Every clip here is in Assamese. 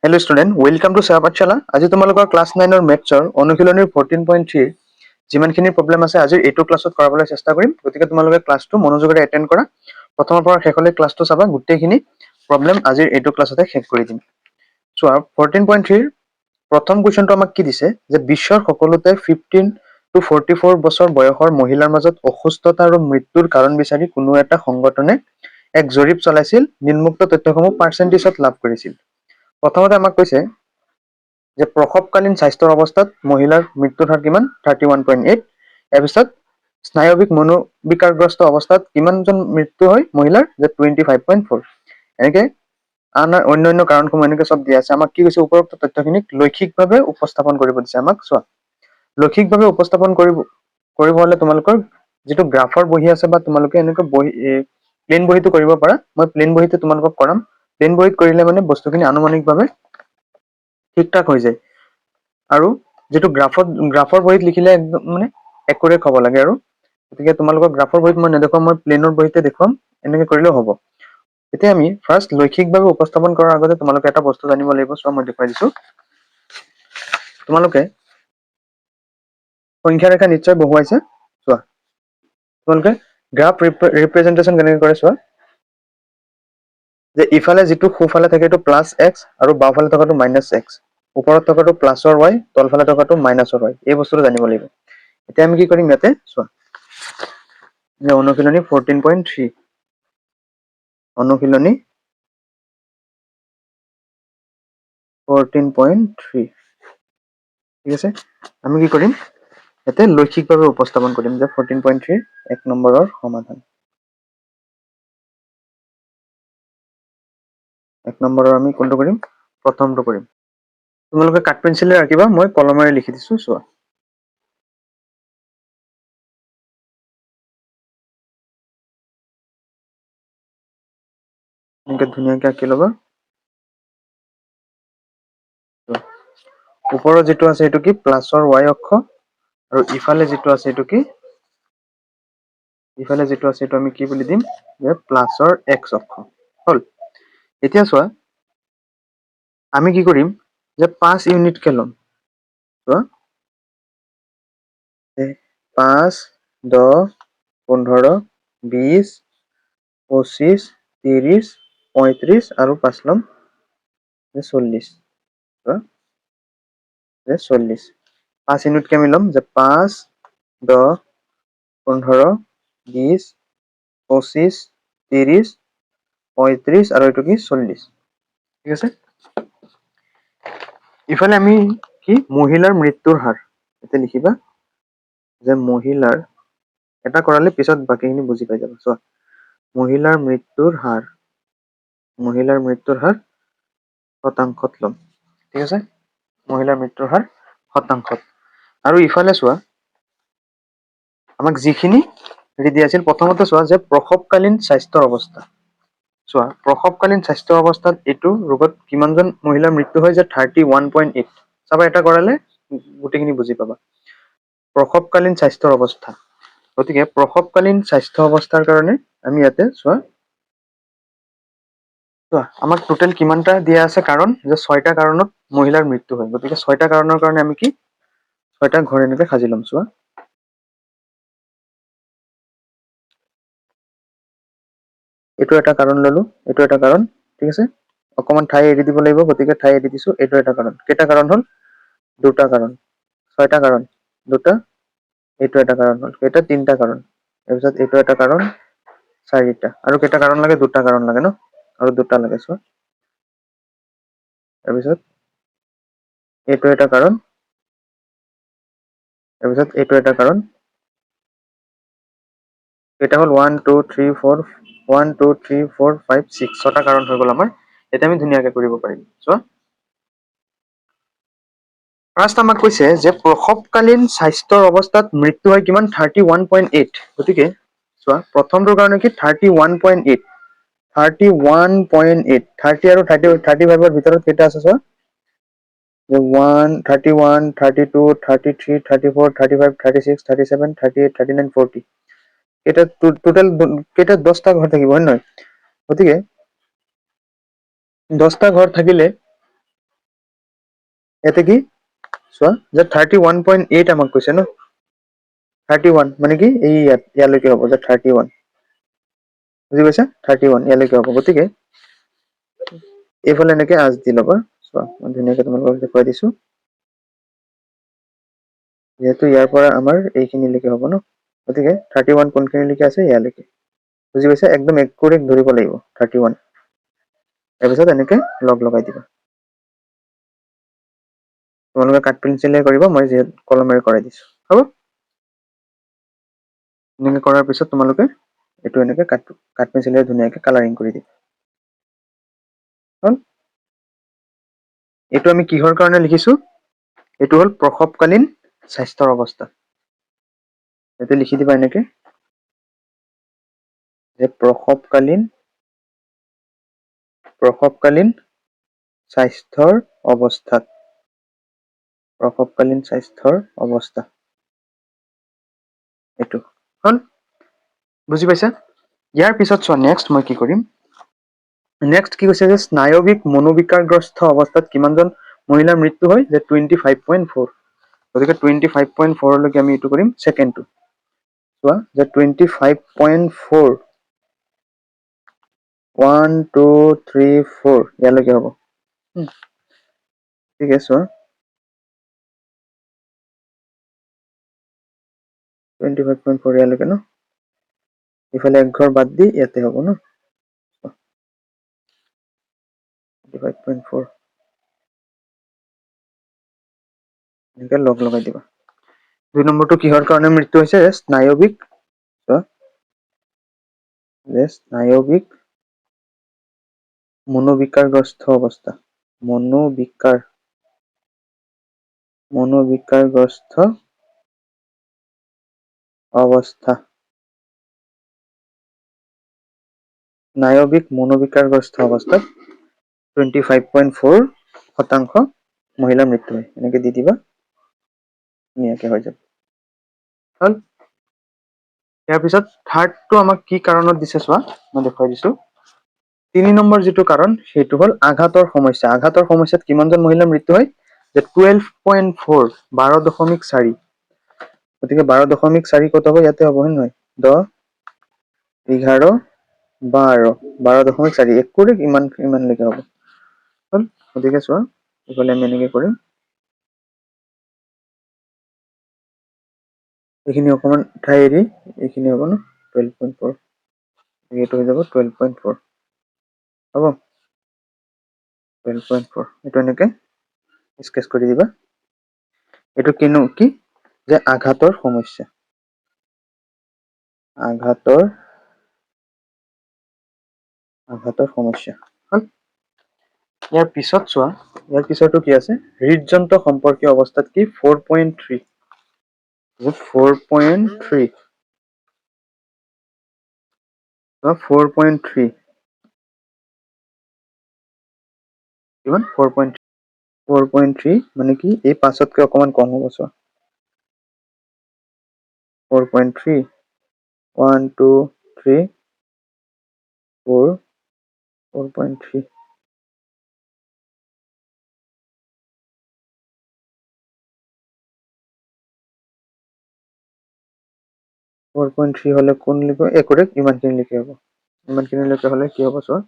Hello student, welcome to Sewa Pathshala. আজি তোমালোকৰ ক্লাছ 9 ৰ মেথছৰ অনুশীলনীৰ 14.3 যিমানখিনি প্ৰবলেম আছে আজি এইটো ক্লাছত কৰাবলৈ চেষ্টা কৰিম। গতিকে তোমালোকে ক্লাছটো মনোযোগেৰে এটেন্ড কৰা। প্ৰথমৰ পৰা শেষলৈ ক্লাছটো চাবা, গোটেইখিনি প্ৰবলেম আজিৰ এইটো ক্লাছতে শেষ কৰি দিম। চোৱা 14.3 ৰ প্ৰথম কুৱেশ্যনটো আমাক কি দিছে যে বিশ্বৰ সকলোতে 15 to 44 বছৰ বয়সৰ মহিলাৰ মাজত অসুস্থতা আৰু মৃত্যুৰ কাৰণ বিচাৰি কোনো এটা সংগঠনে এক জৰীপ চলাইছিল, নিম্নোক্ত তথ্যসমূহ পাৰ্চেণ্টেজত লাভ কৰিছিল। প্ৰথমতে আমাক কৈছে যে প্ৰসৱকালীন স্বাস্থ্যৰ অৱস্থাত মহিলাৰ মৃত্যুৰ হাৰ কিমান 31.8। তাৰপিছত স্নায়ৱিক মনোবিকাৰগ্ৰস্ত অৱস্থাত কিমানজন মৃত্যু হয় মহিলাৰ যে 25.4। এনেকে অন্যান্য কাৰণসমূহ এনেকে চব দিয়া আছে। আমাক কি কৈছে উপৰোক্ত তথ্যখিনিক লৈখিকভাৱে উপস্থাপন কৰিব দিছে। আমাক চোৱা লৈখিকভাৱে উপস্থাপন কৰিব হলে তোমালোকৰ যিটো গ্ৰাফৰ বহি আছে বা তোমালোকে এনেকৈ বহি প্লেন বহিটো কৰিব পাৰা। মই প্লেন বহিতে তোমালোকক কৰাম। প্লেন বহিত কৰিলে মানে বস্তুখিনি আনুমানিকভাৱে ঠিক ঠাক হৈ যায় আৰু যেটো গ্ৰাফৰ বহিত লিখিলে একদম মানে একুৰেট হ'ব লাগে আৰু গতিকে তোমালোকৰ গ্ৰাফৰ বহিত মই নেদেখুৱাম, মই প্লেনৰ বহিতে দেখুৱাম। এনেকৈ কৰিলেও হ'ব। এতিয়া আমি ফাৰ্ষ্ট লৈখিকভাৱে উপস্থাপন কৰাৰ আগতে তোমালোকে এটা বস্তু জানিব লাগিব। চোৱা মই দেখুৱাই দিছো। তোমালোকে সংখ্যা ৰেখা নিশ্চয় বহুৱাইছে। চোৱা তোমালোকে গ্ৰাফ ৰিপ্ৰেজেন্টেশন কেনেকৈ কৰে চোৱা যে ইফালে যিটো সোঁফালে থাকে এইটো +x আৰু বাওঁফালে থকাটো -x, ওপৰত থকাটো প্লাছৰ y, তলফালে থকাটো মাইনাছৰ y। এই বস্তুটো জানিব লাগিব। এতিয়া আমি কি কৰিম ইয়াতে চোৱা যে অনুশীলনী 14.3 অনুশীলনী 14.3 ঠিক আছে। আমি কি কৰিম ইয়াতে লৈখিকভাৱে উপস্থাপন কৰিম যে 14.3 এক নম্বৰৰ সমাধান। এক নম্বৰৰ আমি কোনটো কৰিম প্ৰথমটো কৰিম। তোমালোকে কাঠ পেঞ্চিলে ৰাখিবা, মই কলমেৰে লিখি দিছো। চোৱা এনেকে ধুনীয়াকে আঁকি ল'বা। ওপৰত যেটো আছে এটো কি প্লাছৰ y অক্ষ আৰু ইফালে যেটো আছে এটো কি ইফালে যেটো আছে এটো আমি কি বুলি দিম যে প্লাছৰ x অক্ষ। হল এতিয়া চোৱা আমি কি কৰিম যে 5 ইউনিট কে লম। চোৱা 5 10 15 20 25 30 35 আৰু 5 লম 40। চোৱা 40 5 ইউনিট কে আমি লম যে 5 10 15 20 25 30 35 আৰু এটো কি 40। ঠিক আছে। ইফালে আমি কি মহিলাৰ মৃত্যুৰ হাৰ এতে লিখিবা যে মহিলাৰ এটা কৰালে পিছত বাকিখিনি বুজি পাই যাবা। চোৱা মহিলাৰ মৃত্যুৰ হাৰ শতাংশত লম। ঠিক আছে। মহিলাৰ মৃত্যুৰ হাৰ শতাংশত। আৰু ইফালে চোৱা আমাক যিখিনি দিয়া আছিল প্ৰথমতে চোৱা যে প্ৰসৱকালীন স্বাস্থ্যৰ অৱস্থা। চোৱা প্ৰসৱকালীন স্বাস্থ্য অৱস্থাত এইটো ৰোগত কিমানজন মহিলাৰ মৃত্যু হয় যে 31.8। চাবা এটা কৰালে গোটেইখিনি বুজি পাবা। প্ৰসৱকালীন স্বাস্থ্যৰ অৱস্থা, গতিকে প্ৰসৱকালীন স্বাস্থ্য অৱস্থাৰ কাৰণে আমি ইয়াতে চোৱা আমাক টোটেল কিমানটা দিয়া আছে কাৰণ যে 6টা কাৰণত মহিলাৰ মৃত্যু হয়। গতিকে 6টা কাৰণৰ কাৰণে আমি কি 6টা ঘৰ এনেকৈ সাজি লম। চোৱা এইটো এটা কাৰণ ললো, এইটো এটা কাৰণ। ঠিক আছে। অকমান ঠাই এৰি দিব লাগিব, গতিকে ঠাই এৰি দিছো। এইটো এটা কাৰণ। কেইটা কাৰণ হল দুটা কাৰণ। 6টা কাৰণ দুটা, এইটো এটা কাৰণ হল কেইটা 3টা কাৰণ। তাৰপিছত এইটো এটা কাৰণ 4টা আৰু কেইটা কাৰণ লাগে দুটা কাৰণ লাগে ন আৰু দুটা লাগে। চোৱা তাৰপিছত এইটো এটা কাৰণ, তাৰপিছত এইটো এটা কাৰণ। এটা হল 1 2 3 4 1 2 3 4 5 6 6টা কাৰণ হৈ গল আমাৰ। এটা আমি ধুনীয়াকে কৰিব পাৰিম। চোৱা ফাৰ্ষ্ট আমাক কৈছে যে প্ৰসৱকালীন স্বাস্থ্যৰ অৱস্থাত মৃত্যু হয় কিমান 31.8। গতিকে চোৱা প্ৰথমটোৰ কাৰণে কি 31.8 31.8 30 আৰু 35ৰ ভিতৰত কেইটা আছে চোৱা 1 31 32 33 34 35 36 37 38 39 40। এটা টোটাল কেইটা 10টা ঘৰ থাকিব হয় নহয়। গতিকে 10টা ঘৰ থাকিলে ইয়াতে কি চোৱা যে 31.8 আমাক কৈছে ন, 31 মানে কি এই ইয়ালৈকে হ'ব, যে 31 বুজি পাইছা, 31 ইয়ালৈকে হ'ব। গতিকে এইফালে এনেকে আঁচ দি ল'বা। চোৱা মই ধুনীয়াকে তোমালোকক দেখুৱাই দিছো, যিহেতু ইয়াৰ পৰা আমাৰ এইখিনিলৈকে হ'ব ন, গতিকে 31 কোনখিনিলৈকে আছে, ইয়ালৈকে। বুজি পাইছা, একদম একুৰেট ধৰিব লাগিব 31। তাৰপিছত এনেকে লগাই দিবা। তোমালোকে কাঠ পেঞ্চিলে কৰিবা, মই যিহেতু কলমেৰে কৰাই দিছো। হ'ব, এনেকে কৰাৰ পিছত তোমালোকে এইটো এনেকে কাঠ পেঞ্চিলেৰে ধুনীয়াকে কালাৰিং কৰি দিবা। হ'ল, এইটো আমি কিহৰ কাৰণে লিখিছো, এইটো হ'ল প্ৰসৱকালীন স্বাস্থ্যৰ অৱস্থা। ইয়াতে লিখি দিবা এনেকে যে প্ৰসৱকালীন স্বাস্থ্যৰ অৱস্থাত, প্ৰসৱকালীন স্বাস্থ্যৰ অৱস্থা, এইটো হ'ল। বুজি পাইছা? ইয়াৰ পিছত চোৱা, নেক্সট মই কি কৰিম, নেক্সট কি কৈছে যে স্নায়ৱিক মনোবিকাৰগ্ৰস্ত অৱস্থাত কিমানজন মহিলাৰ মৃত্যু হয়, যে 25.4। গতিকে 25.4লৈকে আমি এইটো কৰিম ছেকেণ্ডটো। চোৱা যে 25.4, 1 2 3 4 ইয়ালৈকে হ'ব। ঠিক আছে, চোৱা 25.4 ইয়ালৈকে ন, ইফালে এক ঘৰ বাদ দি ইয়াতে হ'ব ন, 25.4 এনেকে লগাই দিবা। 2 নম্বৰটো কিহৰ কাৰণে মৃত্যু হৈছে, স্নায়ৱিক মনোবিকাৰগ্ৰস্ত অৱস্থা, মনোবিকাৰগ্ৰস্ত অৱস্থা, স্নায়ৱিক মনোবিকাৰগ্ৰস্ত অৱস্থাত 25.4% মহিলাৰ মৃত্যু হয়। এনেকে দি দিবা, ধুনীয়াকে হৈ যাব। হ'ল, ইয়াৰ পিছত থাৰ্ডটো আমাক কি কাৰণত দিছে চোৱা, মই দেখুৱাই দিছো। 3 নম্বৰ যিটো কাৰণ, সেইটো হ'ল আঘাতৰ সমস্যা। আঘাতৰ সমস্যাত কিমানজন মহিলাৰ মৃত্যু হয়, যে 12.4, 12.4। গতিকে 12.4 ক'ত হ'ব, ইয়াতে হ'ব, হয় নহয়, 10 11 12, 12.4 একুৰেট ইমানলৈকে হ'ব। হ'ল, গতিকে চোৱা এইফালে আমি এনেকে কৰিম, এইখিনি অকমান ঠাই এৰি এইখিনি হ'ব ন 12.4, এইটো হৈ যাব 12.4। হ'ব, 12.4 এইটো এনেকে স্কেচ কৰি দিবা। এইটো কি যে আঘাতৰ সমস্যা, আঘাতৰ সমস্যা। হ'ল, ইয়াৰ পিছত চোৱা, ইয়াৰ পিছতো কি আছে, হৃদযন্ত্ৰ সম্পৰ্কীয় অৱস্থাত কি 4.3, 4.3 কিমান 4.3 মানে কি, এই 5তকৈ অকমান কম হ'ব। চোৱা 4.3, 1 2 3 4, 4.3 4.3 হলে কোন লিখো, একুৰেট ইমানখিনি লিখি হ'ব। ইমানখিনিলৈকে হলে কি হ'ব চোৱা,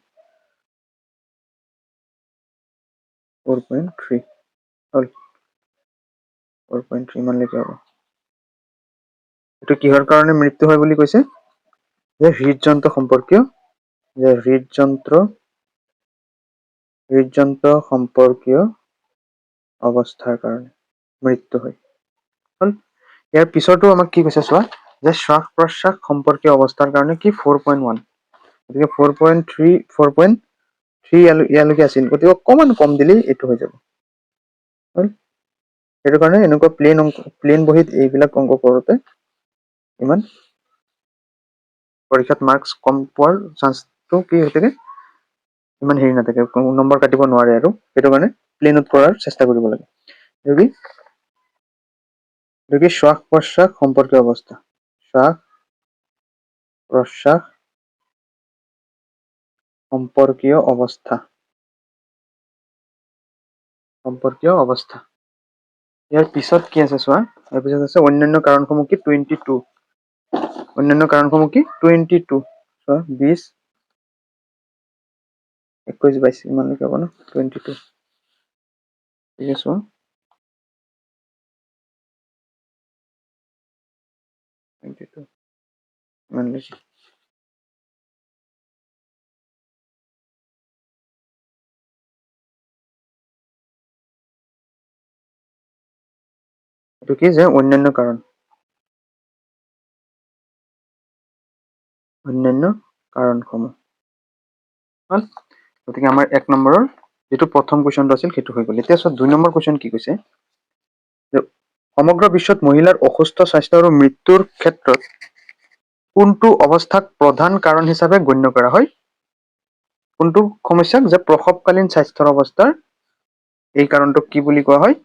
4.3 হ'ল, 4.3 ইমানলৈকে হ'ব। এইটো কিহৰ কাৰণে মৃত্যু হয় বুলি কৈছে, যে হৃদযন্ত্ৰ সম্পৰ্কীয়, যে হৃদযন্ত্ৰ সম্পৰ্কীয় অৱস্থাৰ কাৰণে মৃত্যু হয়। হ'ল, ইয়াৰ পিছতো আমাক কি কৈছে চোৱা, যে শ্বাস প্ৰশ্বাস সম্পৰ্কীয় অৱস্থাৰ কাৰণে কি 4.1। গতিকে 4.3 ইয়ালৈকে আছিল, গতিকে অকমান কম দিলেই এইটো হৈ যাব। হ'ল, সেইটো কাৰণে এনেকুৱা প্লেন বহীত এইবিলাক অংক কৰোঁতে ইমান পৰীক্ষাত মাৰ্কছ কম পোৱাৰ চান্সটো কি হৈ থাকে, ইমান হেৰি নাথাকে, নম্বৰ কাটিব নোৱাৰে, আৰু সেইটো কাৰণে প্লেনত কৰাৰ চেষ্টা কৰিব লাগে। শ্বাস প্ৰশ্বাস সম্পৰ্কীয় অৱস্থা, শ্বাস প্ৰশ্বাস সম্পৰ্কীয় অৱস্থা, সম্পৰ্কীয় অৱস্থা। ইয়াৰ পিছত কি আছে চোৱা, ইয়াৰ পিছত আছে অন্যান্য কাৰণসমূহ কি 22, অন্যান্য কাৰণসমূহ কি 22, চোৱা 20, 21, 22 ইমানলৈকে হ'ব ন, 22 ঠিক আছে। চোৱা 22 ইমানলৈকে। এইটো কি যে অন্যান্য কাৰণ, অন্যান্য কাৰণসমূহ হ'ল। গতিকে আমাৰ 1 নম্বৰৰ যিটো প্ৰথম কুৱেশ্যনটো আছিল সেইটো হৈ গ'ল। এতিয়া চোৱা 2 নম্বৰ কুৱেশ্যন কি কৈছে, যে সমগ্ৰ বিশ্বত মহিলাৰ অসুস্থ স্বাস্থ্য আৰু মৃত্যুৰ ক্ষেত্ৰত কোনটো অৱস্থাক প্ৰধান কাৰণ হিচাপে গণ্য কৰা হয়? কোনটো সমস্যাক যে প্ৰসৱকালীন স্বাস্থ্যৰ অৱস্থাৰ এই কাৰণটোক কি বুলি কোৱা হয়?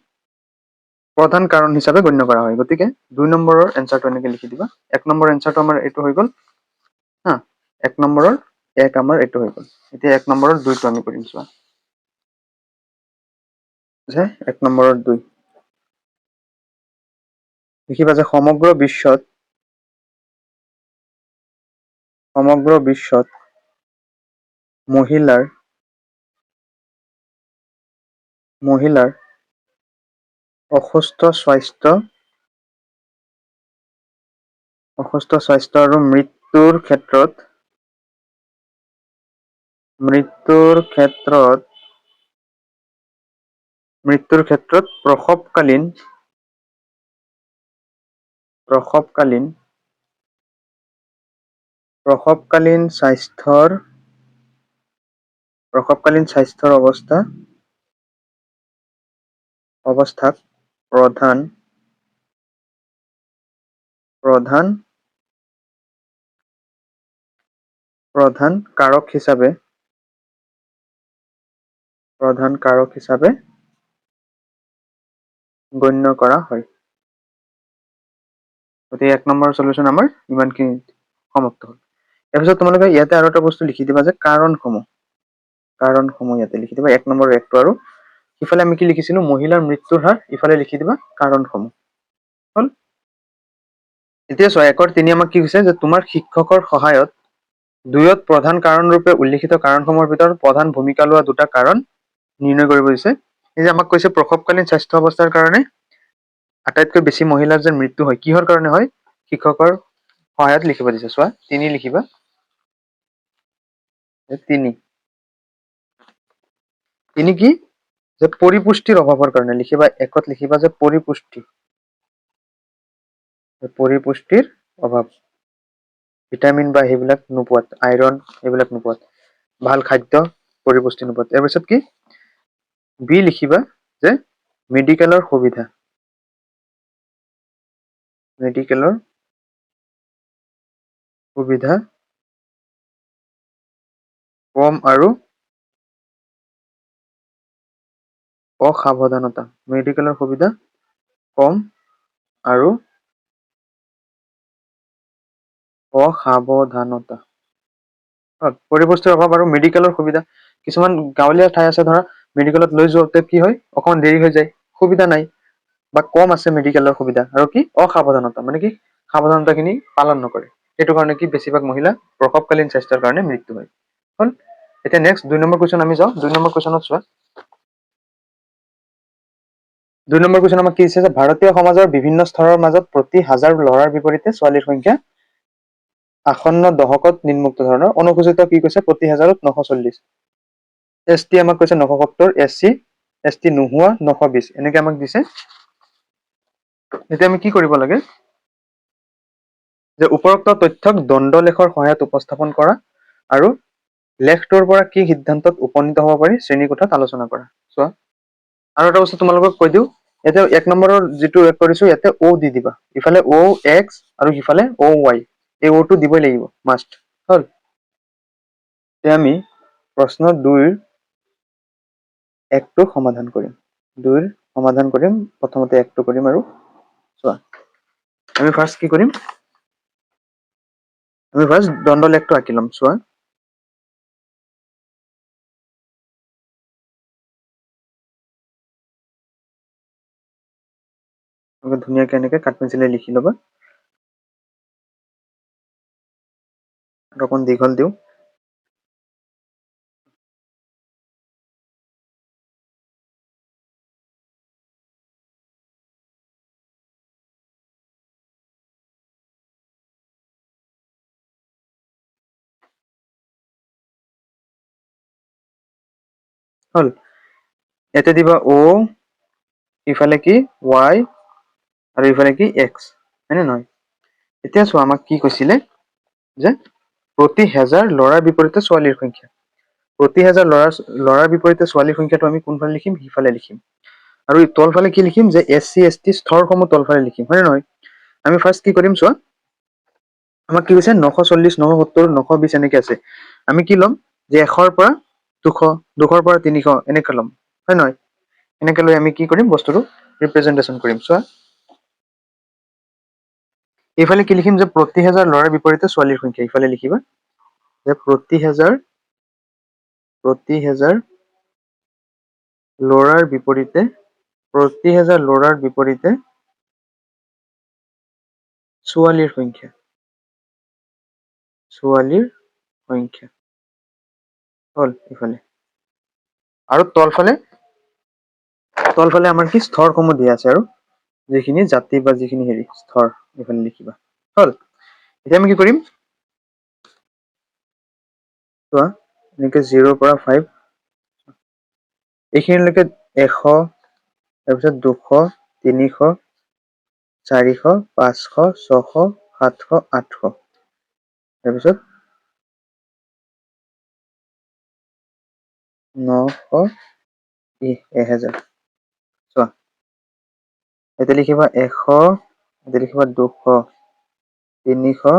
প্ৰধান কাৰণ হিচাপে গণ্য কৰা হয়। গতিকে 2 নম্বৰৰ এনচাৰটো এনেকে লিখি দিবা। 1 নম্বৰ এনচাৰটো আমাৰ এইটো হৈ গ'ল হা, 1 নম্বৰৰ 1 আমাৰ এইটো হৈ গ'ল। এতিয়া 1 নম্বৰৰ 2টো আমি কৰিম চোৱা, যে 1 নম্বৰৰ 2 লিখিবা যে সমগ্ৰ বিশ্বত মহিলাৰ অসুস্থ স্বাস্থ্য আৰু মৃত্যুৰ ক্ষেত্ৰত প্ৰসৱকালীন স্বাস্থ্যৰ অৱস্থাক প্ৰধান কাৰক হিচাপে গণ্য কৰা হয়। গতিকে 1 নম্বৰ সলিউশন আমাৰ ইমানখিনি সমাপ্ত হ'ল। তাৰপিছত তোমালোকে ইয়াতে আৰু এটা বস্তু লিখি দিবা যে কাৰণসমূহ ইয়াতে লিখি দিবা 1 নম্বৰ 1টো, আৰু ইফালে আমি কি লিখিছিলো মহিলাৰ মৃত্যুৰ হাৰ, ইফালে লিখি দিবা কাৰণসমূহ হ'ল। এতিয়া চোৱা 1ৰ 3 আমাক কি কৈছে যে তোমাৰ শিক্ষকৰ সহায়ত 2ত প্ৰধান কাৰণ ৰূপে উল্লিখিত কাৰণসমূহৰ ভিতৰত প্ৰধান ভূমিকা লোৱা 2টা কাৰণ নিৰ্ণয় কৰিব দিছে। এই যে আমাক কৈছে প্ৰসৱকালীন স্বাস্থ্য অৱস্থাৰ কাৰণে আটাইতকৈ বেছি মহিলাৰ যে মৃত্যু হয়, কিহৰ কাৰণে হয়? শিক্ষকৰ সহায়ত লিখিব দিছে। চোৱা 3 লিখিবা, 3 কি যে পৰিপুষ্টিৰ অভাৱৰ কাৰণে লিখিবা। 1ত লিখিবা যে পৰিপুষ্টিৰ অভাৱ, ভিটামিন বা সেইবিলাক নোপোৱাত, আইৰণ এইবিলাক নোপোৱাত, ভাল খাদ্য পৰিপুষ্টি নোপোৱাত। ইয়াৰ পিছত কি বি লিখিবা যে মেডিকেলৰ সুবিধা কম আৰু অসাৱধানতা, মেডিকেলৰ সুবিধা কম আৰু অসাৱধানতা। পৰিপুষ্টিৰ অভাৱ আৰু মেডিকেলৰ সুবিধা। কিছুমান গাঁৱলীয়া ঠাই আছে, ধৰা মেডিকেলত লৈ যোৱাতে কি হয় অকমান দেৰি হৈ যায়, সুবিধা নাই বা কম আছে মেডিকেলৰ সুবিধা, আৰু কি অসাৱধানতা মানে কি সাৱধানতা খিনি পালন নকৰে, সেইটো কাৰণে কি বেছিভাগ মহিলা প্ৰসৱকালীন স্বাস্থ্যৰ কাৰণে মৃত্যু হয়। হ'ল। এতিয়া নেক্সট 2 নম্বৰ কুৱেশ্যন আমি যাওঁ। 2 নম্বৰ কুৱেশ্যনত চোৱা, 2 নম্বৰ কুৱেশ্যন আমাক কি দিছে যে ভাৰতীয় সমাজৰ বিভিন্ন স্তৰৰ মাজত প্ৰতি 1000 ল'ৰাৰ বিপৰীতে ছোৱালীৰ সংখ্যা আসন্ন দশকত নিম্নোক্ত ধৰণৰ। অনুসূচিত কি কৈছে প্ৰতি 1000ত 940, ST আমাক কৈছে 970, SC নোহোৱা 920, এনেকে আমাক দিছে। এতিয়া আমি কি কৰিব লাগে যে উপৰোক্ত তথ্যক দ্বন্দ্বলেখৰ সহায়ত উপস্থাপন কৰা আৰু লেখটোৰ পৰা কি সিদ্ধান্তত উপনীত হ'ব পাৰি শ্ৰেণীকোঠাত আলোচনা কৰা। চোৱা আৰু এটা বস্তু তোমালোকক কৈ দিওঁ, এতিয়া 1 নম্বৰৰ যিটো কৰিছো ইয়াতে O দি দিবা, ইফালে OX আৰু সিফালে OY, এই O টো দিবই লাগিব মাষ্ট। হ'ল। এতিয়া আমি প্ৰশ্ন 2ৰ 1টো সমাধান কৰিম। প্ৰথমতে 1টো কৰিম। আৰু চোৱা আমি ফাৰ্ষ্ট কি কৰিম, আমি ফাৰ্ষ্ট দ্বন্দ্বলেখটো আঁকি ল'ম। চোৱা ধুনীয়াকৈ এনেকৈ কাঠ পেঞ্চিলে লিখি ল'বা। আৰু অকণ দীঘল দিওঁ। হ'ল। ইয়াতে দিবা O, ইফালে কি Y, আৰু ইফালে কি X, হয়নে নহয়? এতিয়া চোৱা, আমাক কি কৈছিলে যে প্ৰতি 1000 ল'ৰাৰ বিপৰীতে ছোৱালীৰ সংখ্যা। প্ৰতি 1000 ল'ৰাৰ বিপৰীতে ছোৱালীৰ সংখ্যাটো আমি কোনফালে লিখিম? সিফালে লিখিম। আৰু তলফালে কি লিখিম? যে SC ST স্তৰসমূহ তলফালে লিখিম, হয়নে নহয়? আমি ফাৰ্ষ্ট কি কৰিম চোৱা, আমাক কি কৈছে 940, 970, 920 এনেকে আছে। আমি কি ল'ম? যে 100ৰ পৰা 200, 200ৰ পৰা 300 এনেকে ল'ম, হয় নহয়? এনেকে লৈ আমি কি কৰিম? বস্তুটো ৰিপ্ৰেজেন্টেশ্যন কৰিম। চোৱা, এইফালে কি লিখিম? যে প্ৰতি 1000 ল'ৰাৰ বিপৰীতে ছোৱালীৰ সংখ্যা। ইফালে লিখিবা যে প্ৰতি 1000 ল'ৰাৰ বিপৰীতে ছোৱালীৰ সংখ্যা। হ'ল ইফালে। আৰু তলফালে আমাৰ কি স্তৰসমূহ দিয়া আছে, আৰু যিখিনি জাতি বা যিখিনি স্তৰ এইফালে লিখিবা। হ'ল। এতিয়া আমি কি কৰিম? চোৱা, এনেকে 0ৰ পৰা 5 এইখিনিলৈকে 100, তাৰপিছত 200, 300, 400, 500, 600, 700, 800, তাৰপিছত 900, 1000। চোৱা, ইয়াতে লিখিবা 100, ইয়াতে লিখিবা 200, 300,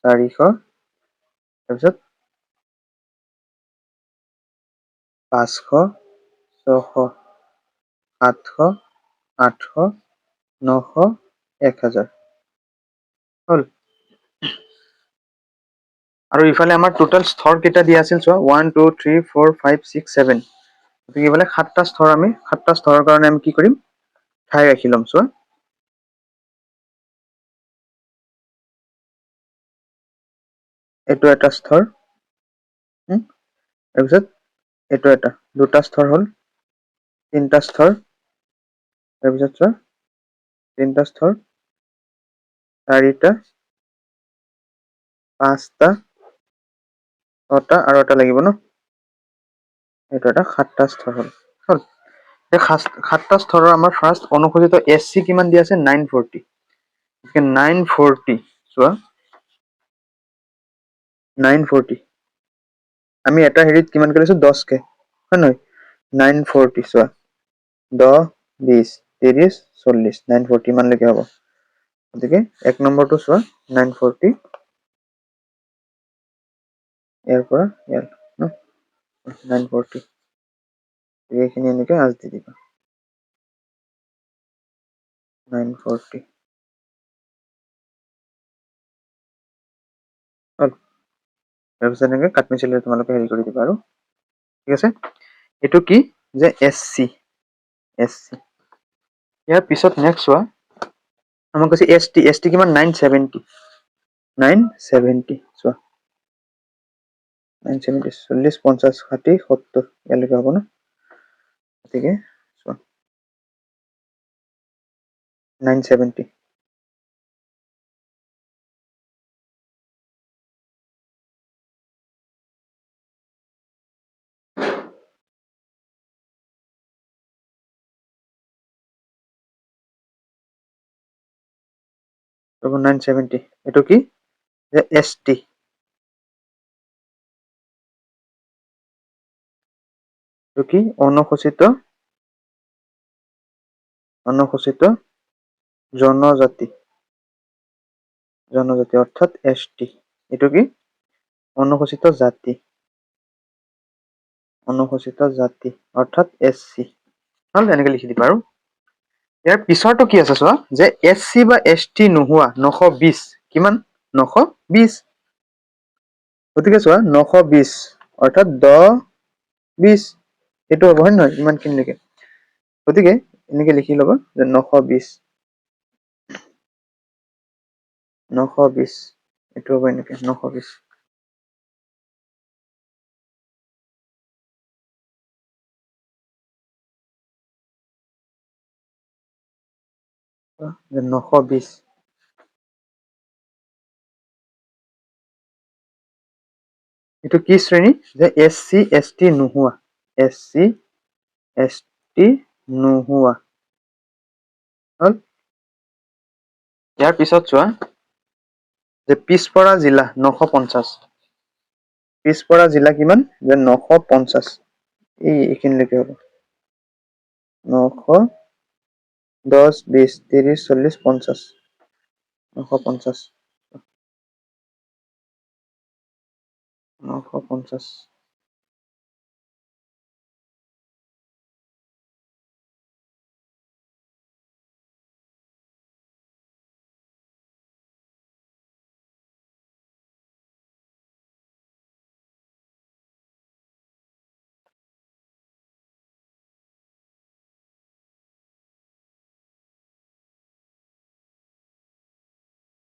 400, তাৰপিছত 500, 600, 700, 800, 900, 1000। হ'ল। আৰু ইফালে আমাৰ টোটেল স্তৰ কেইটা দিয়া আছিল চোৱা, 1 2 3 4 5 6 7। গতিকে ইফালে 7টা স্তৰ, আমি 7টা স্তৰৰ কাৰণে আমি কি কৰিম? ঠাই ৰাখি ল'ম। চোৱা, এইটো এটা স্তৰ, তাৰপিছত এইটো এটা, 2টা স্তৰ হ'ল, 3টা স্তৰ, তাৰপিছত চোৱা 3টা স্তৰ, 4টা, 5টা, 6টা, আৰু এটা লাগিব ন? এইটো এটা 7টা স্তৰ হ'ল। হ'ল। এই 7টা স্তৰৰ আমাৰ ফাৰ্ষ্ট অনুসূচিত SC কিমান দিয়া আছে? 940। 940, চোৱা 940 আমি এটা হেৰিত কিমান কৰিছো? 10কে, হয় নহয়? 940, চোৱা 10, 20, 30, 40, 940 মানলৈকে হ'ব। গতিকে 1 নম্বৰটো চোৱা, 940, ইয়াৰ পৰা ইয়াৰ ন, 940, এইখিনি এনেকে আঁচ দি দিবা, 940। তাৰপিছত এনেকে কাঠ পেঞ্চিলেৰে তোমালোকে হেৰি কৰি দিবা, আৰু ঠিক আছে। এইটো কি? যে SC। ইয়াৰ পিছত নেক্সট চোৱা, আমাক কৈছে ST। ST কিমান? 970। 970, চোৱা 970, 40, 50, 60, 70 ইয়ালৈকে হ'ব ন? গতিকে চোৱা 970। ৰ'ব, 970 এইটো কি? যে ST। এইটো কি? অনুসূচিত জনজাতি। অৰ্থাৎ ST। এইটো কি? অনুসূচিত জাতি অৰ্থাৎ SC। হ'ল, এনেকে লিখি দিবা। আৰু ইয়াৰ পিছৰটো কি আছে চোৱা, যে SC বা ST নোহোৱা 920। কিমান? 920। গতিকে চোৱা 920 অৰ্থাৎ 10, 20 এইটো হ'ব, হয় নহয়? ইমানখিনিলৈকে। গতিকে এনেকে লিখি ল'বা যে 920। 920 এইটো হ'ব এনেকে 920 920 এইটো কি শ্ৰেণী যে SC ST নোহোৱা SC ST নোহোৱা হ'ল ইয়াৰ পিছত চোৱা যে পিছপৰা জিলা 950 পিছপৰা জিলা কিমান যে 950 এইখিনিলৈকে হ'ব 900 10 20 30 40 50 950 950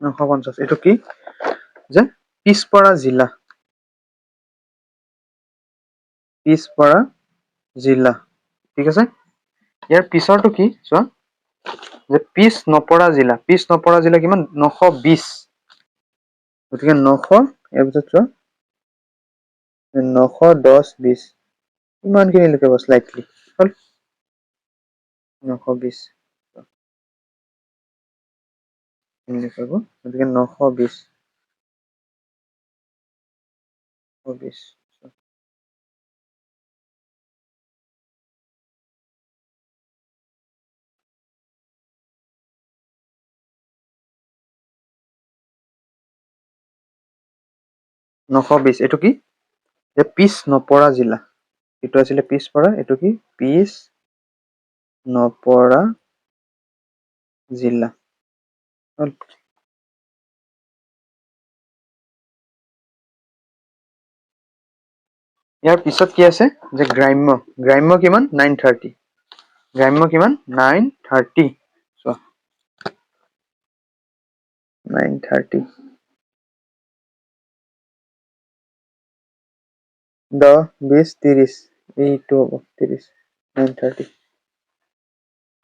950 এইটো কি যে পিছপৰা জিলা ঠিক আছে ইয়াৰ পিছৰটো কি চোৱা যে পিছ নপৰা জিলা কিমান 920 গতিকে 900 ইয়াৰ পিছত চোৱা 910 20 ইমানখিনি লিখিব স্লাইটলি হ'ল 920 লিখিব গতিকে 920 920 920 এইটো কি যে পিছ নপৰা জিলা এইটো আছিলে পিছপৰা এইটো কি পিছ নপৰা জিলা হ'ল ইয়াৰ পিছত কি আছে যে গ্ৰাম্য কিমান 930 গ্ৰাম্য কিমান 930 চোৱা 930 10 20 30 এইটো হ'ব 30 930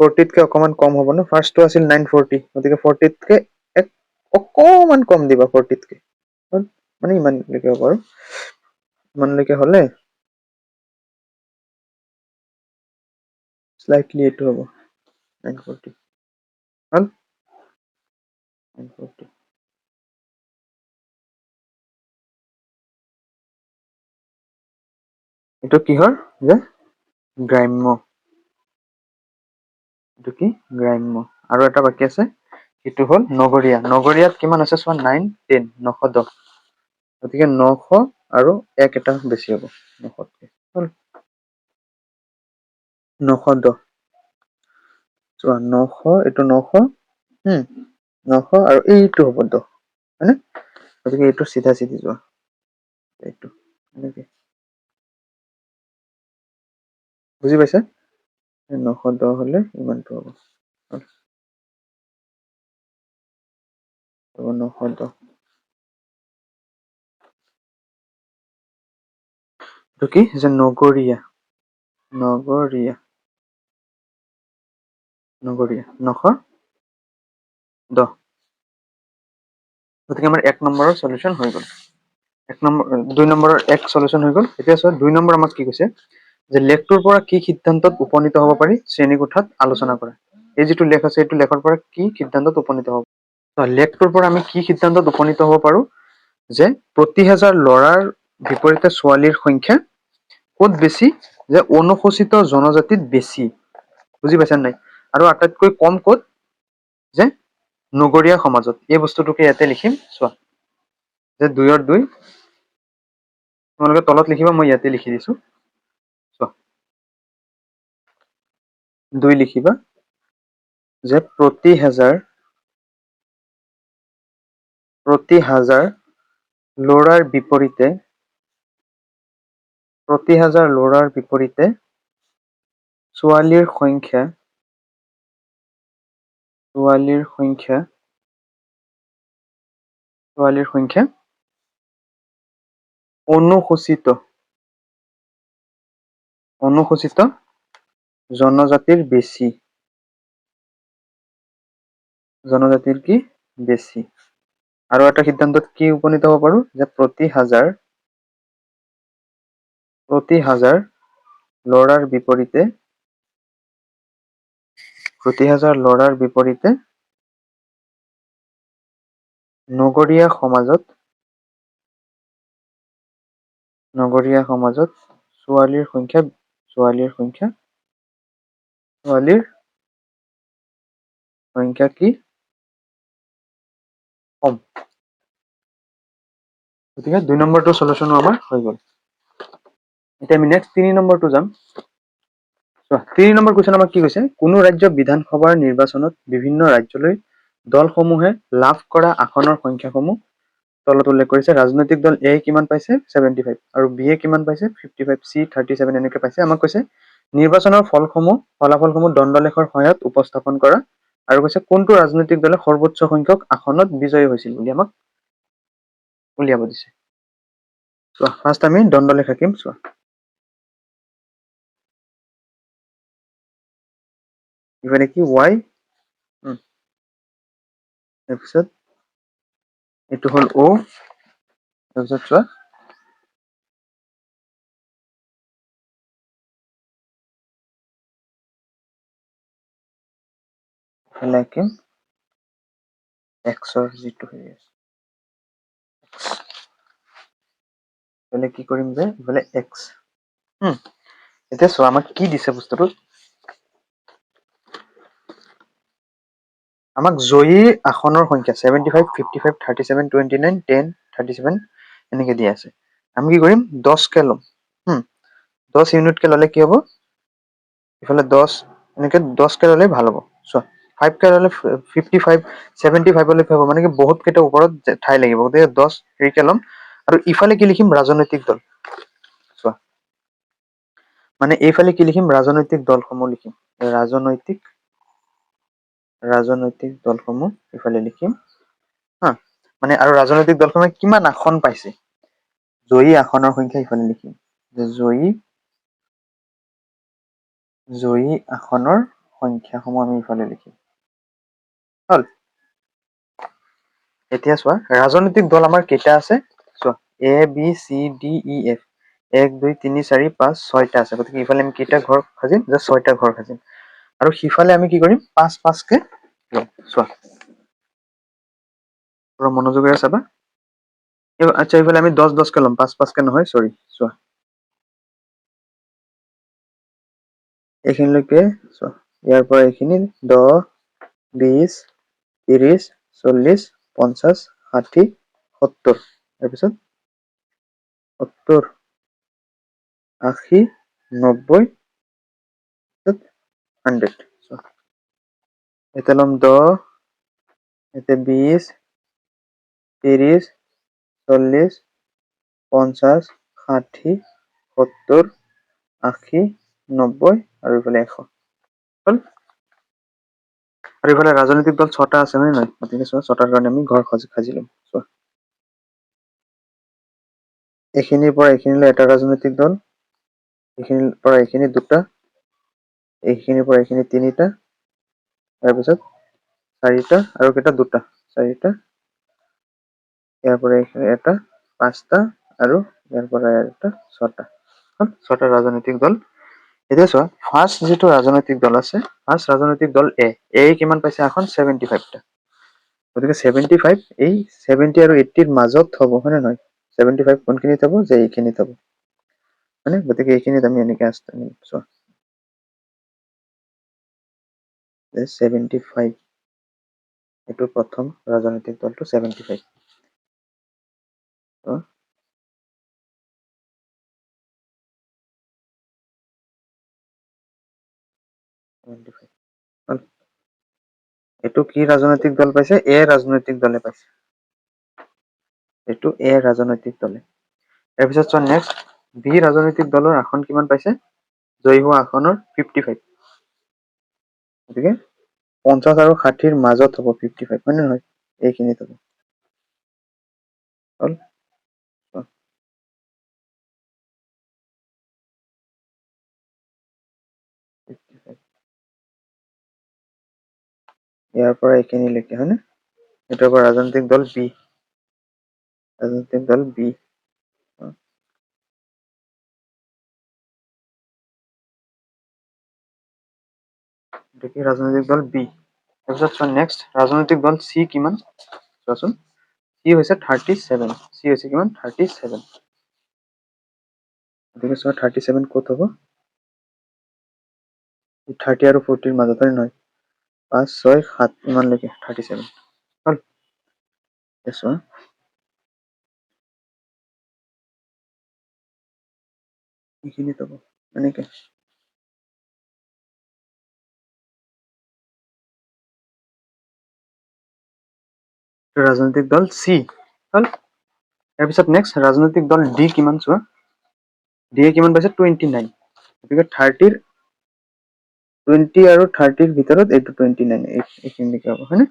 40তকে অকমান কম হ'ব ন ফাৰ্ষ্টটো আছিল 940 গতিকে 40তকে এক অকমান কম দিবা 40তকে মানে ইমানলৈকে হ'ব আৰু ইমানলৈকে হ'লে স্লাইটলি এইটো হ'ব 940 হ'ল 940 এইটো কিহৰ যে গ্ৰাম্য এইটো কি গ্ৰাম্য আৰু এটা বাকী আছে এইটো হ'ল নগৰীয়াত কিমান আছে চোৱা 9 10 910 গতিকে 900 আৰু এক এটা বেছি হ'ব 900তকে হ'ল 910 চোৱা 900 এইটো 900 900 আৰু এইটো হ'ব 10 হয়নে গতিকে এইটো চিধা চিধি যোৱা এইটো এনেকে বুজি পাইছা 910 হ'লে ইমানটো হ'ব 910 এইটো কি যে নগৰীয়া 910 গতিকে আমাৰ 1 নম্বৰৰ সলিউশন হৈ গ'ল 2 নম্বৰৰ এক সলিউশন হৈ গ'ল এতিয়া চোৱা 2 নম্বৰ আমাক কি কৈছে যে লেখটোৰ পৰা কি সিদ্ধান্তত উপনীত হ'ব পাৰি শ্ৰেণীকোঠাত আলোচনা কৰা এই যিটো লেখ আছে এইটো লেখৰ পৰা কি সিদ্ধান্তত উপনীত হ'ব লেখটোৰ পৰা আমি কি সিদ্ধান্তত উপনীত হ'ব পাৰো যে প্ৰতি হাজাৰ ল'ৰাৰ বিপৰীতে ছোৱালীৰ সংখ্যা ক'ত বেছি যে অনুসূচিত জনজাতিত বেছি বুজি পাইছা নাই আৰু আটাইতকৈ কম ক'ত যে নগৰীয়া সমাজত এই বস্তুটোকে ইয়াতে লিখিম চোৱা যে 2ৰ 2 তোমালোকে তলত লিখিবা মই ইয়াতে লিখি দিছো চোৱা 2 লিখিবা যে প্ৰতি হাজাৰ ল'ৰাৰ বিপৰীতে ছোৱালীৰ সংখ্যা ছোৱালীৰ সংখ্যা অনুসূচিত জনজাতিৰ বেছি। জনজাতিৰ কি বেছি। আৰু এটা সিদ্ধান্তত কি উপনীত হ'ব পাৰো যে প্ৰতি হাজাৰ ল'ৰাৰ বিপৰীতে নগৰীয়া সমাজত ছোৱালীৰ সংখ্যা কি কম। গতিকে 2 নম্বৰটো সলিউশন আমাৰ হৈ গ'ল। এতিয়া আমি নেক্সট 3 নম্বৰটো যাম। চোৱা 3 নম্বৰ কুৱেশ্যন আমাক কি কৈছে, কোনো ৰাজ্য বিধানসভাৰ নিৰ্বাচনত বিভিন্ন ৰাজ্যলৈ দলসমূহে লাভ কৰা আসনৰ সংখ্যাসমূহ তলত উল্লেখ কৰিছে। ৰাজনৈতিক দল এ কিমান পাইছে 75 আৰু বি এ কিমান পাইছে 55, চি 37 এনেকৈ পাইছে। আমাক কৈছে নিৰ্বাচনৰ ফলাফলসমূহ দণ্ডলেখৰ সহায়ত উপস্থাপন কৰা আৰু কৈছে কোনটো ৰাজনৈতিক দলে সৰ্বোচ্চ সংখ্যক আসনত বিজয়ী হৈছিল বুলি আমাক উলিয়াব দিছে। চোৱা ফাৰ্ষ্ট আমি দণ্ডলেখ আঁকিম। চোৱা ইফালে কি y, তাৰপিছত এইটো হ'ল o, তাৰপিছত চোৱা ইফালে আঁকিম x ৰ যিটো হেৰি আছে, ইফালে কি কৰিম যে ইফালে x। এতিয়া চোৱা আমাক কি দিছে বস্তুটো, আমাক জয়ী আসনৰ সংখ্যা 75, 55, 37, 29, 10, 37 এনেকে দিয়া আছে। আমি কি কৰিম 10 কে ল'ম। 10 ইউনিটকে ল'লে কি হ'ব, ইফালে 10 এনেকে 10 কে ল'লে ভাল হ'ব। চোৱা 5 কে ল'লে 55, 75 লৈ হ'ব, মানে কি বহুত কেইটা ওপৰত ঠাই লাগিব। গতিকে 10 হেৰিকে ল'ম আৰু ইফালে কি লিখিম ৰাজনৈতিক দল। চোৱা মানে এইফালে কি লিখিম ৰাজনৈতিক দলসমূহ লিখিম। ৰাজনৈতিক দলসমূহ ইফালে লিখিম। মানে আৰু ৰাজনৈতিক দলসমূহে কিমান আসন পাইছে, জয়ী আসনৰ সংখ্যা ইফালে লিখিম। জয়ী আসনৰ সংখ্যাসমূহ আমি ইফালে লিখিম। হ'ল। এতিয়া চোৱা ৰাজনৈতিক দল আমাৰ কেইটা আছে, চোৱা ABCDEF 1 2 3 4 5 6টা আছে। গতিকে ইফালে আমি কেইটা ঘৰ সাজিম যে 6টা ঘৰ সাজিম। আৰু সিফালে আমি কি কৰিম 5 কে ল'ম। চোৱা পুৰা মনোযোগেৰে চাবা। আচ্ছা এইফালে আমি 10 কে ল'ম, 5 কে নহয়, চৰি। চোৱা এইখিনিলৈকে চোৱা, ইয়াৰ পৰা এইখিনি 10 20 30 40 50 60 70, তাৰপিছত 70 80 90 100। এতিয়া ল'ম 10, এতিয়া 20 30 40 50 60 70 80 90 আৰু এইফালে 100। হ'ল। আৰু এইফালে ৰাজনৈতিক দল 6টা আছে হয় নহয়, গতিকে চোৱা 6টাৰ কাৰণে আমি ঘৰ সাজি ল'ম। চোৱা এইখিনিৰ পৰা এইখিনিলৈ এটা ৰাজনৈতিক দল, এইখিনিৰ পৰা এইখিনি 2টা, এইখিনিৰ পৰা এইখিনি 3টা, তাৰপিছত 4টা আৰু কেইটা 2টা, 4টা, ইয়াৰ পৰা এইখিনি এটা 5টা আৰু ইয়াৰ পৰা এটা 6টা। 6টা ৰাজনৈতিক দল। এতিয়া চোৱা ফাৰ্ষ্ট যিটো ৰাজনৈতিক দল আছে, ফাৰ্ষ্ট ৰাজনৈতিক দল এ কিমান পাইছে আসন 75টা। গতিকে 75 এই 70 আৰু 80ৰ মাজত হ'ব হয় নে নহয়। 75 কোনখিনিত হ'ব যে এইখিনিত হ'ব, হয়নে। গতিকে এইখিনিত আমি এনেকে আনিম। চোৱা 75 এইটো প্ৰথম ৰাজনৈতিক দলটো 75। এইটো কি ৰাজনৈতিক দল পাইছে, এ ৰাজনৈতিক দলে পাইছে। এইটো এ ৰাজনৈতিক দলে। তাৰপিছত চোৱা নেক্সট বি ৰাজনৈতিক দলৰ আসন কিমান পাইছে, জয়ী হোৱা আসনৰ 55। গতিকে 50 আৰু 60ৰ মাজত হ'ব 55, হয় নে নহয়, এইখিনিত হ'ব। হ'ল ইয়াৰ পৰা এইখিনিলৈকে হয়নে? এটাৰ পৰা ৰাজনৈতিক দল বি, ৰাজনৈতিক দল বি। এটাকে ৰাজনৈতিক দল বি। তাৰপিছত চোৱা নেক্সট ৰাজনৈতিক দল চি কিমান চোৱাচোন। চি হৈছে 37, চি হৈছে কিমান 37। গতিকে চোৱা 37 ক'ত হ'ব? 30 আৰু 40 মাজত হয় নহয়? 5 6 7 ইমানলৈকে 37 হ'ল। চোৱা এইখিনিত হ'ব এনেকে। ৰাজনৈতিক দল চি হ'ল। তাৰপিছত নেক্সট ৰাজনৈতিক দল ডি কিমান চোৱা। ডি এ কিমান পাইছে 29। গতিকে 20 আৰু 30ৰ ভিতৰত এইটো 29 এইখিনিলৈকে হ'ব হয়নে?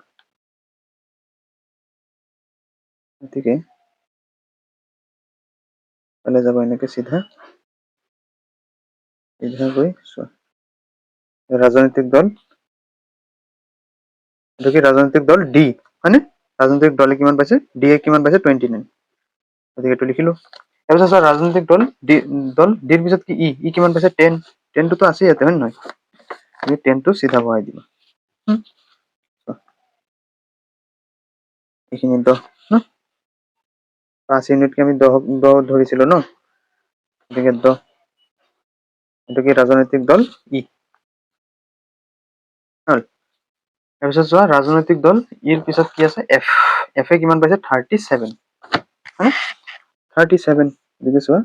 গতিকে ফালে যাব এনেকে চিধা গৈ চোৱা ৰাজনৈতিক দল, এইটো কি ৰাজনৈতিক দল ডি হয়নে? ৰাজনৈতিক দলে কিমান পাইছে? ডি এ কিমান পাইছে 29। গতিকে এইটো লিখিলো। তাৰপিছত চোৱা ৰাজনৈতিক দল ডিৰ পিছত কি ই কিমান পাইছে 10। 10টোতো আছে ইয়াতে হয় নে নহয়? তুমি 10টো চিধা বহাই দিবা। এইখিনি 10 ন, 5 ইউনিটকে আমি 10 ধৰিছিলো ন, গতিকে 10। এইটো কি ৰাজনৈতিক দল ই হ'ল। তাৰপিছত চোৱা ৰাজনৈতিক দল ইৰ পিছত কি আছে এফ। এফে কিমান পাইছে 37 হয়নে? 37 গতিকে চোৱা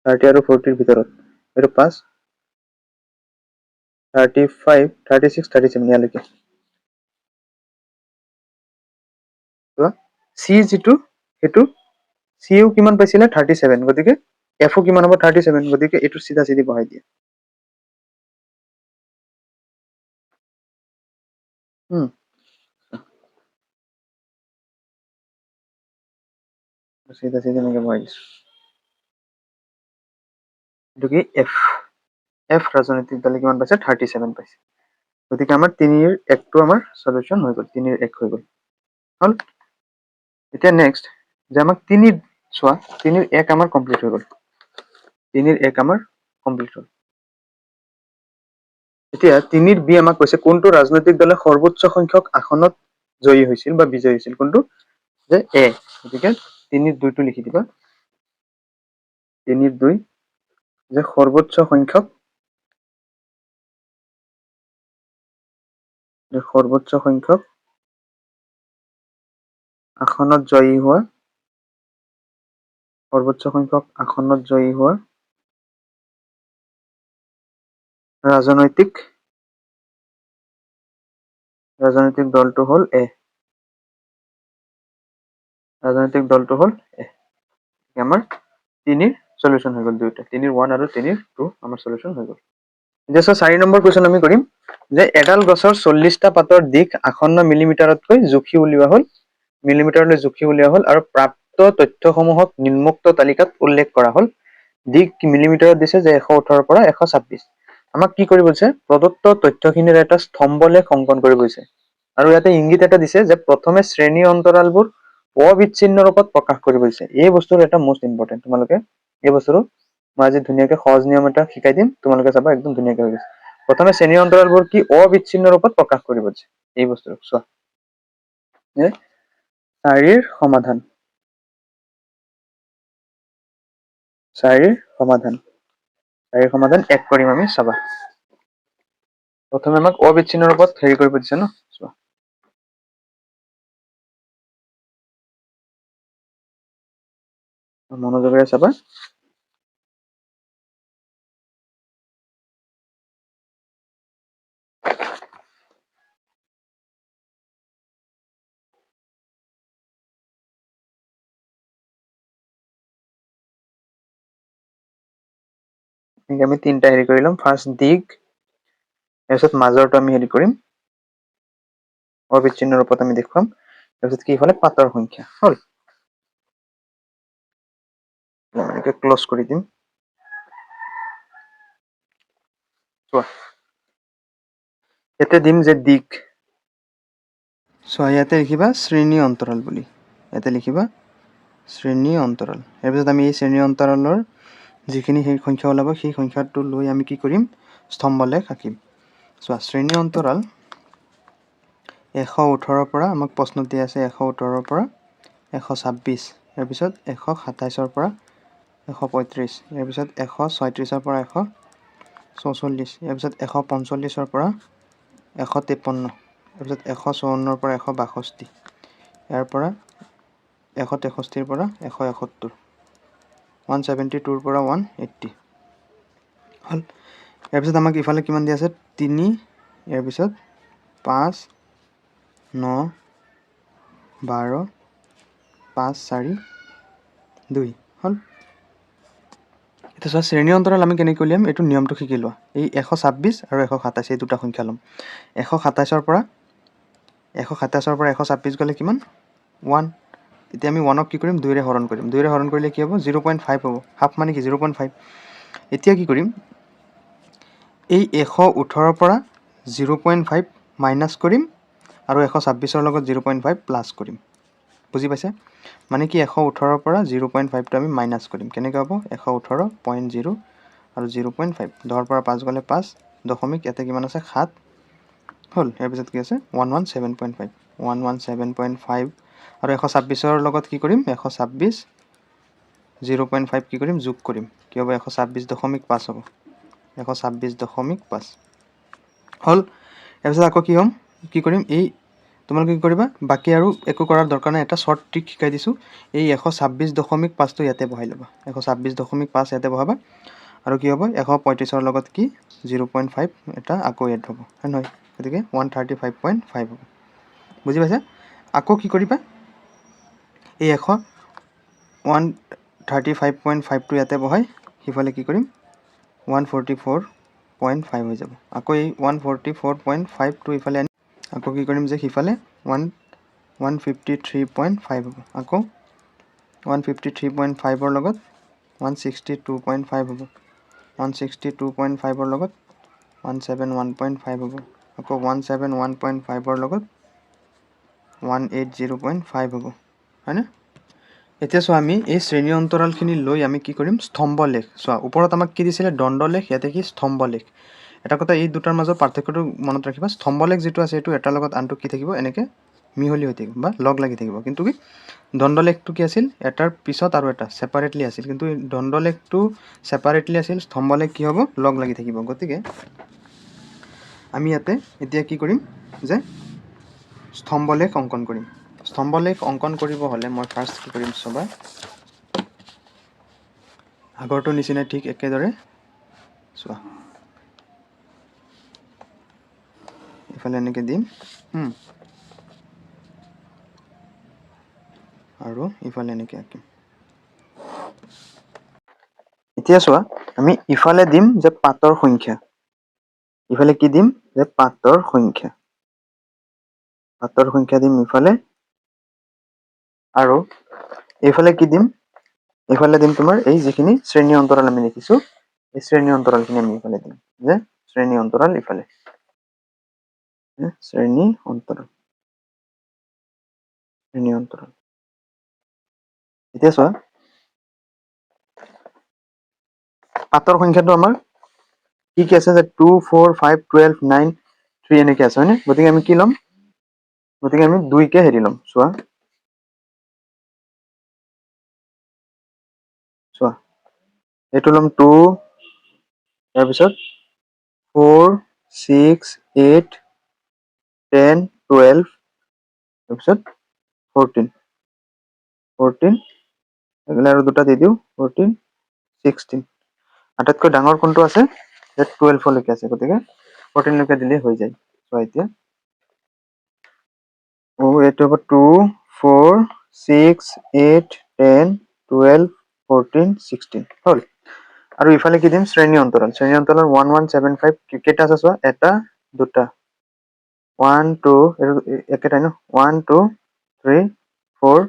30 আৰু 40ৰ ভিতৰত এইটো 5 35 36 37 ইয়ালৈকে চোৱা। চি যিটো সেইটো চিও কিমান পাইছিলে 37। গতিকে এফও কিমান হ'ব 37। গতিকে এইটো চিধা চিধি বহাই দিয়ে। চিধা চিধি এনেকে বহাই দিছো। এইটো কি এফ। এফ ৰাজনৈতিক দলে কিমান পাইছে 37 পাইছে। গতিকে আমাৰ 3ৰ 1টো আমাৰ সলিউশন হৈ গ'ল। 3ৰ 1 হৈ গ'ল হ'ল। এতিয়া নেক্সট যে আমাক 3 চোৱা 3ৰ 1 আমাৰ কমপ্লিট হৈ গ'ল। 3ৰ 1 আমাৰ কমপ্লিট হ'ল। এতিয়া 3ৰ বি আমাক কৈছে কোনটো ৰাজনৈতিক দলে সৰ্বোচ্চ সংখ্যক আসনত জয়ী হৈছিল বা বিজয়ী হৈছিল। কোনটো? যে এ। গতিকে 3ৰ 2টো লিখি দিবা। 3ৰ 2 যে সৰ্বোচ্চ সংখ্যক আসনত জয়ী হোৱা ৰাজনৈতিক দলটো হ'ল এ। ৰাজনৈতিক দলটো হ'ল এ। আমাৰ 3ৰ সলিউশন হৈ গ'ল দুয়োটা। 3ৰ 1 আৰু 3ৰ 2 আমাৰ সলিউশন হৈ গ'ল। এতিয়া 4 নম্বৰ কুৱেশ্যন আমি কৰিম যে এডাল গছৰ 40টা পাতৰ দিশ আসন্ন মিলিমিটাৰতকৈ মিলিমিটাৰলৈ জুখি উলিওৱা হ'ল আৰু প্ৰাপ্ত তথ্যসমূহক নিম্নোক্ত তালিকাত উল্লেখ কৰা হ'ল। দিশ মিলিমিটাৰত দিছে যে 118 পৰা 126। আমাক কি কৰিব দিছে? প্ৰদত্ত তথ্যখিনিৰ এটা স্তম্ভলেখ অংকন কৰিব দিছে। আৰু ইয়াতে ইংগিত এটা দিছে যে প্ৰথমে শ্ৰেণী অন্তৰালবোৰ অবিচ্ছিন্ন ৰূপত প্ৰকাশ কৰিব দিছে। এই বস্তুটো এটা মোষ্ট ইম্পৰ্টেণ্ট। তোমালোকে এই বস্তুটো মই আজি ধুনীয়াকে সহজ নিয়ম এটা শিকাই দিম। তোমালোকে চাবা একদম ধুনীয়াকে হৈ গৈছে। প্ৰথমে শ্ৰেণী অন্তৰালবোৰ কি অবিচ্ছিন্ন ৰূপত প্ৰকাশ কৰিব দিছে। এই বস্তুটো চোৱা 4ৰ সমাধান। 4ৰ সমাধান 1 কৰিম আমি চাবা। প্ৰথমে আমাক অবিচ্ছিন্ন ৰূপত হেৰি কৰিব দিছে ন, চোৱা। মনোযোগেৰে চাবা। আমি 3টা হেৰি কৰি ল'ম। ফাৰ্ষ্ট দিশ, তাৰপিছত মাজৰটো আমি হেৰি কৰিম অবিচ্ছিন্ন ৰূপত আমি দেখুৱাম। তাৰপিছত কি হ'লে পাতৰ সংখ্যা হ'ল। এনেকৈ ক্লজ কৰি দিম। চোৱা ইয়াতে দিম যে দিক, চোৱা ইয়াতে লিখিবা শ্ৰেণী অন্তৰাল বুলি, ইয়াতে লিখিবা শ্ৰেণী অন্তৰাল। ইয়াৰ পিছত আমি এই শ্ৰেণী অন্তৰালৰ যিখিনি সেই সংখ্যা ওলাব সেই সংখ্যাটো লৈ আমি কি কৰিম, স্তম্ভলেখ আঁকিম। চোৱা শ্ৰেণী অন্তৰাল 118 পৰা আমাক প্ৰশ্ন দিয়া আছে 118 পৰা 126, ইয়াৰ পিছত 127 পৰা 135, ইয়াৰ পিছত 136 পৰা 144, ইয়াৰ পিছত 145 পৰা 153, ইয়াৰ পিছত 154 পৰা 162, ইয়াৰ পৰা 163 পৰা 171, 172 পৰা 180 হ'ল। ইয়াৰ পিছত আমাক ইফালে কিমান দিয়া আছে 3, ইয়াৰ পিছত 5, 9, 12, 5, 4, 2 হ'ল। এতিয়া চোৱা শ্ৰেণী অন্তৰাল আমি কেনেকৈ উলিয়াম, এইটো নিয়মটো শিকি লোৱা। এই 126 আৰু 127 এই দুটা সংখ্যা ল'ম। 127 পৰা 126 গ'লে কিমান 1। এতিয়া আমি 1ক কি কৰিম 2ৰে হৰণ কৰিম। 2ৰে হৰণ কৰিলে কি হ'ব 0.5 হ'ব। হাফ মানে কি 0.5। এতিয়া কি কৰিম, এই 118 পৰা 0.5 মাইনাছ কৰিম আৰু 126ৰ লগত 0.5 প্লাছ কৰিম। বুজি পাইছে? মানে কি 118 পৰা 0.5টো আমি মাইনাছ কৰিম। কেনেকৈ হ'ব 118.0 আৰু 0.5, 10ৰ পৰা 5 গ'লে 5 দশমিক, ইয়াতে কিমান আছে 7 হ'ল। ইয়াৰ পিছত কি আছে 117.5, 117.5 আৰু 126ৰ লগত কি কৰিম 126 0.5 কি কৰিম যোগ কৰিম, কি হ'ব 126.5 হ'ব, 126.5 হ'ল। তাৰপিছত আকৌ কি কৰিম, এই তোমালোকে কি কৰিবা, বাকী আৰু একো কৰাৰ দৰকাৰ নাই, এটা শ্বৰ্ট ট্ৰিক শিকাই দিছোঁ। এই 126.5টো ইয়াতে বহাই ল'বা, 126.5 ইয়াতে বহাবা আৰু কি হ'ব 135ৰ লগত কি 0.5 এটা আকৌ এড হ'ব, হয় নহয়? গতিকে 135.5 হ'ব। বুজি পাইছা? আকৌ কি কৰিবা, এই 135.5টো ইয়াতে বহাই সিফালে কি কৰিম 144.5 হৈ যাব। আকৌ এই 144.5টো ইফালে আনি আকৌ কি কৰিম যে সিফালে 153.5 হ'ব। আকৌ 153.5ৰ লগত 162.5 হ'ব, 162.5ৰ লগত 171.5 হ'ব, আকৌ 171.5ৰ লগত 180.5 হ'ব, হয়নে? এতিয়া চোৱা আমি এই শ্ৰেণী অন্তৰালখিনি লৈ আমি কি কৰিম স্তম্ভলেখ। চোৱা ওপৰত আমাক কি দিছিলে দণ্ডলেখ, ইয়াতে কি স্তম্ভলেখ। এটা কথা এই দুটাৰ মাজৰ পাৰ্থক্যটো মনত ৰাখিবা, স্তম্ভলেখ যিটো আছে এইটো এটাৰ লগত আনটো কি থাকিব এনেকৈ মিহলি হৈ থাকিব বা লগ লাগি থাকিব, কিন্তু কি দণ্ডলেখটো কি আছিল এটাৰ পিছত আৰু এটা ছেপাৰেটলি আছিল, কিন্তু দণ্ডলেখটো ছেপাৰেটলি আছিল, স্তম্ভলেখ কি হ'ব লগ লাগি থাকিব। গতিকে আমি ইয়াতে এতিয়া কি কৰিম যে স্তম্ভলেখ অংকন কৰিম। স্তম্ভলেখ অংকন কৰিব হ'লে মই ফাৰ্ষ্ট কি কৰিম চাবা, আগৰটো নিচিনা ঠিক একেদৰে চোৱা ইফালে এনেকৈ দিম আৰু ইফালে এনেকৈ আঁকিম। এতিয়া চোৱা আমি ইফালে দিম যে পাতৰ সংখ্যা, ইফালে কি দিম যে পাতৰ সংখ্যা, পাতৰ সংখ্যা দিম ইফালে, আৰু এইফালে কি দিম, এইফালে দিম তোমাৰ এই যিখিনি শ্ৰেণী অন্তৰাল আমি লিখিছো এই শ্ৰেণী অন্তৰালখিনি আমি ইফালে দিম, যে শ্ৰেণী অন্তৰাল ইফালে, শ্ৰেণী অন্তৰাল, শ্ৰেণী অন্তৰাল। এতিয়া চোৱা পাতৰ সংখ্যাটো আমাৰ কি আছে যে 2, 4, 5, 12, 9, 3 এনেকৈ আছে, হয়নে? গতিকে আমি কি ল'ম, গতিকে আমি 2কে হেৰি ল'ম। চোৱা চোৱা এইটো ল'ম 2, তাৰপিছত 4, 6, 8, 10, 12, তাৰপিছত 14, এইফালে আৰু দুটা দি দিওঁ 14, 16, আটাইতকৈ ডাঙৰ কোনটো আছে 12লৈকে আছে, গতিকে 14লৈকে দিলেই হৈ যায়। চোৱা এতিয়া এইটো হ'ব 2, 4, 6, 8, 10, 12, 14, 16 হ'ল। আৰু ইফালে কি দিম শ্ৰেণী অন্তৰাল, শ্ৰেণী অন্তৰাল 1175 কেইটা আছে চোৱা, এটা দুটা 1 2 একেটাই ন, 1 2 3 4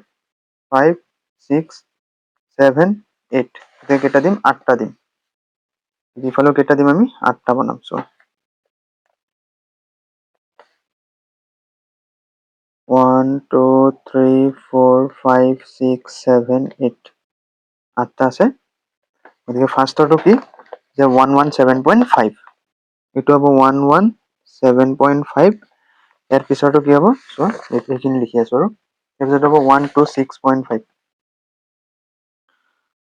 5 6 7 8 এতিয়া কেইটা দিম 8টা দিম ইফালেও কেইটা দিম আমি 8টা বনাম সো 1 2 3 4 5 6 7 8 8টা আছে গতিকে ফাৰ্ষ্টটো কি যে 117.5 এইটো হ'ব 117.5 ইয়াৰ পিছৰটো কি হ'ব চোৱা এইখিনি লিখি আছো আৰু তাৰপিছত হ'ব 126.5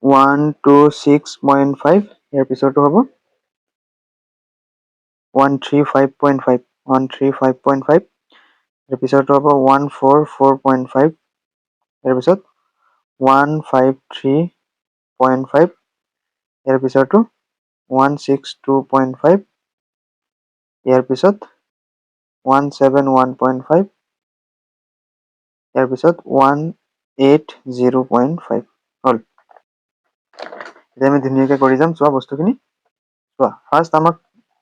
126.5 ইয়াৰ পিছৰটো হ'ব 135.5 135.5 ইয়াৰ পিছৰটো হ'ব 144.5 ইয়াৰ পিছত 153.5 ইয়াৰ পিছৰটো 162.5 ইয়াৰ পিছত 171.5 ইয়াৰ পিছত 180.5 হ'ল এতিয়া আমি ধুনীয়াকৈ কৰি যাম চোৱা বস্তুখিনি চোৱা ফাৰ্ষ্ট আমাক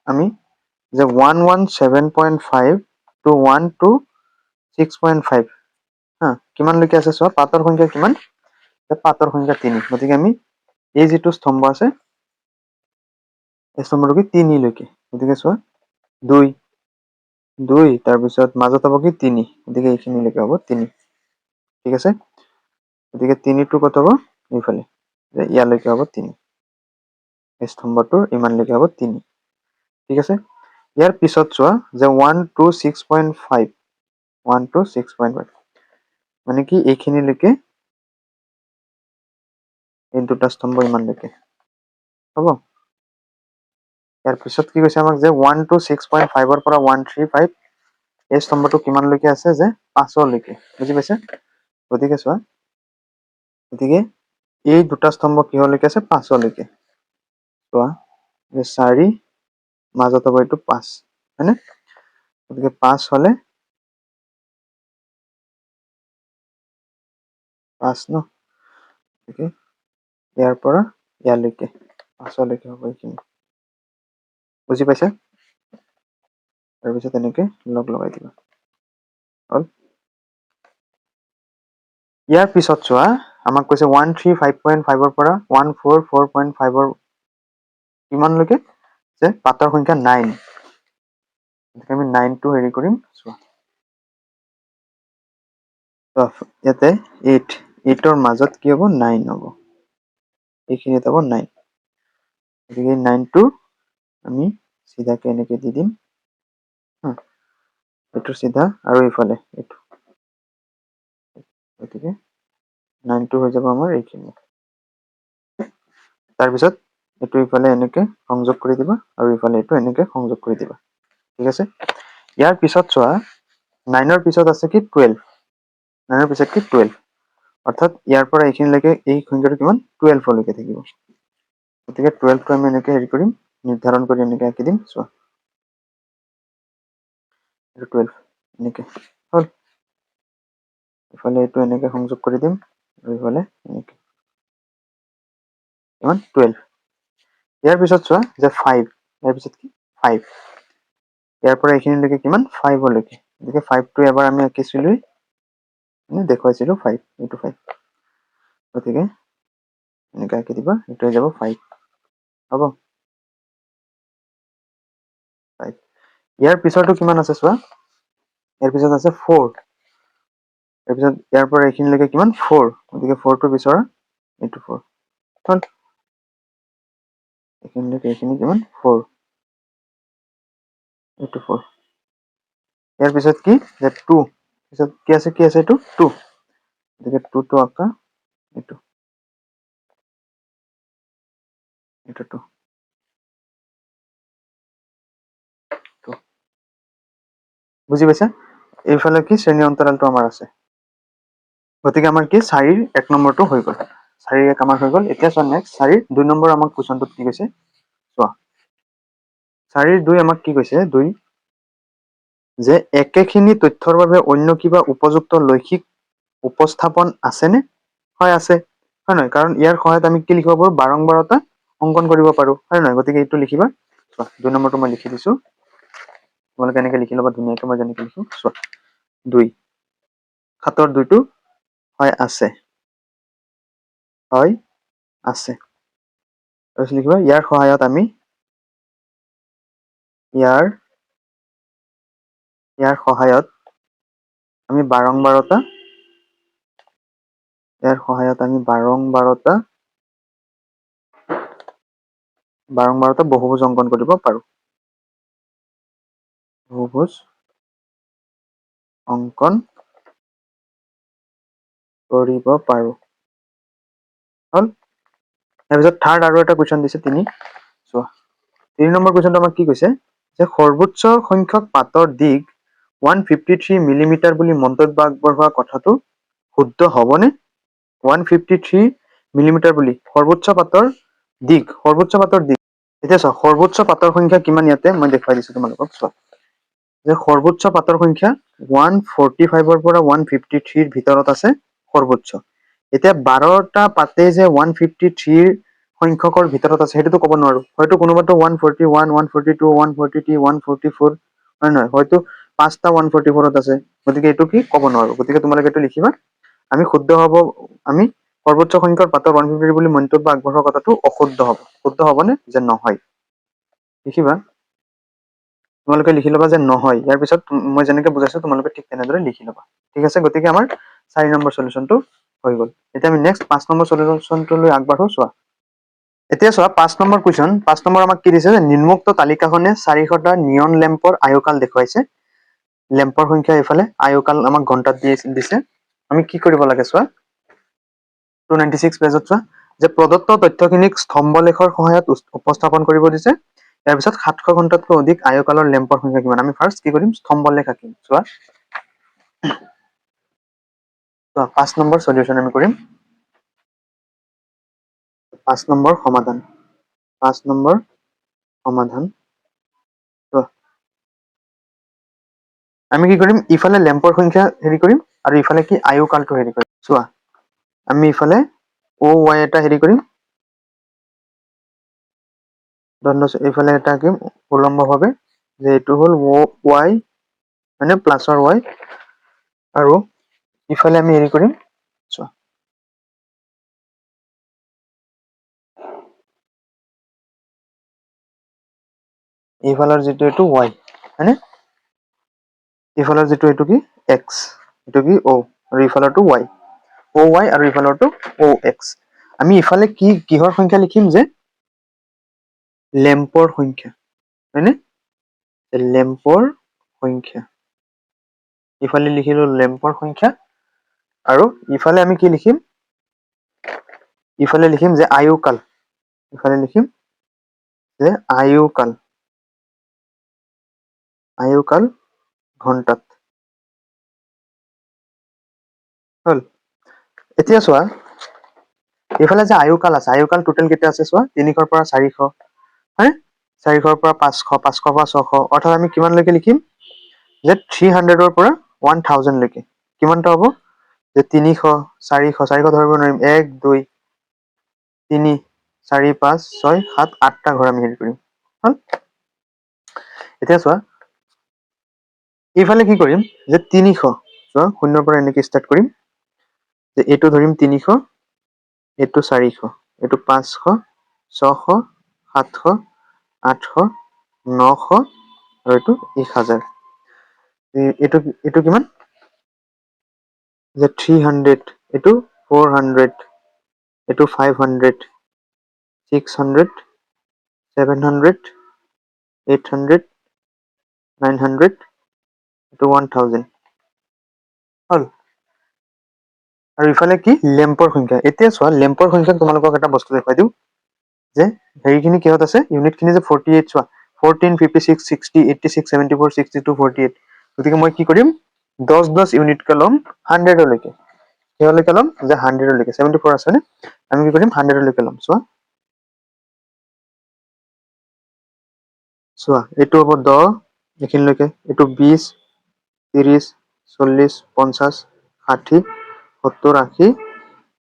আমি যে 117.5 to 126.5 হা কিমানলৈকে আছে চোৱা পাতৰ সংখ্যা কিমান পাতৰ সংখ্যা 3 গতিকে আমি এই যিটো স্তম্ভ আছে এই স্তম্ভটো 3 লৈকে গতিকে চোৱা 2 2 তাৰপিছত মাজত হ'ব কি 3 গতিকে এইখিনিলৈকে হ'ব 3 ঠিক আছে গতিকে 3 টো কত হ'ব এইফালে যে ইয়ালৈকে হ'ব 3 এই স্তম্ভটোৰ ইমানলৈকে হ'ব 3 ঠিক আছে ইয়াৰ পিছত চোৱা যে 126.5 126.5 মানে কি এইখিনিলৈকে এই দুটা স্তম্ভ ইমানলৈকে হ'ব ইয়াৰ পিছত কি কৈছে আমাক যে 126.5 ৰ পৰা 135 এই স্তম্ভটো কিমানলৈকে আছে যে 5 লৈকে বুজি পাইছে গতিকে চোৱা গতিকে এই দুটা স্তম্ভ কিহলৈকে আছে 5 লৈকে চোৱা যে 4 মাজত হ'ব এইটো 5 হয়নে গতিকে 5 হলে 5 ন গতিকে ইয়াৰ পৰা ইয়ালৈকে 5 লৈকে হ'ব এইখিনি বুজি পাইছা তাৰপিছত এনেকে লগ লগাই দিবা হ'ল ইয়াৰ পিছত চোৱা আমাক কৈছে 135.5 ৰ পৰা 144.5 ৰ কিমানলৈকে যে পাতৰ সংখ্যা 9 গতিকে আমি 9 টো হেৰি কৰিম চোৱা ইয়াতে 8 8ৰ মাজত কি হ'ব 9 হ'ব এইখিনিত হ'ব 9 গতিকে 9 টো আমি চিধাকে এনেকে দি দিম এইটো চিধা আৰু এইফালে এইটো গতিকে 9 টো হৈ যাব আমাৰ এইখিনি তাৰপিছত এইটো ইফালে এনেকে সংযোগ কৰি দিবা আৰু ইফালে এইটো এনেকে সংযোগ কৰি দিবা ঠিক আছে ইয়াৰ পিছত চোৱা 9 ৰ পিছত আছে কি 12 9 ৰ পিছত কি 12 অৰ্থাৎ ইয়াৰ পৰা এইখিনিলৈকে এই সংখ্যাটো কিমান 12 লৈকে থাকিব গতিকে 12 টো আমি এনেকে হেৰি কৰিম নিৰ্ধাৰণ কৰি এনেকে আঁকি দিম চোৱা এইটো 12 এনেকে হ'ল ইফালে এইটো এনেকে সংযোগ কৰি দিম আৰু ইফালে এনেকে কিমান 12 ইয়াৰ পিছত চোৱা যে 5 ইয়াৰ পিছত কি 5 ইয়াৰ পৰা এইখিনিলৈকে কিমান 5 লৈকে গতিকে 5 টো এবাৰ আমি আঁকিছিলো দেখুৱাইছিলো 5 এইটো 5 গতিকে এনেকে আঁকি দিবা এইটো হৈ যাব 5 হ'ব 5 ইয়াৰ পিছৰটো কিমান আছে চোৱা ইয়াৰ পিছত আছে 4 ইয়াৰ পিছত ইয়াৰ পৰা এইখিনিলৈকে কিমান 4 গতিকে 4 টো বিচৰা এইটো 4 হ'ল এইখিনিলৈকে এইখিনি কিমান 4 এইটো 4 ইয়াৰ পিছত কি যে 2 পিছত কি আছে এইটো 2 গতিকে 2 টো আঁকা এইটো এইটো 2 বুজি পাইছা এইফালে কি শ্ৰেণী অন্তৰালটো আমাৰ আছে গতিকে আমাৰ কি 4 ৰ 1 নম্বৰটো হৈ গ'ল 4 ৰ 1 আমাৰ হৈ গ'ল এতিয়া চোৱা নেক্সট 4 ৰ 2 নম্বৰ আমাক কুৱেশ্যনটোত কি কৈছে চোৱা 4 ৰ 2 আমাক কি কৈছে 2 যে একেখিনি তথ্যৰ বাবে অন্য কিবা উপযুক্ত লৈখিক উপস্থাপন আছেনে হয় আছে হয় নহয় কাৰণ ইয়াৰ সহায়ত আমি কি লিখিব পাৰো বাৰংবাৰতা অংকন কৰিব পাৰো হয় নহয় গতিকে এইটো লিখিবা চোৱা 2 নম্বৰটো মই লিখি দিছো তোমালোকে এনেকে লিখি ল'বা ধুনীয়াকৈ মই যেনেকৈ লিখো চোৱা 2 7 ৰ 2 টো হয় আছে হয় আছে। তাৰপিছত লিখিবা ইয়াৰ সহায়ত আমি ইয়াৰ সহায়ত আমি বাৰংবাৰতা বহুভুজ অংকন কৰিব পাৰো। বহুভুজ অংকন কৰিব পাৰো। হ'ল। তাৰপিছত থাৰ্ড আৰু এটা কুৱেশ্যন দিছে তিনি। চোৱা 3 নম্বৰ কুৱেশ্যনটো আমাক কি কৈছে যে সৰ্বোচ্চ সংখ্যক পাতৰ দিশ 153 মিলিমিটাৰ বুলি মন্তব্য আগবঢ়োৱা কথাটো শুদ্ধ হ'বনে? 153 মিলিমিটাৰ বুলি সৰ্বোচ্চ পাতৰ দিশ। এতিয়া চোৱা সৰ্বোচ্চ পাতৰ সংখ্যা কিমান ইয়াতে মই দেখুৱাই দিছো তোমালোকক। চোৱা যে সৰ্বোচ্চ পাতৰ সংখ্যা 145 পৰা 153 ভিতৰত আছে সৰ্বোচ্চ। এতিয়া 12টা পাতে যে 153 সংখ্যকৰ ভিতৰত আছে সেইটোতো ক'ব নোৱাৰো। হয়তো কোনোবাটো 141, 142, 143, 144 হয় নহয়, হয়তো 5টা 144ত আছে। গতিকে এইটো কি ক'ব নোৱাৰো। গতিকে তোমালোকে এইটো লিখিবা আমি সৰ্বোচ্চ সংখ্যক পাতৰ 153 বুলি মন্তব্য আগবঢ়োৱা কথাটো অশুদ্ধ হ'ব। শুদ্ধ হ'বনে? যে নহয়। লিখিবা তোমালোকে লিখি ল'বা যে নহয়। ইয়াৰ পিছত মই যেনেকে বুজাইছো তোমালোকে ঠিক তেনেদৰে লিখি ল'বা। ঠিক আছে, গতিকে আমাৰ 4 নম্বৰ সলিউশনটো হৈ গ'ল। এতিয়া আমি নেক্সট 5 নম্বৰ সলিউশনটোলৈ আগবাঢ়ো। চোৱা এতিয়া চোৱা 5 নম্বৰ কুৱেশ্যন। 5 নম্বৰ আমাক কি দিছে যে নিম্নোক্ত তালিকাখনে 400টা নিয়ন লেম্পৰ আয়ুকাল দেখুৱাইছে। লেম্পৰ সংখ্যা এইফালে আয়ুকাল আমাক ঘণ্টাত দিছে। আমি কি কৰিব লাগে চোৱা 296 পেজত চোৱা যে প্ৰদত্ত তথ্যখিনিক স্তম্ভলেখৰ সহায়ত উপস্থাপন কৰিব দিছে। ইয়াৰ পিছত 700 ঘণ্টাতকৈ অধিক আয়ুকালৰ লেম্পৰ সংখ্যা কিমান? আমি ফাৰ্ষ্ট কি কৰিম স্তম্ভলেখ আঁকিম। চোৱা 5 নম্বৰ সলিউশন আমি কৰিম। 5 নম্বৰ সমাধান। আমি কি কৰিম ইফালে লেম্পৰ সংখ্যা হেৰি কৰিম আৰু ইফালে কি আয়ুকালটো হেৰি কৰিম। চোৱা আমি ইফালে OY এটা হেৰি কৰিম, এইফালে এটা আঁকিম উলম্বভাৱে যে এইটো হ'ল OY মানে প্লাছৰ Y আৰু ইফালে আমি হেৰি কৰিম। চোৱা এইফালৰ যিটো এইটো Y হয়নে, ইফালৰ যিটো এইটো কি X, এইটো কি O আৰু ইফালৰটো Y, OY আৰু ইফালৰটো OX। আমি ইফালে কিহৰ সংখ্যা লিখিম যে লেম্পৰ সংখ্যা হয়নে, লেম্পৰ সংখ্যা। ইফালে লিখিলো লেম্পৰ সংখ্যা আৰু ইফালে আমি কি লিখিম, ইফালে লিখিম যে আয়ুকাল। ইফালে লিখিম যে আয়ুকাল ঘণ্টাত। হল। এতিয়া চোৱা এইফালে যে আয়ুকাল আছে, আয়ুকাল টোটেল কেইটা আছে চোৱা 300 পৰা 400 হয়, 400 পৰা 500, 500 পৰা 600, অৰ্থাৎ আমি কিমানলৈকে লিখিম যে 300ৰ পৰা 1000 লৈকে। কিমানটা হ'ব যে 300, 400 ধৰিব নোৱাৰিম 1 2 3 4 5 6 7 8টা ঘৰ আমি হেৰি কৰিম। হল। এতিয়া চোৱা এইফালে কি কৰিম যে 300 চোৱা 0ৰ পৰা এনেকে ষ্টাৰ্ট কৰিম যে এইটো ধৰিম 300, এইটো 400, এইটো 500, 600, 700, 800, 900 আৰু এইটো 1000। এইটো কিমান যে 300, এইটো 400, এইটো 500, 600, 700, 800, 900, এইটো 1000। হল। আৰু ইফালে কি লেম্পৰ সংখ্যা। এতিয়া চোৱা লেম্পৰ সংখ্যা তোমালোকক এটা বস্তু দেখুৱাই দিওঁ যে হেৰিখিনি কিহত আছে, ইউনিট খিনি যে 48 চোৱা 14, 56, 60, 86, 74, 62, 48। গতিকে মই কি কৰিম 10 ইউনিটকে ল'ম 100লৈকে। কিহলৈকে ল'ম যে 100লৈকে, 74 আছে নে, আমি কি কৰিম 100লৈকে ল'ম। চোৱা এইটো হ'ব 10 এইখিনিলৈকে, এইটো 20, 30, 40, 50, 60, 70, 80,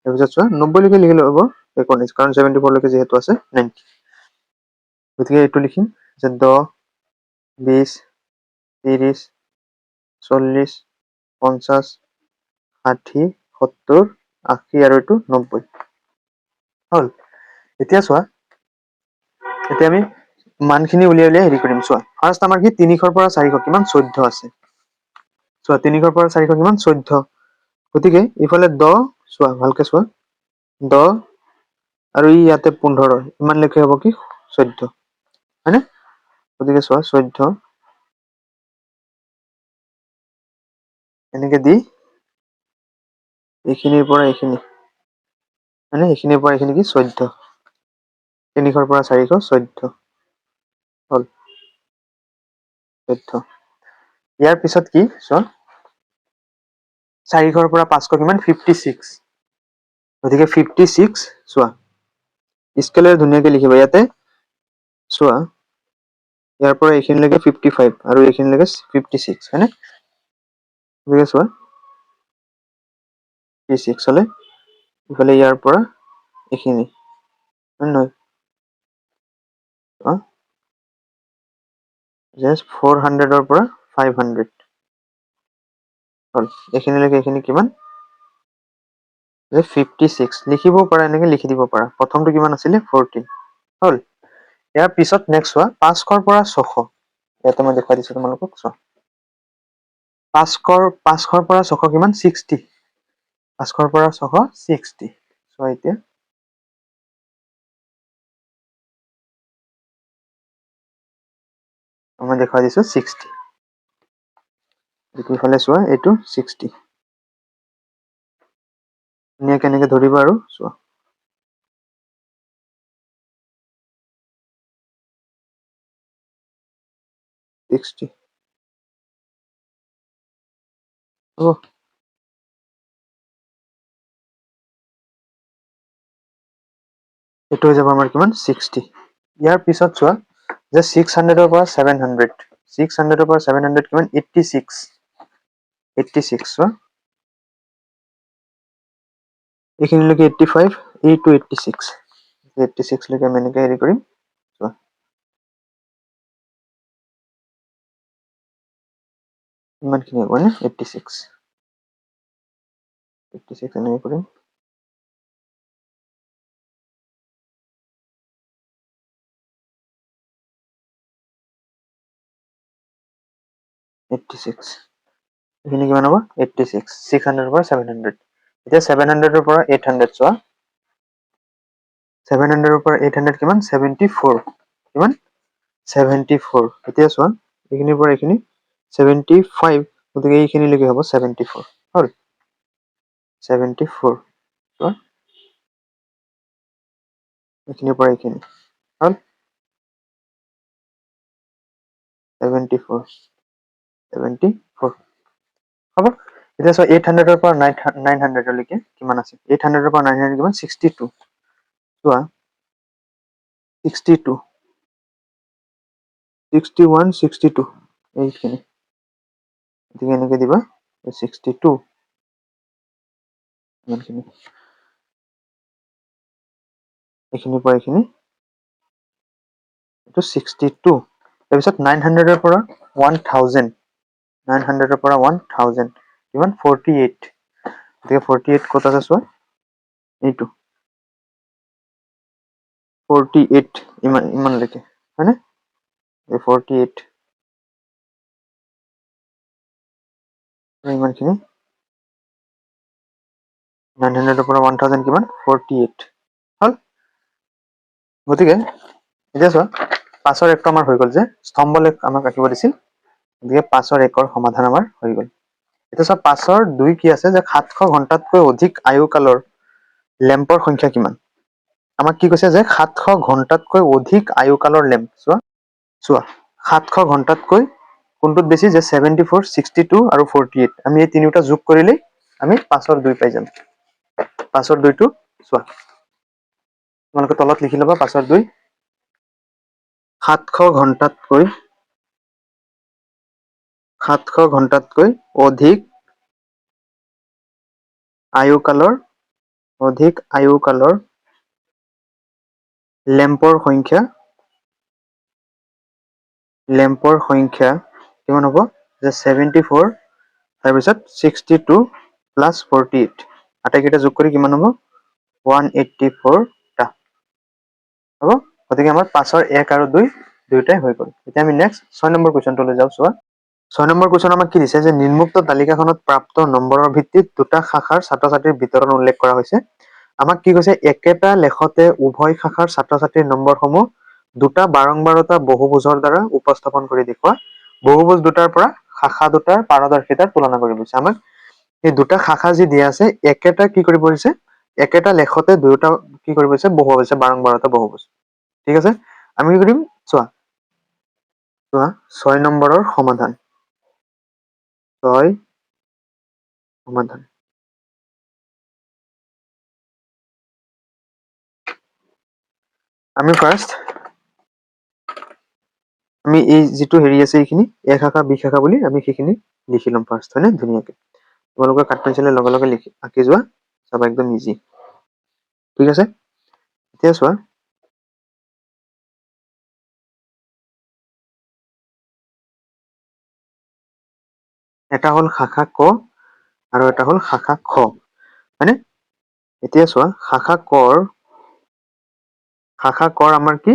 তাৰপিছত চোৱা 90লৈকে লিখিলে হ'ব 19, কাৰণ 74লৈকে যিহেতু আছে 90। গতিকে এইটো লিখিম যে 10, 20, 30, 40, 50, 60, 70, 80 আৰু এইটো 90। হল এতিয়া চোৱা এতিয়া আমি মানখিনি উলিয়াই হেৰি কৰিম চোৱা ফাৰ্ষ্ট আমাৰ কি 300 পৰা 400 কিমান 14 আছে চোৱা 300 পৰা 400 কিমান 14 গতিকে ইফালে 10 চোৱা ভালকে চোৱা 10 আৰু ইয়াতে 15 ইমান লেখে হ'ব কি 14 হয়নে গতিকে চোৱা 14 এনেকে দি এইখিনিৰ পৰা এইখিনি মানে এইখিনিৰ পৰা এইখিনি কি 14 300 পৰা 400 14 হল 14 ইয়াৰ পিছত কি চোৱা 400 পৰা 500 কিমান 56 গতিকে 56 চোৱা স্কেলেৰে ধুনীয়াকে লিখিবা ইয়াতে চোৱা ইয়াৰ পৰা এইখিনিলৈকে 55 আৰু এইখিনিলৈকে 56 হয়নে গতিকে চোৱা 56 হলে ইফালে ইয়াৰ পৰা এইখিনি নহয় জাষ্ট 400 পৰা 500 হল এইখিনিলৈকে এইখিনি কিমান 56 লিখিবও পাৰা এনেকে লিখি দিব পাৰা প্ৰথমটো কিমান আছিলে 14 হল ইয়াৰ পিছত নেক্সট চোৱা 500 পৰা 600 ইয়াতে মই দেখুৱাই দিছো তোমালোকক চোৱা 500 পৰা 600 কিমান 60 500 পৰা 600 60 চোৱা এতিয়া মই দেখুৱাই দিছো 60 ইফালে চোৱা এইটো 60 ধুনীয়াকে এনেকে ধৰিবা আৰু চোৱা এইটো হৈ যাব আমাৰ কিমান 60 ইয়াৰ পিছত চোৱা যে 600 পৰা 700 600 পৰা 700 কিমান 86 86 চোৱা এইখিনিলৈকে 85 এইটো 86 86 লৈকে আমি এনেকে হেৰি কৰিম চোৱা ইমানখিনি হ'ব নে 86 এনেকে কৰিম 86 এইখিনি কিমান হ'ব 86 600 পৰা 700 এতিয়া 700 পৰা 800 চোৱা 700 পৰা 800 কিমান 74 কিমান 74 এতিয়া চোৱা এইখিনিৰ পৰা এইখিনি 75 গতিকে এইখিনিলৈকে হ'ব 74 হল 74 চোৱা এইখিনিৰ পৰা এইখিনি হল 74 74 হ'ব এতিয়া চোৱা 800 পৰা 900 লৈকে কিমান আছে 800 পৰা 900 কিমান 62 চোৱা 62 61 62 এইখিনি গতিকে এনেকে দিবা 62 ইমানখিনি এইখিনিৰ পৰা এইখিনি এইটো 62 তাৰপিছত 900 পৰা 1000 900 পৰা 1000 কিমান 48 গতিকে 48 ক'ত আছে চোৱা এইটো 48 ইমানলৈকে হয়নে এই 48 ইমানখিনি 900 পৰা 1000 কিমান 48 হল গতিকে এতিয়া চোৱা 5ৰ একটো আমাৰ হৈ গ'ল যে স্তম্ভ লেখ আমাক ৰাখিব দিছিল গতিকে 5ৰ একৰ সমাধান আমাৰ হৈ গ'ল এতিয়া চোৱা 5ৰ 2 কি আছে যে 700 ঘণ্টাতকৈ অধিক আয়ুকালৰ লেম্পৰ সংখ্যা কিমান আমাক কি কৈছে যে 700 ঘণ্টাতকৈ অধিক আয়ুকালৰ লেম্প চোৱা 700 ঘণ্টাতকৈ কোনটোত বেছি যে 74 62 আৰু 48 আমি এই তিনিটা যোগ কৰিলেই আমি 5ৰ 2 পাই যাম 5ৰ 2টো চোৱা তোমালোকে তলত লিখি ল'বা 5ৰ 2 700 ঘণ্টাতকৈ অধিক আয়ুকালৰ লেম্পৰ সংখ্যা কিমান হ'ব যে 74 তাৰপিছত 62 প্লাছ 48 আটাইকেইটা যোগ কৰি কিমান হ'ব 184টা হ'ব গতিকে আমাৰ 5ৰ 1 আৰু 2 দুয়োটাই হৈ গ'ল এতিয়া আমি নেক্সট 6 নম্বৰ কুৱেশ্যনটোলৈ যাওঁ চোৱা 6 নম্বৰ কুৱেশ্যন আমাক কি দিছে যে নিম্নোক্ত তালিকাখনত প্ৰাপ্ত নম্বৰৰ ভিত্তিত দুটা শাখাৰ ছাত্ৰ-ছাত্ৰীৰ বিতৰণ উল্লেখ কৰা হৈছে আমাক কি কৈছে একেটা লেখতে উভয় শাখাৰ ছাত্ৰ-ছাত্ৰীৰ নম্বৰসমূহ দুটা বাৰংবাৰতা বহুভুজৰ দ্বাৰা উপস্থাপন কৰি দেখুওৱা বহুভুজ দুটাৰ পৰা শাখা দুটাৰ পাৰদৰ্শিতাৰ তুলনা কৰিব দিছে আমাক এই দুটা শাখা যি দিয়া আছে একেটা কি কৰিব দিছে একেটা লেখতে দুটা কি কৰিব দিছে বহু হৈছে বাৰংবাৰতা বহুভুজ ঠিক আছে আমি কি কৰিম চোৱা 6 নম্বৰৰ সমাধান 6 সমাধান আমি ফাৰ্ষ্ট আমি এই যেটো হেৰি আছে এইখিনি এক শাখা বি শাখা বুলি আমি সেইখিনি লিখি লম ফাৰ্ষ্ট হয়নে ধুনীয়াকৈ তোমালোকৰ কাট পেন্সিলে লগে লগে লিখি আঁকি যোৱা সব একদম ইজি ঠিক আছে এতিয়া চোৱা এটা হল শাখা ক আৰু এটা হল শাখা খ হয়নে এতিয়া চোৱা শাখা কৰ আমাৰ কি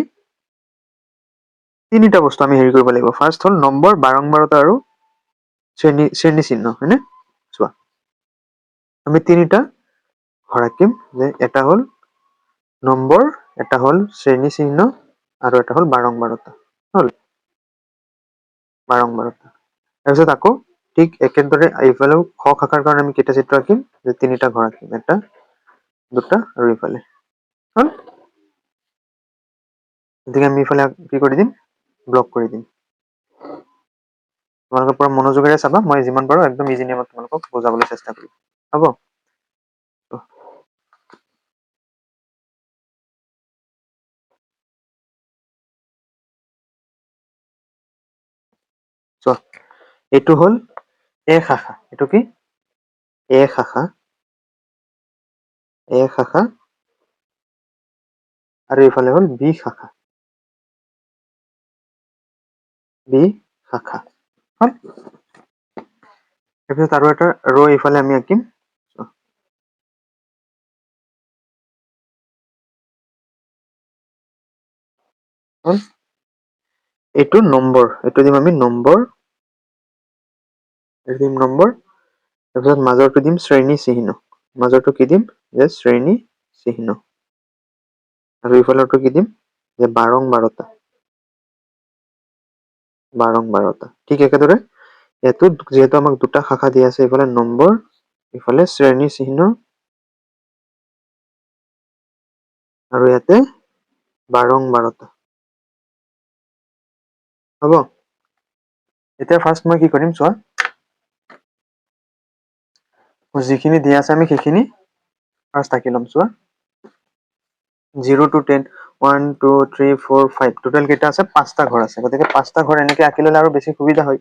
তিনিটা বস্তু আমি হেৰি কৰিব লাগিব ফাৰ্ষ্ট হল নম্বৰ বাৰংবাৰতা আৰু শ্ৰেণী চিহ্ন হয়নে চোৱা আমি তিনিটা ভৰাকিম যে এটা হল নম্বৰ এটা হল শ্ৰেণী চিহ্ন আৰু এটা হল বাৰংবাৰতা হল বাৰংবাৰতা তাৰপিছত আকৌ ঠিক একেদৰে এইফালেও খ শাখাৰ কাৰণে আমি কেইটা চিত্ৰ আঁকিম যে তিনিটা ঘৰ আঁকিম এটা দুটা আৰু এইফালে হল গতিকে আমি এইফালে কি কৰি দিম ব্লক কৰি দিম তোমালোকে পুৰা মনোযোগেৰে চাবা মই যিমান পাৰো একদম ইজি নিয়মত তোমালোকক বুজাবলৈ চেষ্টা কৰিম হ'ব চোৱা এইটো হল এ শাখা এইটো কি এ শাখা আৰু এইফালে হল বি শাখা হল তাৰপিছত আৰু এটা ৰ এইফালে আমি আঁকিম হল এইটো নম্বৰ এইটো দিম আমি নম্বৰ এইটো দিম নম্বৰ তাৰপিছত মাজৰটো দিম শ্ৰেণী চিহ্ন মাজৰটো কি দিম যে শ্ৰেণী চিহ্ন আৰু এইফালৰটো কি দিম যে বাৰংবাৰতা ঠিক একেদৰে ইয়াতো যেহেতু আমাক দুটা শাখা দিয়া আছে এইফালে নম্বৰ ইফালে শ্ৰেণী চিহ্ন আৰু ইয়াতে বাৰংবাৰতা হ'ব এতিয়া ফাৰ্ষ্ট মই কি কৰিম চোৱা যিখিনি দিয়া আছে আমি সেইখিনি ফাৰ্ষ্ট আঁকি ল'ম চোৱা 0 to 10 1 2 3 4 5 টোটেল কেইটা আছে পাঁচটা ঘৰ আছে গতিকে পাঁচটা ঘৰ এনেকৈ আঁকি ল'লে আৰু বেছি সুবিধা হয়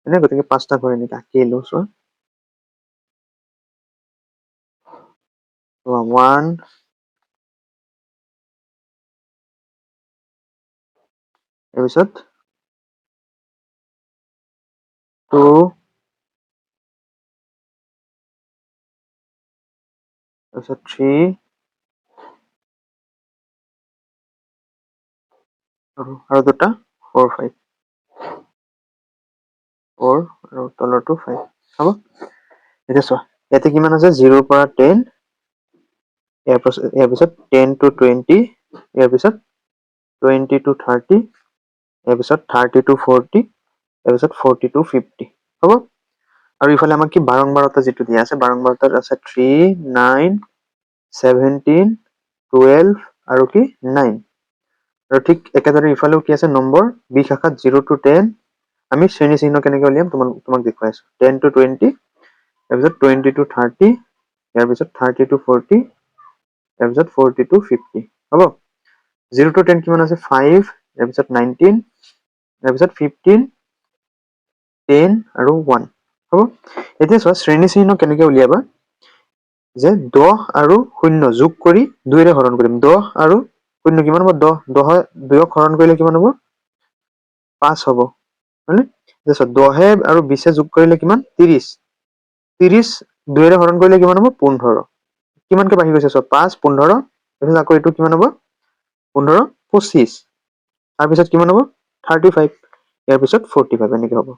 গতিকে পাঁচটা ঘৰ এনেকৈ আঁকি লো চোৱা 1 তাৰপিছত 2 তাৰপিছত 3 আৰু দুটা 4 5 4 আৰু তলৰটো 5 হ'ব এতিয়া চোৱা ইয়াতে কিমান আছে 0 পৰা 10 ইয়াৰ পিছত 10 to 20 ইয়াৰ পিছত 20 to 30 ইয়াৰ পিছত 30 to 40 ইয়াৰ পিছত 40 to 50 হ'ব আৰু ইফালে আমাক কি বাৰংবাৰতা যিটো দিয়া আছে বাৰংবাৰতাত আছে 3 9 17 12 আৰু কি 9 আৰু ঠিক একেদৰে ইফালেও কি আছে নম্বৰ বি শাখাত 0 to 10 আমি শ্ৰেণী চিহ্ন কেনেকৈ উলিয়াম তোমাক দেখুৱাই আছো 10 to 20 তাৰপিছত 20 to 30 ইয়াৰ পিছত 30 to 40 তাৰপিছত 40 to 50 হ'ব 0 to 10 কিমান আছে 5 ইয়াৰ পিছত 19 ইয়াৰ পিছত 15 10 আৰু 1 হ'ব এতিয়া চোৱা শ্ৰেণী চিহ্ন কেনেকৈ উলিয়াবা যে 10 আৰু 0 যোগ কৰি 2 ৰে হৰণ কৰিম 10 আৰু 0 কিমান হ'ব 10 2ক হৰণ কৰিলে কিমান হ'ব 5 হ'ব হয়নে 10 আৰু 20 যোগ কৰিলে কিমান 30 30 2 ৰে হৰণ কৰিলে কিমান হ'ব 15 কিমানকৈ বাঢ়ি গৈছে চোৱা 5 15 তাৰপিছত আকৌ এইটো কিমান হ'ব 15 25 তাৰপিছত কিমান হ'ব 35 ইয়াৰ পিছত 45 এনেকৈ হ'ব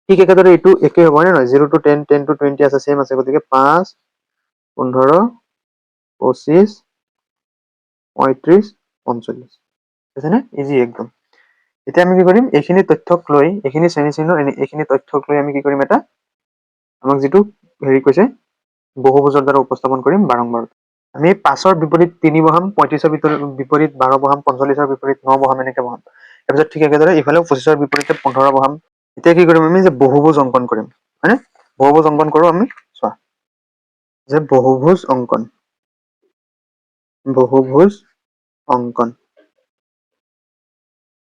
ঠিক একেদৰে এইটো একে হ'ব নে নহয় 0 to 10 10 to 20 আছে সেম আছে গতিকে 5 15 25 35 45 আছে নে ইজি একদম এতিয়া আমি কি কৰিম এইখিনি তথ্যক লৈ এইখিনি শ্ৰেণী চিহ্ন এইখিনি তথ্যক লৈ আমি কি কৰিম এটা আমাক যেটো হেৰি কৈছে বহুভুজৰ দ্বাৰা উপস্থাপন কৰিম বাৰংবাৰ আমি 5ৰ বিপৰীত 3 বহাম 35ৰ বিপৰীত 12 বহাম 45ৰ বিপৰীত 9 বহাম এনেকৈ বহাম তাৰপিছত ঠিক একেদৰে ইফালেও 25ৰ বিপৰীতে 15 বহাম এতিয়া কি কৰিম আমি যে বহুভুজ অঙ্কন কৰিম হয়নে বহুভুজ অঙ্কন কৰো আমি চোৱা যে বহুভুজ অঙ্কন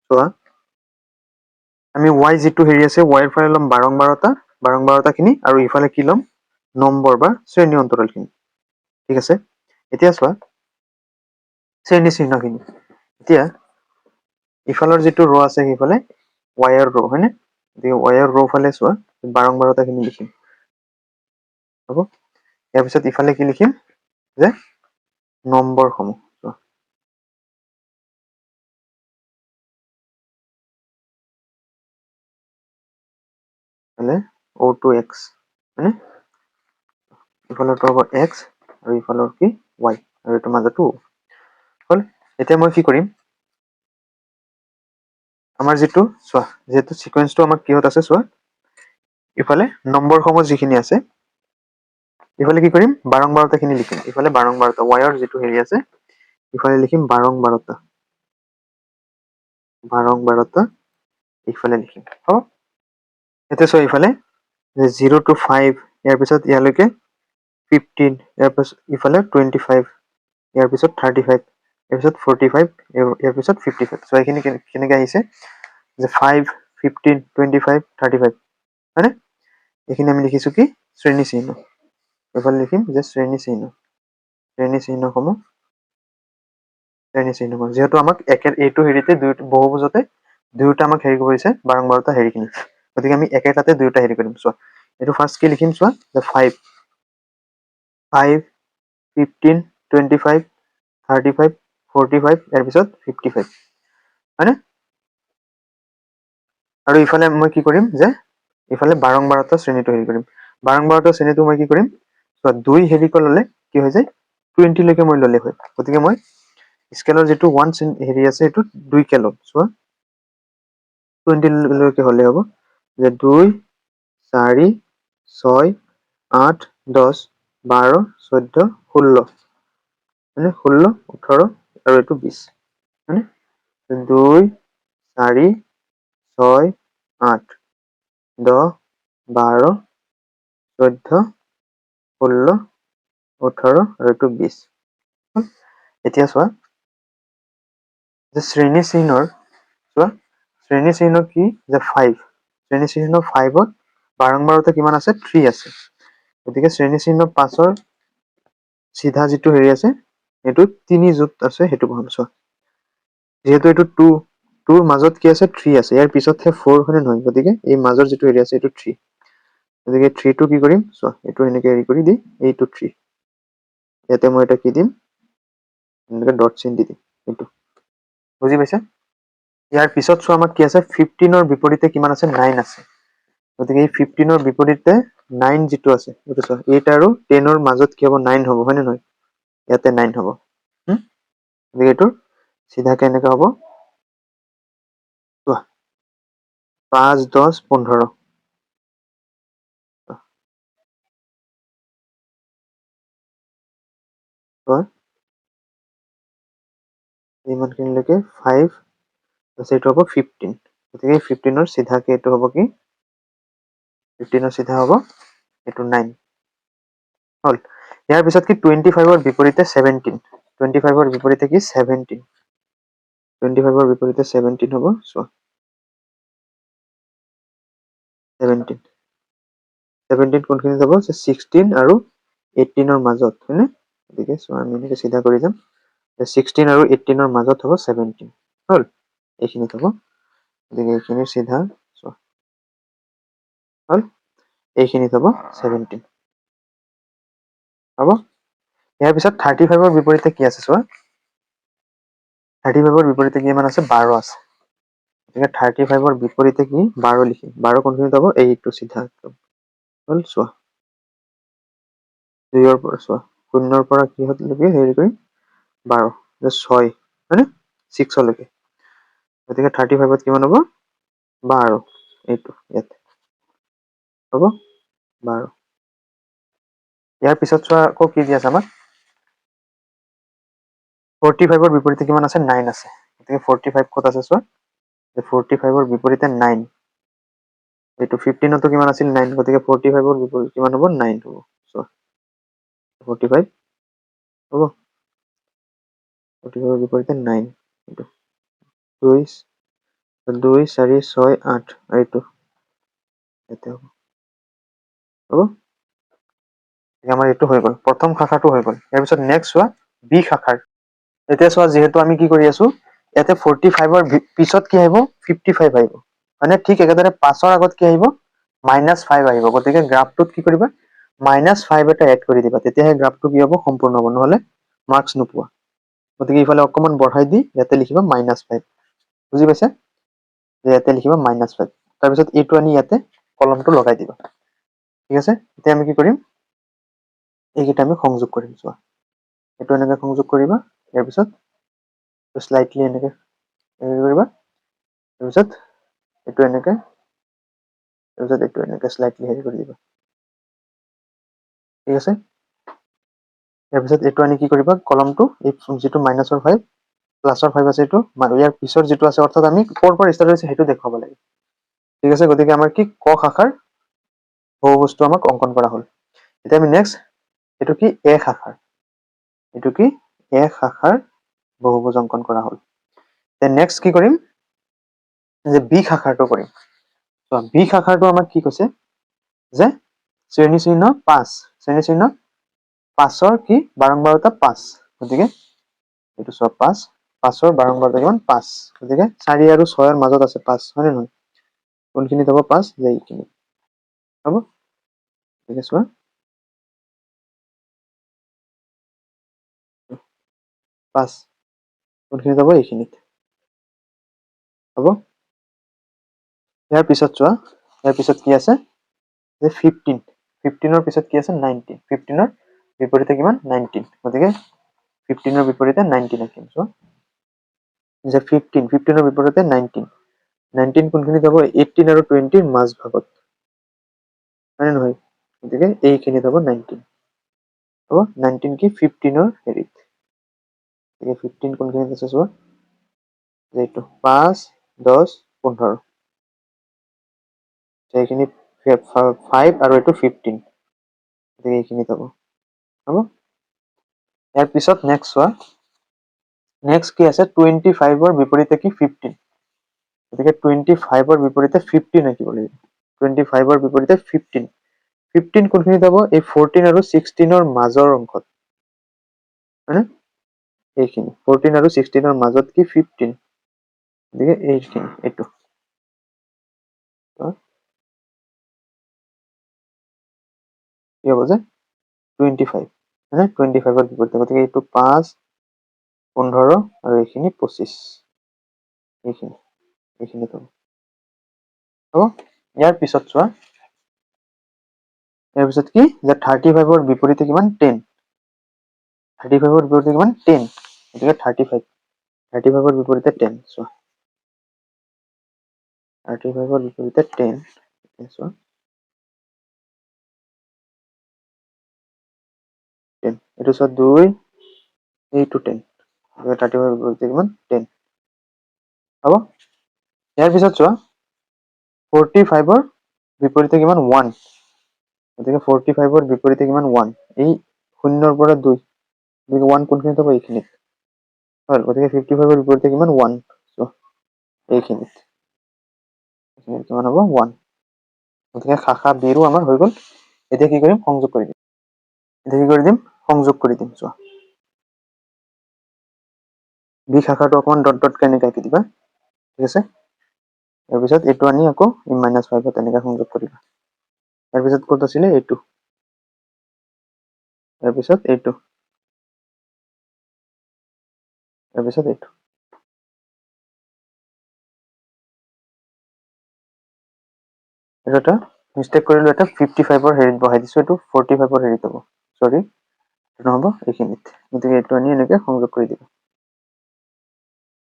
চোৱা আমি y যেটো হেৰি আছে y ৰ ফালে লম বাৰংবাৰতা খিনি আৰু ইফালে কি লম নম্বৰ বা শ্ৰেণী অন্তৰাল খিনি ঠিক আছে এতিয়া চোৱা শ্ৰেণী চিহ্নখিনি এতিয়া ইফালৰ যেটো ৰ আছে সেইফালে y ৰ ৰ হয়নে গতিকে y ৰ ৰ ফালে চোৱা বাৰংবাৰতা খিনি লিখিম হ'ব ইয়াৰ পিছত ইফালে কি লিখিম যে নম্বৰ সমূহ চোৱা মানে O2x হয়নে ইফালৰটো হ'ব x আৰু ইফালৰ কি y আৰু এটো মাজতো হল এতিয়া মই কি কৰিম আমাৰ যেটো চোৱা যেটো সিকোয়েন্সটো আমাৰ কিহত আছে চোৱা ইফালে নম্বৰ সমূহ যিখিনি আছে ইফালে কি কৰিম বাৰংবাৰতাখিনি লিখিম ইফালে বাৰংবাৰতা y ৰ যেটো হেৰি আছে ইফালে লিখিম বাৰংবাৰতা ইফালে লিখিম হ'ব এতিয়া চোৱা ইফালে 0 to 5 ইয়াৰ পিছত ইয়ালৈকে 15 ইয়াৰ পিছত ইফালে 25 ইয়াৰ পিছত 35 ইয়াৰ পিছত 45 ইয়াৰ পিছত 55 সো এইখিনি কেনেকৈ আহিছে যে 5 15 25 35 হয়নে এইখিনি আমি লিখিছো কি শ্ৰেণী চিহ্ন এফালে লিখিম যে শ্ৰেণী চিহ্নসমূহ যেহেতু আমাক এইটো হেৰিতে বহুভুজতে দুয়োটা আমাক হেৰি কৰিছে বাৰংবাৰতা হেৰিখিনি গতিকে আমি একেটাতে দুয়োটা হেৰি কৰিম চোৱা এইটো ফাৰ্ষ্ট কি লিখিম চোৱা যে 5 15 25 35 45 ইয়াৰ পিছত 55 হয়নে আৰু ইফালে মই কি কৰিম যে ইফালে বাৰংবাৰতা শ্ৰেণীটো হেৰি কৰিম বাৰংবাৰতা শ্ৰেণীটো মই কি কৰিম চোৱা 2 হেৰি ললে কি হৈ যায় 20 লৈকে মই ললে হয় গতিকে মই স্কেলৰ যেটো 1 হেৰি আছে এটো 2 কে লম চোৱা 20 লৈকে হলে হ'ব যে 2 4 6 8 10 12 14 16 মানে 16 18 আৰু এটো 20 মানে 2 4 6 8 10 12 14 16 18 আৰু এটো 20 এতিয়া চোৱা যে শ্ৰেণী চিহ্নৰ চোৱা শ্ৰেণী চিহ্ন কি যে 5 শ্ৰেণী চিহ্ন 5 ত বাৰংবাৰতা কিমান আছে 3 আছে গতিকে শ্ৰেণী চিহ্ন 5 ৰ সিধা যেটো হেৰি আছে এটো 3 যুত আছে হেতু বহাম চোৱা যেহেতু এটো 2 2 ৰ মাজত কি আছে 3 আছে ইয়াৰ পিছতহে 4 হনে নহয় গতিকে এই মাজৰ যেটো হেৰি আছে এটো 3 গতিকে 3 টো কি কৰিম চোৱা এটো এনেকৈ হেৰি কৰি দি এইটো 3 ইয়াতে মই এটা কি দিম এনেকৈ ডট চিন দি দিম এইটো বুজি পাইছা ইয়াৰ পিছত চোৱা আমাক কি আছে 15 ৰ বিপৰীতে কিমান আছে 9 আছে গতিকে এই 15 ৰ বিপৰীতে 9 যেটো আছে এটো চোৱা 8 আৰু 10 ৰ মাজত কি হ'ব 9 হ'ব হয়নে নহয় ইয়াতে 9 হ'ব গতিকে এটো সিধা কেনেকৈ হ'ব চোৱা 5 10 15 চোৱা ইমানখিনিলৈকে 5 তাৰপিছত এইটো হ'ব 15 গতিকে 15 ৰ সিধাকে এইটো হ'ব কি 15 ৰ সিধা হ'ব এইটো 9 হল ইয়াৰ পিছত কি 25 ৰ বিপৰীতে 17 25 ৰ বিপৰীতে কি 17 25 ৰ বিপৰীতে 17 হ'ব চোৱা 17 কোনখিনি যাব 16 আৰু 18 ৰ মাজত হয়নে গতিকে চোৱা আমি এনেকৈ সিধা কৰি যাম 16 আৰু 18 ৰ মাজত হ'ব 17 হল এইখিনি হ'ব গতিকে এইখিনি সিধা চোৱা হল এইখিনি হ'ব 17 হ'ব ইয়াৰ পিছত 35 ৰ বিপৰীতে কি আছে চোৱা 35ৰ বিপৰীতে কিমান আছে 12 আছে গতিকে 35ৰ বিপৰীতে কি 12 লিখিম 12 কোনখিনিত হ'ব এইটো চিধা একদম হ'ল চোৱা 2ৰ পৰা চোৱা 0ৰ পৰা কিহতলৈকে হেৰি কৰিম 12 6 হয়নে 6 লৈকে গতিকে 35ত কিমান হ'ব 12 এইটো ইয়াত হ'ব 12 ইয়াৰ পিছত চোৱা আকৌ কি দি আছে আমাক 45ৰ বিপৰীতে কিমান আছে 9 আছে গতিকে 45 ক'ত আছে চোৱা 45ৰ বিপৰীতে 9 এইটো 15তো কিমান আছিল 9 গতিকে 45ৰ বিপৰীতে কিমান হ'ব 9 হ'ব চোৱা 45 হ'ব 45ৰ বিপৰীতে 9 এইটো 2 2 4 6 8 এইটো ইয়াতে হ'ব হ'ব আমাৰ এইটো হৈ গ'ল প্ৰথম শাখাটো হৈ গ'ল ইয়াৰ পিছত নেক্সট চোৱা বি শাখাৰ এতিয়া চোৱা যিহেতু আমি কি কৰি আছো ইয়াতে 45ৰ পিছত কি আহিব 55 আহিব মানে ঠিক একেদৰে 5ৰ আগত কি আহিব -5 আহিব গতিকে গ্ৰাফটোত কি কৰিবা -5 এটা এড কৰি দিবা তেতিয়াহে গ্ৰাফটো কি হ'ব সম্পূৰ্ণ হ'ব নহলে মাৰ্কস নোপোৱা গতিকে ইফালে অকমান বঢ়াই দি ইয়াতে লিখিবা -5 বুজি পাইছা ইয়াতে লিখিবা -5 তাৰপিছত এইটো আনি ইয়াতে কলমটো লগাই দিবা ঠিক আছে এতিয়া আমি কি কৰিম এইকেইটা আমি সংযোগ কৰিম চোৱা এইটো এনেকৈ সংযোগ কৰিবা ইয়াৰ পিছত স্লাইটলি এনেকৈ হেৰি কৰিবা তাৰপিছত এইটো এনেকৈ তাৰপিছত এইটো এনেকৈ স্লাইটলি হেৰি কৰি দিবা ঠিক আছে ইয়াৰ পিছত এইটো আনি কি কৰিবা কলমটো এই যিটো -5 +5 আছে এইটো ইয়াৰ পিছৰ যিটো আছে অৰ্থাৎ আমি ক'ৰ পৰা ষ্টাৰ্ট হৈছে সেইটো দেখুৱাব লাগে ঠিক আছে গতিকে আমাৰ কি ক শাখাৰ বহুবস্তু আমাক অংকন কৰা হ'ল এতিয়া আমি নেক্সট এইটো কি এ শাখাৰ এইটো কি এ শাখাৰ বহুভুজ অংকন কৰা হ'ল দেন নেক্সট কি কৰিম যে বি শাখাৰটো কৰিম তো বি শাখাৰটো আমাক কি কৈছে যে শ্ৰেণী চিহ্ন 5 শ্ৰেণী চিহ্ন 5ৰ কি বাৰম্বাৰতা 5 গতিকে এইটো সব 5ৰ বাৰম্বাৰতা কিমান 5 গতিকে 4 আৰু 6ৰ মাজত আছে 5 হয় নে নহয় কোনখিনিত হ'ব 5 যে এইখিনি হ'ব ঠিক আছে চোৱা 5 কোনখিনিত হ'ব এইখিনিত হ'ব ইয়াৰ পিছত চোৱা ইয়াৰ পিছত কি আছে যে 15ৰ পিছত কি আছে 19 15ৰ বিপৰীতে কিমান 19 গতিকে 15ৰ বিপৰীতে 19 আঁকিম চোৱা যে 15ৰ বিপৰীতে 19 কোনখিনিত হ'ব 18 আৰু 20ৰ মাজ ভাগত হয় নহয় গতিকে এইখিনিত হ'ব 19 হ'ব 19 কি 15ৰ হেৰিত গতিকে 15 কোনখিনিত আছে চোৱা এইটো 5 10 15 এইখিনি 5 আৰু এইটো 15 গতিকে এইখিনিত হ'ব হ'ব ইয়াৰ পিছত নেক্সট চোৱা নেক্সট কি আছে 25ৰ বিপৰীতে কি 15 গতিকে 25ৰ বিপৰীতে 15 আঁকিব লাগিব 25ৰ বিপৰীতে 15 কোনখিনিত হ'ব এই 14 আৰু 16ৰ মাজৰ অংশত হয়নে এইখিনি 14 আৰু 16ৰ মাজত কি 15 গতিকে এইখিনি এইটো কি হ'ব যে 25 হয়নে 25ৰ বিপৰীতে গতিকে এইটো 5 15 আৰু এইখিনি 25 এইখিনি এইখিনিত হ'ব ইয়াৰ পিছত চোৱা ইয়াৰ পিছত কি যে 35ৰ বিপৰীতে কিমান 10 35ৰ বিপৰীতে কিমান 10 গতিকে 35ৰ বিপৰীতে 10 চোৱা 35ৰ বিপৰীতে 10 চোৱা 10 এইটো চোৱা 2 এইটো 10 35ৰ বিপৰীতে কিমান 10 হ'ব ইয়াৰ পিছত চোৱা 45ৰ বিপৰীতে কিমান 1 গতিকে 45ৰ বিপৰীতে কিমান 1 এই 0ৰ পৰা 2 গতিকে 1 কোনখিনিত হ'ব এইখিনিত হয় গতিকে 55ৰ বিপৰীতে কিমান 1 চোৱা এইখিনিত কিমান হ'ব 1 গতিকে শাখা বিৰো আমাৰ হৈ গ'ল এতিয়া কি কৰিম সংযোগ কৰি দিম এতিয়া কি কৰি দিম সংযোগ কৰি দিম চোৱা বি শাখাটো অকমান ডট ডট কেনেকৈ আঁকি দিবা ঠিক আছে তাৰপিছত এইটো আনি আকৌ -5 তেনেকৈ সংযোগ কৰিবা তাৰপিছত ক'ত আছিলে এইটো তাৰপিছত এইটো তাৰপিছত এইটো এটা মিস্টেক কৰিলো, এটা 55 হেৰিত বহাই দিছো, এইটো 45 হেৰিত হ'ব, সৰি এইটো নহ'ব এইখিনিত, গতিকে এইটো আনি এনেকৈ সংযোগ কৰি দিব,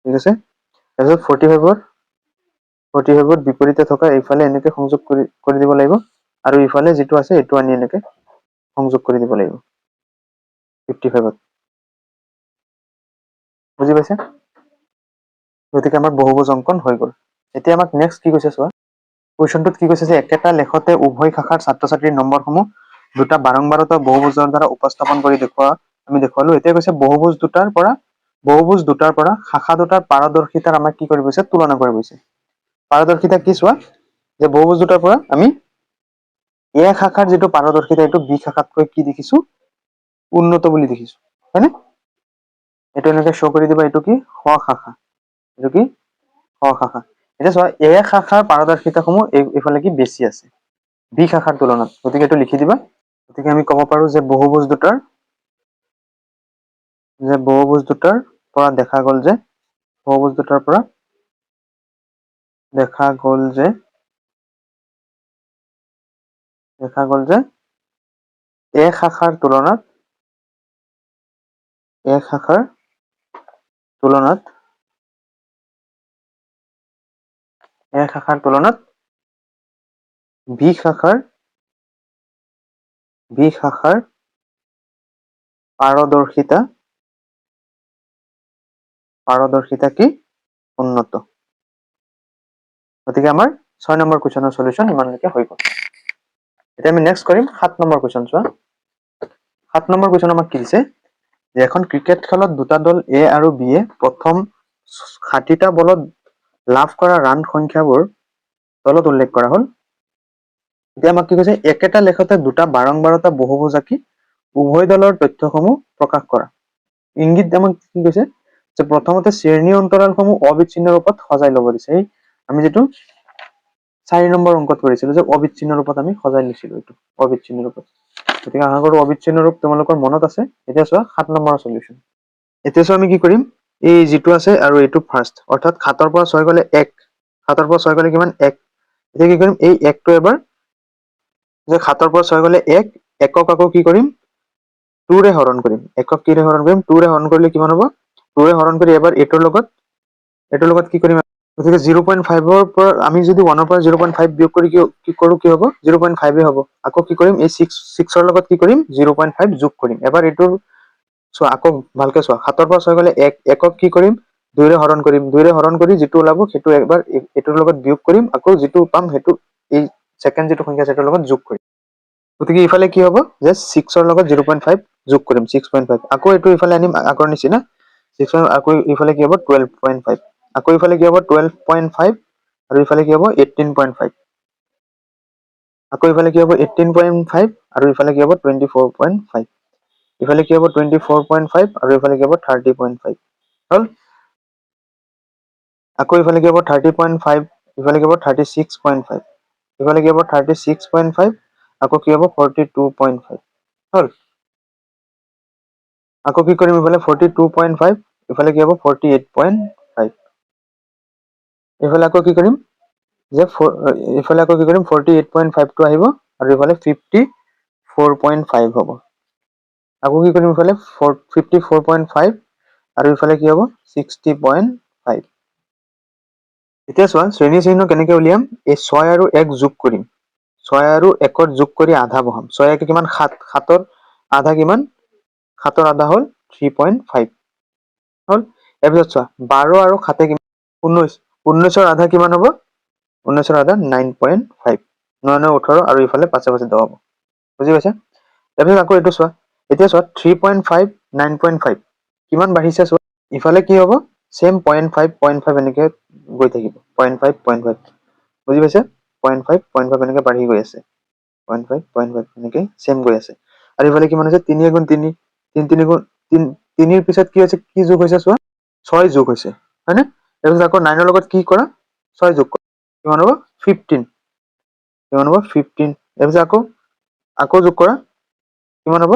ঠিক আছে। তাৰপিছত 45ৰ বিপৰীতে থকা এইফালে এনেকৈ সংযোগ কৰি দিব লাগিব, আৰু ইফালে যিটো আছে এইটো আনি এনেকৈ সংযোগ কৰি দিব লাগিব 55ত, বুজি পাইছে? গতিকে আমাৰ বহুভুজ অংকন হৈ গ'ল। এতিয়া আমাক নেক্সট কি কৈছে চোৱা, কুৱেশ্যনটোত কি কৈছে যে একেটা লেখতে উভয় শাখাৰ ছাত্ৰ ছাত্ৰীৰ নম্বৰসমূহ দুটা বাৰম্বাৰতা বহুভুজৰ দ্বাৰা উপস্থাপন কৰি আমি দেখুৱালো। এতিয়া কৈছে বহুভুজ দুটাৰ পৰা শাখা দুটাৰ পাৰদৰ্শিতাৰ আমাক কি কৰিব গৈছে, তুলনা কৰিব গৈছে। পাৰদৰ্শিতা কি চোৱা, যে বহুভুজ দুটাৰ পৰা আমি এ শাখাৰ যিটো পাৰদৰ্শিতা এইটো বি শাখাতকৈ কি দেখিছো, উন্নত বুলি দেখিছো, হয়নে? এইটো এনেকে শ্ব' কৰি দিবা, এইটো কি খ শাখা, এইটো কি খ শাখা। এতিয়া চোৱা এ শাখাৰ পাৰদৰ্শিতাসমূহ এইফালে কি বেছি আছে বি শাখাৰ তুলনাত, গতিকে এইটো লিখি দিবা। গতিকে আমি ক'ব পাৰো যে বহুভুজ দুটাৰ পৰা দেখা গ'ল যে বহুভুজ দুটাৰ পৰা দেখা গ'ল যে এ শাখাৰ তুলনাত বি শাখাৰ পাৰদৰ্শিতা কি উন্নত। গতিকে আমাৰ 6 নম্বৰ কুৱেশ্যনৰ সলিউশন ইমানলৈকে হৈ গ'ল। এতিয়া আমি নেক্সট কৰিম 7 নম্বৰ কুৱেশ্যন। চোৱা 7 নম্বৰ কুৱেশ্যন আমাক কি দিছে, যে এখন ক্ৰিকেট খেলত দুটা দল এ আৰু বি এ প্ৰথম 60টা বলত লাভ কৰা ৰান সংখ্যাবোৰ তলত উল্লেখ কৰা হ'ল। এতিয়া আমাক কি কৈছে, একেটা লেখতে দুটা বাৰম্বাৰতা বহুভুজ আঁকি উভয় দলৰ তথ্যসমূহ প্ৰকাশ কৰা। ইংগিত আমাক কি কৈছে, যে প্ৰথমতে শ্ৰেণী অন্তৰালসমূহ অবিচ্ছিন্ন ৰূপত সজাই ল'ব দিছে। আমি যিটো 4 নম্বৰ অংকত কৰিছিলো যে অবিচ্ছিন্ন ৰূপত আমি সজাই লৈছিলো, এইটো অবিচ্ছিন্ন ৰূপত। গতিকে আশা কৰো অবিচ্ছিন্ন ৰূপ তোমালোকৰ মনত আছে। এতিয়া চোৱা 7 নম্বৰ সলিউশন। এতিয়া চোৱা আমি কি কৰিম, এই যিটো আছে আৰু এইটো ফাৰ্ষ্ট, অৰ্থাৎ 7ৰ পৰা 6 গ'লে 1, 7ৰ পৰা 6 গ'লে কিমান 1। এতিয়া কি কৰিম, এই 1টো এবাৰ, যে 7ৰ পৰা 6 গ'লে 1, একক আকৌ কি কৰিম 2ৰে হৰণ কৰিম। একক কিৰে হৰণ কৰিম, 2ৰে হৰণ কৰিলে কিমান হ'ব, 2ৰে হৰণ কৰি এবাৰ এইটোৰ লগত কি কৰিম, গতিকে 0.5ৰ পৰা আমি যদি 1ৰ পৰা 0.5 বিয়োগ কৰি কি কৰো, কি হ'ব 0.5 হ'ব। আকৌ কি কৰিম, এই 6ৰ লগত কি কৰিম 0.5 যোগ কৰিম। এবাৰ এইটোৰ চোৱা, আকৌ ভালকে চোৱা, 7ৰ পৰা 6 গ'লে 1, একক কি কৰিম 2ৰে হৰণ কৰিম। 2ৰে হৰণ কৰি যিটো ওলাব সেইটো এবাৰ এইটোৰ লগত বিয়োগ কৰিম, আকৌ যিটো পাম সেইটো এই ছেকেণ্ড যিটো সংখ্যা সেইটোৰ লগত যোগ কৰিম। গতিকে ইফালে কি হ'ব, যে 6ৰ লগত 0.5 যোগ কৰিম 6.5, আকৌ এইটো ইফালে আনিম আগৰ নিচিনা 6, আকৌ ইফালে কি হ'ব 12.5, আকৌ ইফালে কি হ'ব 12.5, আৰু ইফালে কি হ'ব 18.5, আকৌ ইফালে কি হ'ব 18.5, আৰু ইফালে কি হ'ব 24.5, ইফালে কি হ'ব 24.5, আৰু ইফালে কি হ'ব 30.5 হ'ল। আকৌ ইফালে কি হ'ব 30.5, ইফালে কি হ'ব 36.5, ইফালে কি হ'ব 36.5, আকৌ কি হ'ব 42.5 হ'ল। আকৌ কি কৰিম, ইফালে 42.5, ইফালে কি হ'ব 48.5, ইফালে আকৌ কি কৰিম, যে ইফালে আকৌ কি কৰিম 48.5টো আহিব, আৰু ইফালে 54.5 হ'ব। আকৌ কি কৰিম ইফালে 54.5, আৰু ইফালে কি হ'ব 60.5। এতিয়া চোৱা শ্ৰেণী চিহ্ন কেনেকে উলিয়াম, এই 6 আৰু 1 যোগ কৰিম, 6 আৰু 1ৰ যোগ কৰি আধা বহাম। 6 1 কিমান 7, 7ৰ আধা কিমান, 7ৰ আধা হ'ল 3.5 হ'ল। তাৰপিছত চোৱা 12 আৰু 7 কিমান 19, 19ৰ আধা কিমান হ'ব, 19ৰ আধা 9.5, 9 9 18, আৰু ইফালে 5 5 10 হ'ব। বুজি পাইছা? তাৰপিছত আকৌ এইটো চোৱা, এতিয়া চোৱা 3.5 9.5 কিমান বাঢ়িছে চোৱা, ইফালে কি হ'ব চেম 0.5 এনেকে গৈ থাকিব, 0.5 বুজি পাইছে, 0.5 এনেকে বাঢ়ি গৈ আছে, 0.5 এনেকে চেম গৈ আছে। আৰু ইফালে কিমান হৈছে 3 গুণ 3, 3 3 গুণ 3, 3ৰ পিছত কি হৈছে, কি যোগ হৈছে চোৱা 6 যোগ হৈছে, হয়নে? তাৰপিছত আকৌ 9ৰ লগত কি কৰা 6 যোগ কৰা, কিমান হ'ব 15, কিমান হ'ব 15। তাৰপিছত আকৌ যোগ কৰা, কিমান হ'ব,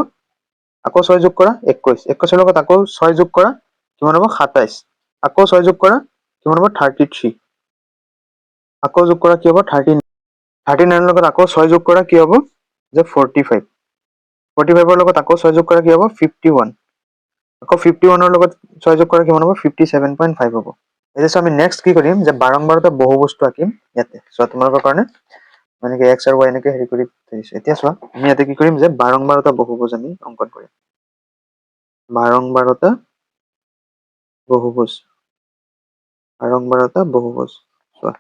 আকৌ 6 যোগ কৰা 21, 21ৰ লগত আকৌ 6 যোগ কৰা, কিমান হ'ব 27, আকৌ 6 যোগ কৰা কিমান হ'ব 33, আকৌ যোগ কৰা কি হ'ব 39, 39 লগত আকৌ 6 যোগ কৰা কি হ'ব যে 45 45 লগত আকৌ 6 যোগ কৰা কি হ'ব 51 আকৌ 51 লগত 6 যোগ কৰা কিমান হ'ব 57.5 হ'ব এতিয়া আমি নেক্সট কি কৰিম যে বাৰম্বাৰতা বহু বস্তু আঁকিম ইয়াতে চোৱা তোমালোকৰ কাৰণে মানে কি x আৰু y এনেকে হেৰি কৰি থৈছো এতিয়া চোৱা আমি ইয়াতে কি কৰিম যে বাৰম্বাৰতা বহুভুজ আমি অংকন কৰিম বাৰম্বাৰতা বহুভুজ চোৱা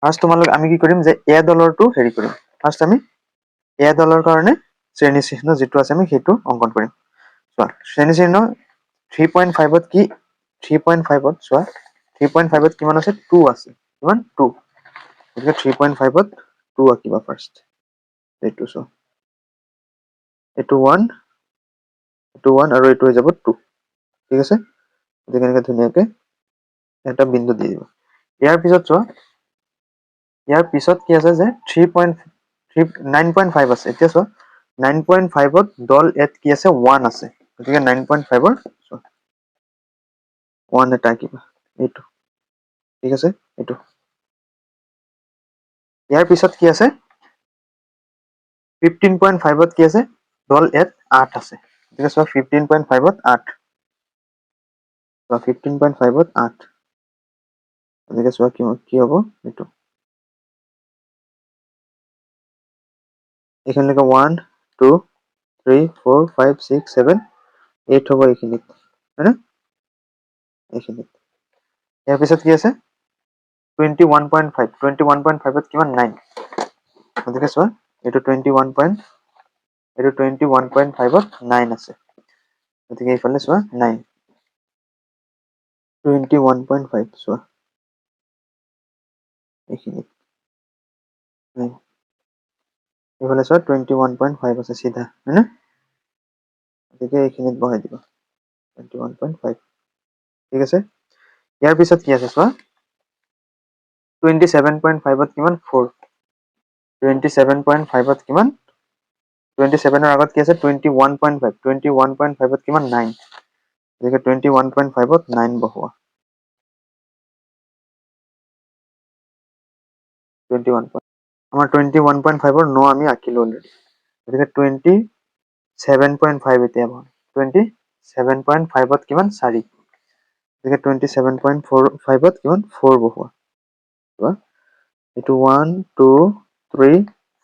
ফাৰ্ষ্ট তোমালোক আমি কি কৰিম যে এ দলৰটো হেৰি কৰিম ফাৰ্ষ্ট আমি এ দলৰ কাৰণে শ্ৰেণী চিহ্ন যেটো আছে আমি সেইটো অংকন কৰিম চোৱা শ্ৰেণী চিহ্ন 3.5 ত কি 3.5 ত চোৱা 3.5 ত কিমান আছে 2 আছে কিমান 2 গতিকে 3.5 ত 2 আঁকিবা ফাৰ্ষ্ট এইটো চোৱা এইটো 1 আৰু এইটো হৈ যাব 2 ঠিক আছে গতিকে এনেকৈ ধুনীয়াকৈ এটা বিন্দু দি দিব ইয়াৰ পিছত চোৱা ইয়াৰ পিছত কি আছে যে 9.5 আছে এতিয়া চোৱা 9.5 ত দল এত কি আছে 1 আছে গতিকে 9.5 ৰ 1 এটা আঁকিবা এইটো ঠিক আছে এইটো ইয়াৰ পিছত কি আছে 15.5 ত কি আছে দল এত 8 আছে গতিকে চোৱা 15.5 ত 8 চোৱা 15.5 ত 8 গতিকে চোৱা কি হ'ব এইটো এখানলৈকে 1 2 3 4 5 6 7 8 হ'ব এইখিনিত হয়নে এইখিনিত ইয়াৰ পিছত কি আছে 21.5 ত কিমান 9 গতিকে চোৱা এইটো 21.5 ত 9 আছে গতিকে এইফালে চোৱা 9 21.5 চোৱা এইখিনিত এইফালে চোৱা 21.5 আছে চিধা হয়নে গতিকে এইখিনিত বহাই দিবা 21.5 ঠিক আছে ইয়াৰ পিছত কি আছে চোৱা 27.5 ত কিমান 4 27.5 ত কিমান 27 ৰ আগত কি আছে 21.5 21.5 ত কিমান 9 গতিকে 21.5 ত 9 বহোৱা 21 আমাৰ 21.5 ৰ 9 আমি আঁকিলো অলৰেডি গতিকে 27.5 এতিয়া বহাম 27.5 ত কিমান 4 গতিকে 27.5 ত কিমান 4 বহোৱা চোৱা এইটো 1 2 3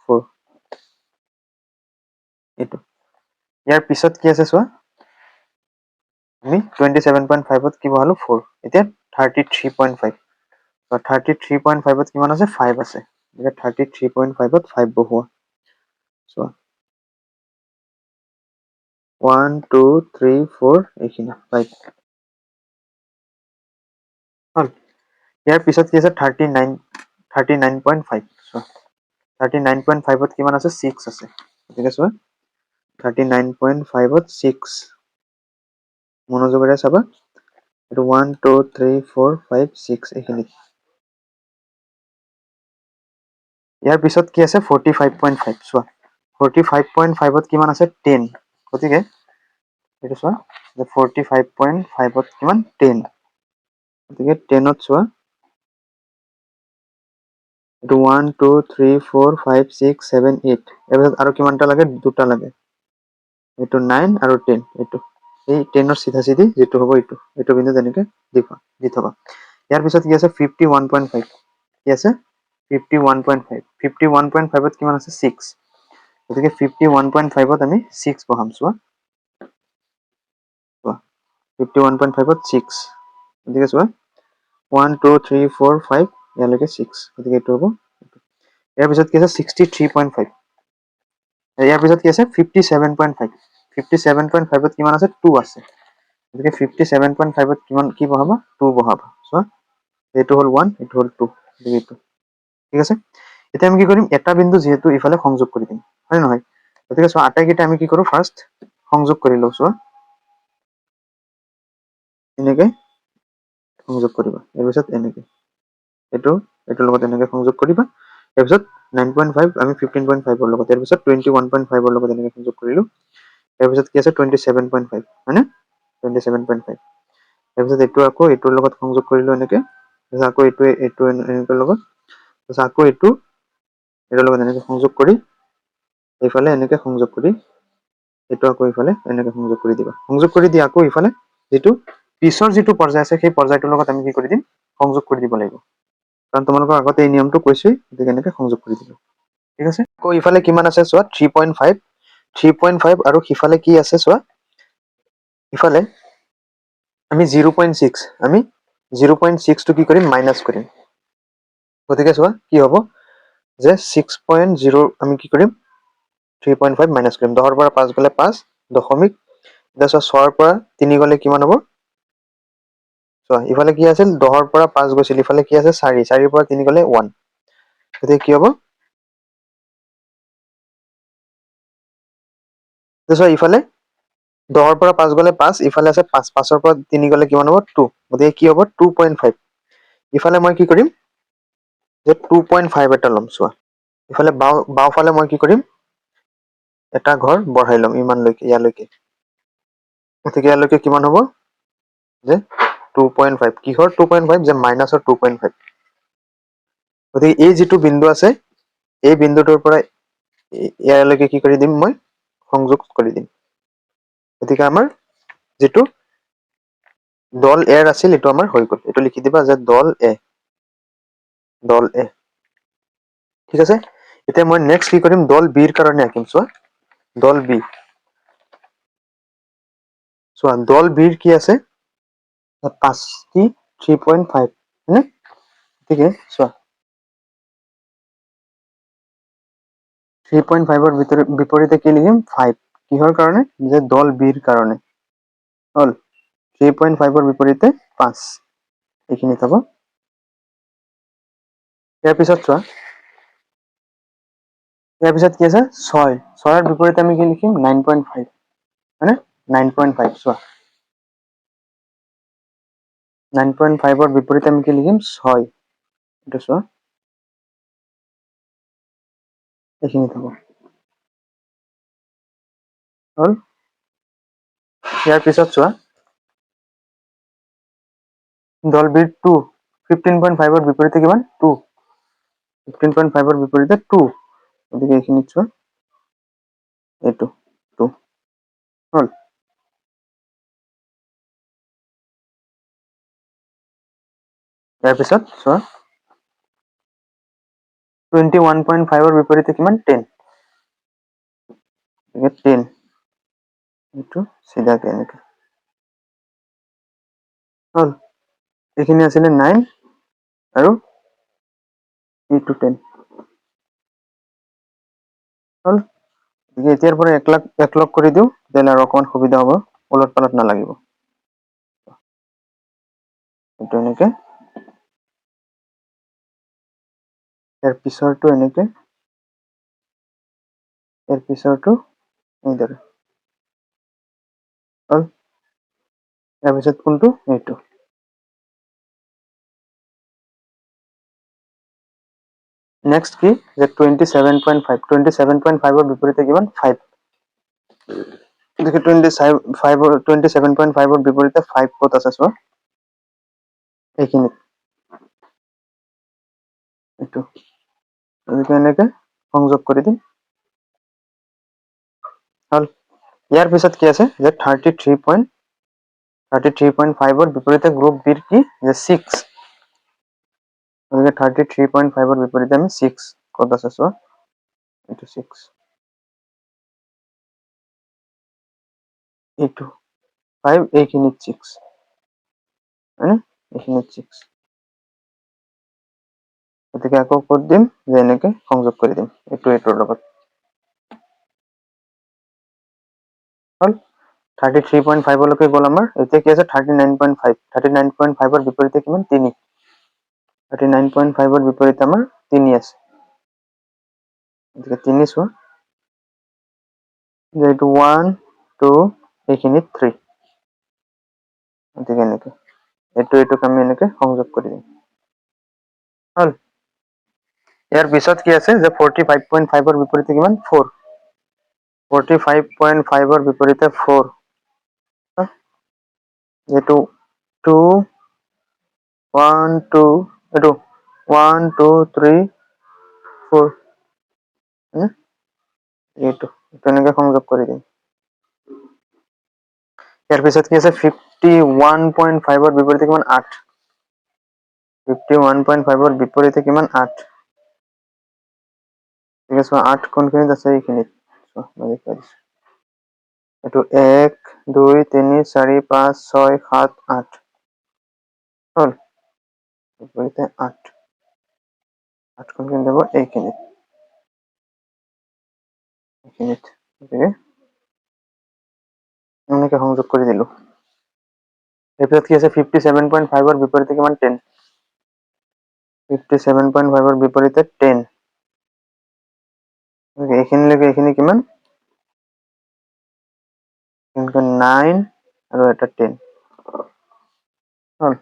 4 এইটো ইয়াৰ পিছত কি আছে চোৱা আমি 27.5 ত কি বহালো 4 এতিয়া 33.5 33.5 ত কিমান আছে 5 আছে গতিকে 33.5 ত 5 বহোৱা চোৱা 1 2 3 4 এইখিনি 5 হল ইয়াৰ পিছত কি আছে 39.5 চোৱা 39.5 ত কিমান আছে 6 আছে গতিকে চোৱা 39.5 ত 6 মনোযোগেৰে চাবা এইটো 1 2 3 4 5 6 এইখিনি ইয়াৰ পিছত কি আছে 45.5 চোৱা 45.5 ত কিমান আছে 10 গতিকে এইটো চোৱা 45.5 ত কিমান 10 গতিকে 10 ত চোৱা এইটো 1 2 3 4 5 6 7 8 ইয়াৰ পিছত আৰু কিমানটা লাগে দুটা লাগে এইটো 9 আৰু 10 এইটো এই 10 ৰ চিধা চিধি যেটো হ'ব এইটো বিন্দু তেনেকে দি থবা ইয়াৰ পিছত কি আছে 51.5 কি আছে 51.5 51.5 ত কিমান আছে 6 গতিকে 51.5 ত আমি 6 বহাম চোৱা 51.5 ত 6 গতিকে চোৱা 1 2 3 4 5 ইয়ালৈকে 6 গতিকে এইটো হ'ব ইয়াৰ পিছত কি আছে 63.5 ইয়াৰ পিছত কি আছে 57.5 57.5 ত কিমান আছে 2 আছে গতিকে 57.5 ত কিমান কি বহাবা 2 বহাবা চোৱা এইটো হ'ল 1 এইটো হ'ল 2 গতিকে এইটো ঠিক আছে এতিয়া আমি কি কৰিম এটা বিন্দু যেহেতু ইফালে সংযোগ কৰি দিম হয় নহয় গতিকে চোৱা আটাইকেইটা আমি কি কৰো ফাৰ্ষ্ট সংযোগ কৰি লওঁ চোৱা এনেকে সংযোগ কৰিবা ইয়াৰ পিছত এনেকে এইটোৰ লগত এনেকে সংযোগ কৰিবা ইয়াৰ পিছত 9.5 আমি 15.5 ৰ লগত ইয়াৰ পিছত 21.5 ৰ লগত এনেকে সংযোগ কৰিলো ইয়াৰ পিছত কি আছে 27.5 হয়নে 27.5 ইয়াৰ পিছত এইটো আকৌ এইটোৰ লগত সংযোগ কৰিলো এনেকে আকৌ এইটো এনেকৰ লগত আকৌ এইটো এটাৰ লগত এনেকে সংযোগ কৰি এইফালে এনেকে সংযোগ কৰি এইটো আকৌ ইফালে এনেকে সংযোগ কৰি দিবা। সংযোগ কৰি দি আকৌ ইফালে যিটো পিছৰ যিটো পৰ্যায় আছে সেই পৰ্যায়টোৰ লগত আমি কি কৰি দিম, সংযোগ কৰি দিব লাগিব। কাৰণ তোমালোকৰ আগতে এই নিয়মটো কৈছোৱেই, গতিকে এনেকে সংযোগ কৰি দিলো। ঠিক আছে, আকৌ ইফালে কিমান আছে চোৱা 3.5 3.5 আৰু সিফালে কি আছে চোৱা, ইফালে আমি 0.6 আমি 0.6 টো কি কৰিম, মাইনাছ কৰিম। গতিকে চোৱা কি হ'ব যে 6.0 আমি কি কৰিম 3.5 মাইনাছ কৰিম। 10ৰ পৰা 5 গ'লে 5 দশমিক, তাৰপিছত 6ৰ পৰা 3 গ'লে কিমান হ'ব, চোৱা ইফালে কি আছিল 10ৰ পৰা 5 গৈছিল, ইফালে কি আছে 4, 4ৰ পৰা 3 গ'লে 1, গতিকে কি হ'ব, চোৱা ইফালে 10ৰ পৰা 5 গ'লে 5, ইফালে আছে 5, 5ৰ পৰা 3 গ'লে কিমান হ'ব 2, গতিকে কি হ'ব 2.5। ইফালে মই কি কৰিম যে 2.5 এটা ল'ম। চোৱা ইফালে বাওঁফালে মই কি কৰিম, এটা ঘৰ বঢ়াই ল'ম ইমানলৈকে, ইয়ালৈকে। গতিকে ইয়ালৈকে কিমান হ'ব যে 2.5, কিহৰ 2.5 যে মাইনাছৰ 2.5। গতিকে এই যিটো বিন্দু আছে এই বিন্দুটোৰ পৰা ইয়ালৈকে কি কৰি দিম, মই সংযোগ কৰি দিম। গতিকে আমাৰ যিটো দল এৰ আছিল এইটো আমাৰ হৈ গ'ল। এইটো লিখি দিবা যে দল এ, দল এ। ঠিক আছে, এতিয়া মই নেক্সট কি কৰিম, দল বিৰ কাৰণে আঁকিম। চোৱা দল বি, চোৱা দল বিৰ কি আছে 3.5 হয়নে? গতিকে চোৱা 3.5ৰ বিপৰীতে কি লিখিম 5, কিহৰ কাৰণে যে দল বিৰ কাৰণে হ'ল। 3.5ৰ বিপৰীতে 5, এইখিনি থব। ইয়াৰ পিছত চোৱা, ইয়াৰ পিছত কি আছে 6, 6ৰ বিপৰীতে আমি কি লিখিম 9.5 হয়নে, 9.5। চোৱা 9.5ৰ বিপৰীতে আমি কি লিখিম 6, এইটো চোৱা এইখিনি থব হ'ল। ইয়াৰ পিছত চোৱা দল বিৰ 2, 15.5ৰ বিপৰীতে কিমান 2, 15.5ৰ বিপৰীতে 2, গতিকে এইখিনিত চোৱা এইটো 2 হ'ল। ইয়াৰ পিছত চোৱা 21.5ৰ বিপৰীতে কিমান 10, 10, এইটো চিধাকে এনেকে হ'ল। এইখিনি আছিলে 9 আৰু এইটো 10 হ'ল। এতিয়াৰ পৰা এক লগ কৰি দিওঁ, তেতিয়াহ'লে আৰু অকণমান সুবিধা হ'ব, ওলট পালট নালাগিব। এইটো এনেকে, ইয়াৰ পিছৰটো এনেকে, ইয়াৰ পিছৰটো এইদৰে হ'ল। ইয়াৰ পিছত কোনটো এইটো। নেক্সট কি যে 27.5, 27.5ৰ বিপৰীতে কিমান 5, গতিকে 27.5ৰ বিপৰীতে 5 ক'ত আছে চোৱা এইখিনিত, এইটো গতিকে এনেকে সংযোগ কৰি দিম হ'ল। ইয়াৰ পিছত কি আছে যে 33.5ৰ বিপৰীতে গ্ৰুপ বিৰ কি যে 6, গতিকে 33.5ৰ বিপৰীতে আমি 6 ক'ত আছে চোৱা এইটো 6, এইটো 5, এইখিনিত 6 হয়নে, এইখিনিত 6, গতিকে আকৌ ক'ত দিম যে এনেকে সংযোগ কৰি দিম এইটোৰ লগত হ'ল। 33.5লৈকে গ'ল আমাৰ। এতিয়া কি আছে 39.5, 39.5ৰ বিপৰীতে কিমান 3, 39.5ৰ বিপৰীতে আমাৰ 3 আছে, গতিকে 3 চোৱা যে এইটো 1 2 এইখিনিত 3, গতিকে এনেকে এইটোক আমি এনেকে সংযোগ কৰি দিম হ'ল। ইয়াৰ পিছত কি আছে যে 45.5ৰ বিপৰীতে কিমান 4, 45.5ৰ বিপৰীতে 4, এইটো 2 1 2 এইটো 1 2 3 4 এইটো এনেকৈ সংযোগ কৰি দিম। ইয়াৰ পিছত কি আছে 51.5 ৰ বিপৰীতে কিমান 8 51.5 ৰ বিপৰীতে কিমান 8 ঠিক আছে 8 কোনখিনিত আছে এইখিনিত মই দেখাই দিছো এইটো 1 2 3 4 5 6 7 8 হল বিপৰীতে 8 কোনখিনিত যাব এইখিনিত গতিকে এনেকৈ সংযোগ কৰি দিলো। তাৰপিছত কি আছে 57.5 ৰ বিপৰীতে কিমান 10 57.5 ৰ বিপৰীতে 10 এইখিনিলৈকে এইখিনি কিমান 9 আৰু এটা 10 হল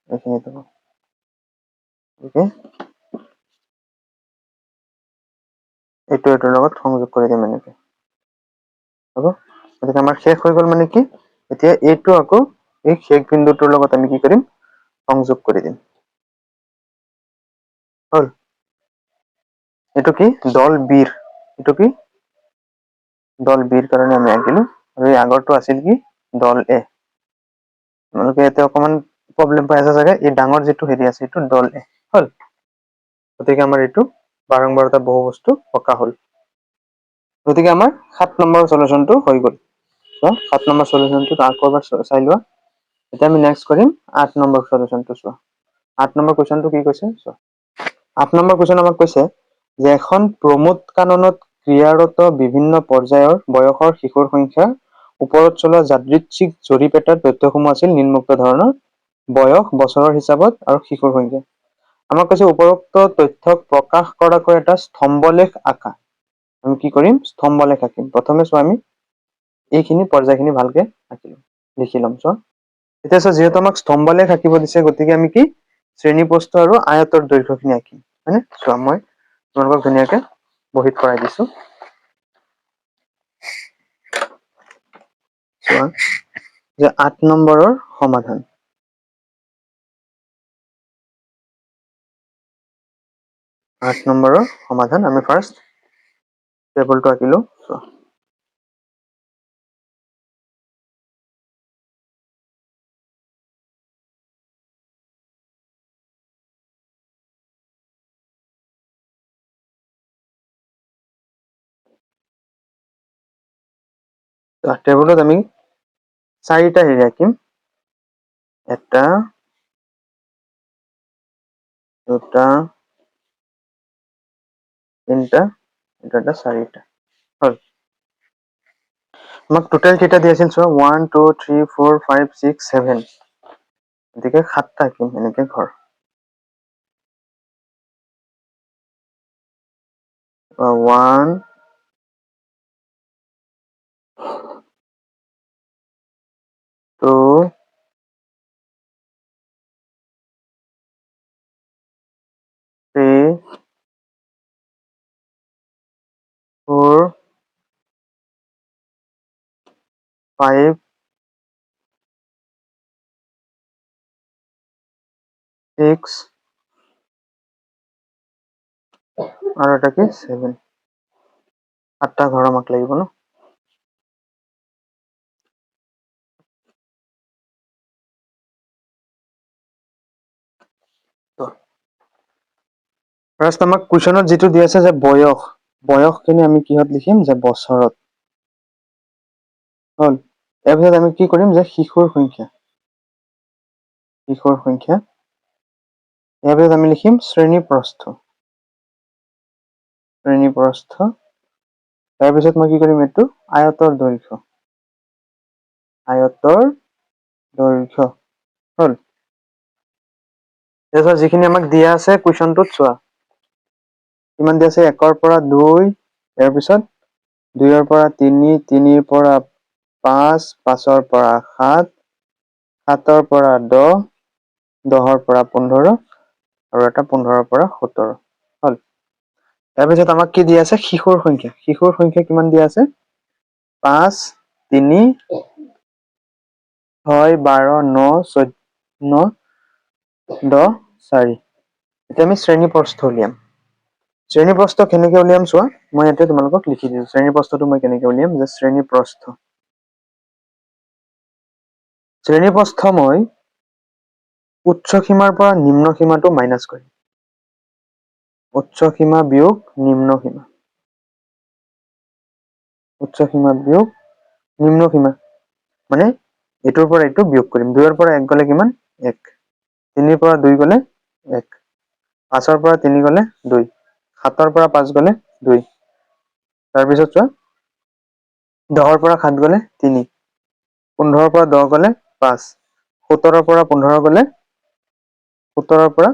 এইখিনিত হ'ব অকে এইটোৰ লগত সংযোগ কৰি দিম এনেকৈ হ'ব। গতিকে আমাৰ শেষ হৈ গ'ল মানে কি এতিয়া এইটো আকৌ এই শেষ বিন্দুটোৰ লগত আমি কি কৰিম সংযোগ কৰি দিম হল। এইটো কি দল বিৰ এইটো কি দল বিৰ কাৰণে আমি আঁকিলো আৰু এই আগৰটো আছিল কি দল এ তোমালোকে ইয়াতে অকমান প্ৰব্লেম পাই আছে চাগে এই ডাঙৰ যিটো হেৰি আছে এইটো দল এ হল। গতিকে আমাৰ এইটো বাৰংবাৰতা বহু বস্তু অঁকা হল। গতিকে আমাৰ 7 নম্বৰ চলিউচনটো হৈ গ'ল। 7 নম্বৰ চলিউচনটো আকৌ এবাৰ চাই লোৱা। এতিয়া আমি নেক্সট কৰিম 8 নম্বৰ চলিউচনটো চোৱা 8 নম্বৰ কুৱেশ্যনটো কি কৈছে চোৱা 8 নম্বৰ কুৱেশ্যন আমাক কৈছে যে এখন প্ৰমোদ কাননত ক্ৰিয়াৰত বিভিন্ন পৰ্যায়ৰ বয়সৰ শিশুৰ সংখ্যা ওপৰত চলোৱা যাদৃচ্ছিক জৰীপ এটাৰ তথ্যসমূহ আছিল নিম্নোক্ত ধৰণৰ বয়স বছৰৰ হিচাপত আৰু শিশুৰ সংখ্যা আমাক কৈছে উপৰোক্ত তথ্যক প্ৰকাশ কৰাকৈ এটা স্তম্ভলেখ আঁকা আমি কি কৰিম স্তম্ভলেখ আঁকিম প্ৰথমে চোৱা আমি এইখিনি পৰ্যায়খিনি ভালকে আঁকি লিখি ল'ম চোৱা এতিয়া চোৱা যিহেতু আমাক স্তম্ভলেখ আঁকিব দিছে গতিকে আমি কি শ্ৰেণী প্ৰস্থ আৰু আয়তৰ দৈৰ্ঘ্যখিনি আঁকিম হয়নে চোৱা মই তোমালোকক ধুনীয়াকে বহীত কৰাই দিছো চোৱা যে 8 নম্বৰৰ সমাধান 8 নম্বৰৰ সমাধান আমি ফাৰ্ষ্ট টেবুলটো আঁকিলো চোৱা টেবুলত আমি 4টা হেৰি আঁকিম এটা দুটা তিনিটা এটা 4টা হল আমাক টোটেল কেইটা দি আছিল চোৱা 1 2 3 4 5 6 7 গতিকে 7টা আঁকিম এনেকে ঘৰ 1 2 3 4 5 6 আৰু এটা কি 7 8টা ঘৰ আমাক লাগিব ন ফাৰ্ষ্ট আমাক কুৱেশ্যনত যিটো দি আছে যে বয়সখিনি আমি কিহত লিখিম যে বছৰত হল ইয়াৰ পিছত আমি কি কৰিম যে শিশুৰ সংখ্যা ইয়াৰ পিছত আমি লিখিম শ্ৰেণী প্ৰস্থ তাৰপিছত মই কি কৰিম এইটো আয়তৰ দৈৰ্ঘ্য হল তাৰপিছত যিখিনি আমাক দিয়া আছে কুৱেশ্যনটোত চোৱা কিমান দি আছে 1 পৰা 2 ইয়াৰ পিছত 2 পৰা 3 3 পৰা 5 5 পৰা 7 7 পৰা 10 10 পৰা 15 আৰু এটা 15 পৰা 17 হল তাৰপিছত আমাক কি দিয়া আছে শিশুৰ সংখ্যা কিমান দিয়া আছে 5 3 6 12 9 14 10 4 এতিয়া আমি শ্ৰেণী প্ৰস্থ উলিয়াম। শ্ৰেণী প্ৰস্থ কেনেকৈ উলিয়াম চোৱা, মই ইয়াতে তোমালোকক লিখি দিছোঁ। শ্ৰেণী প্ৰস্থটো মই কেনেকৈ উলিয়াম, যে শ্ৰেণী প্ৰস্থ মই উচ্চ সীমাৰ পৰা নিম্ন সীমাটো মাইনাছ কৰিম। উচ্চ সীমা বিয়োগ নিম্ন সীমা। উচ্চ সীমা বিয়োগ নিম্ন সীমা মানে এইটোৰ পৰা এইটো বিয়োগ কৰিম। 2ৰ পৰা 1 গ'লে কিমান? 1। 3ৰ পৰা 2 গ'লে 1। 5ৰ পৰা 3 গ'লে 2। 7ৰ পৰা 5 গ'লে 2। তাৰপিছত চোৱা, 10ৰ পৰা 7 গ'লে 3। 15ৰ পৰা 10 গ'লে 5। 17ৰ পৰা 15 গ'লে 17ৰ পৰা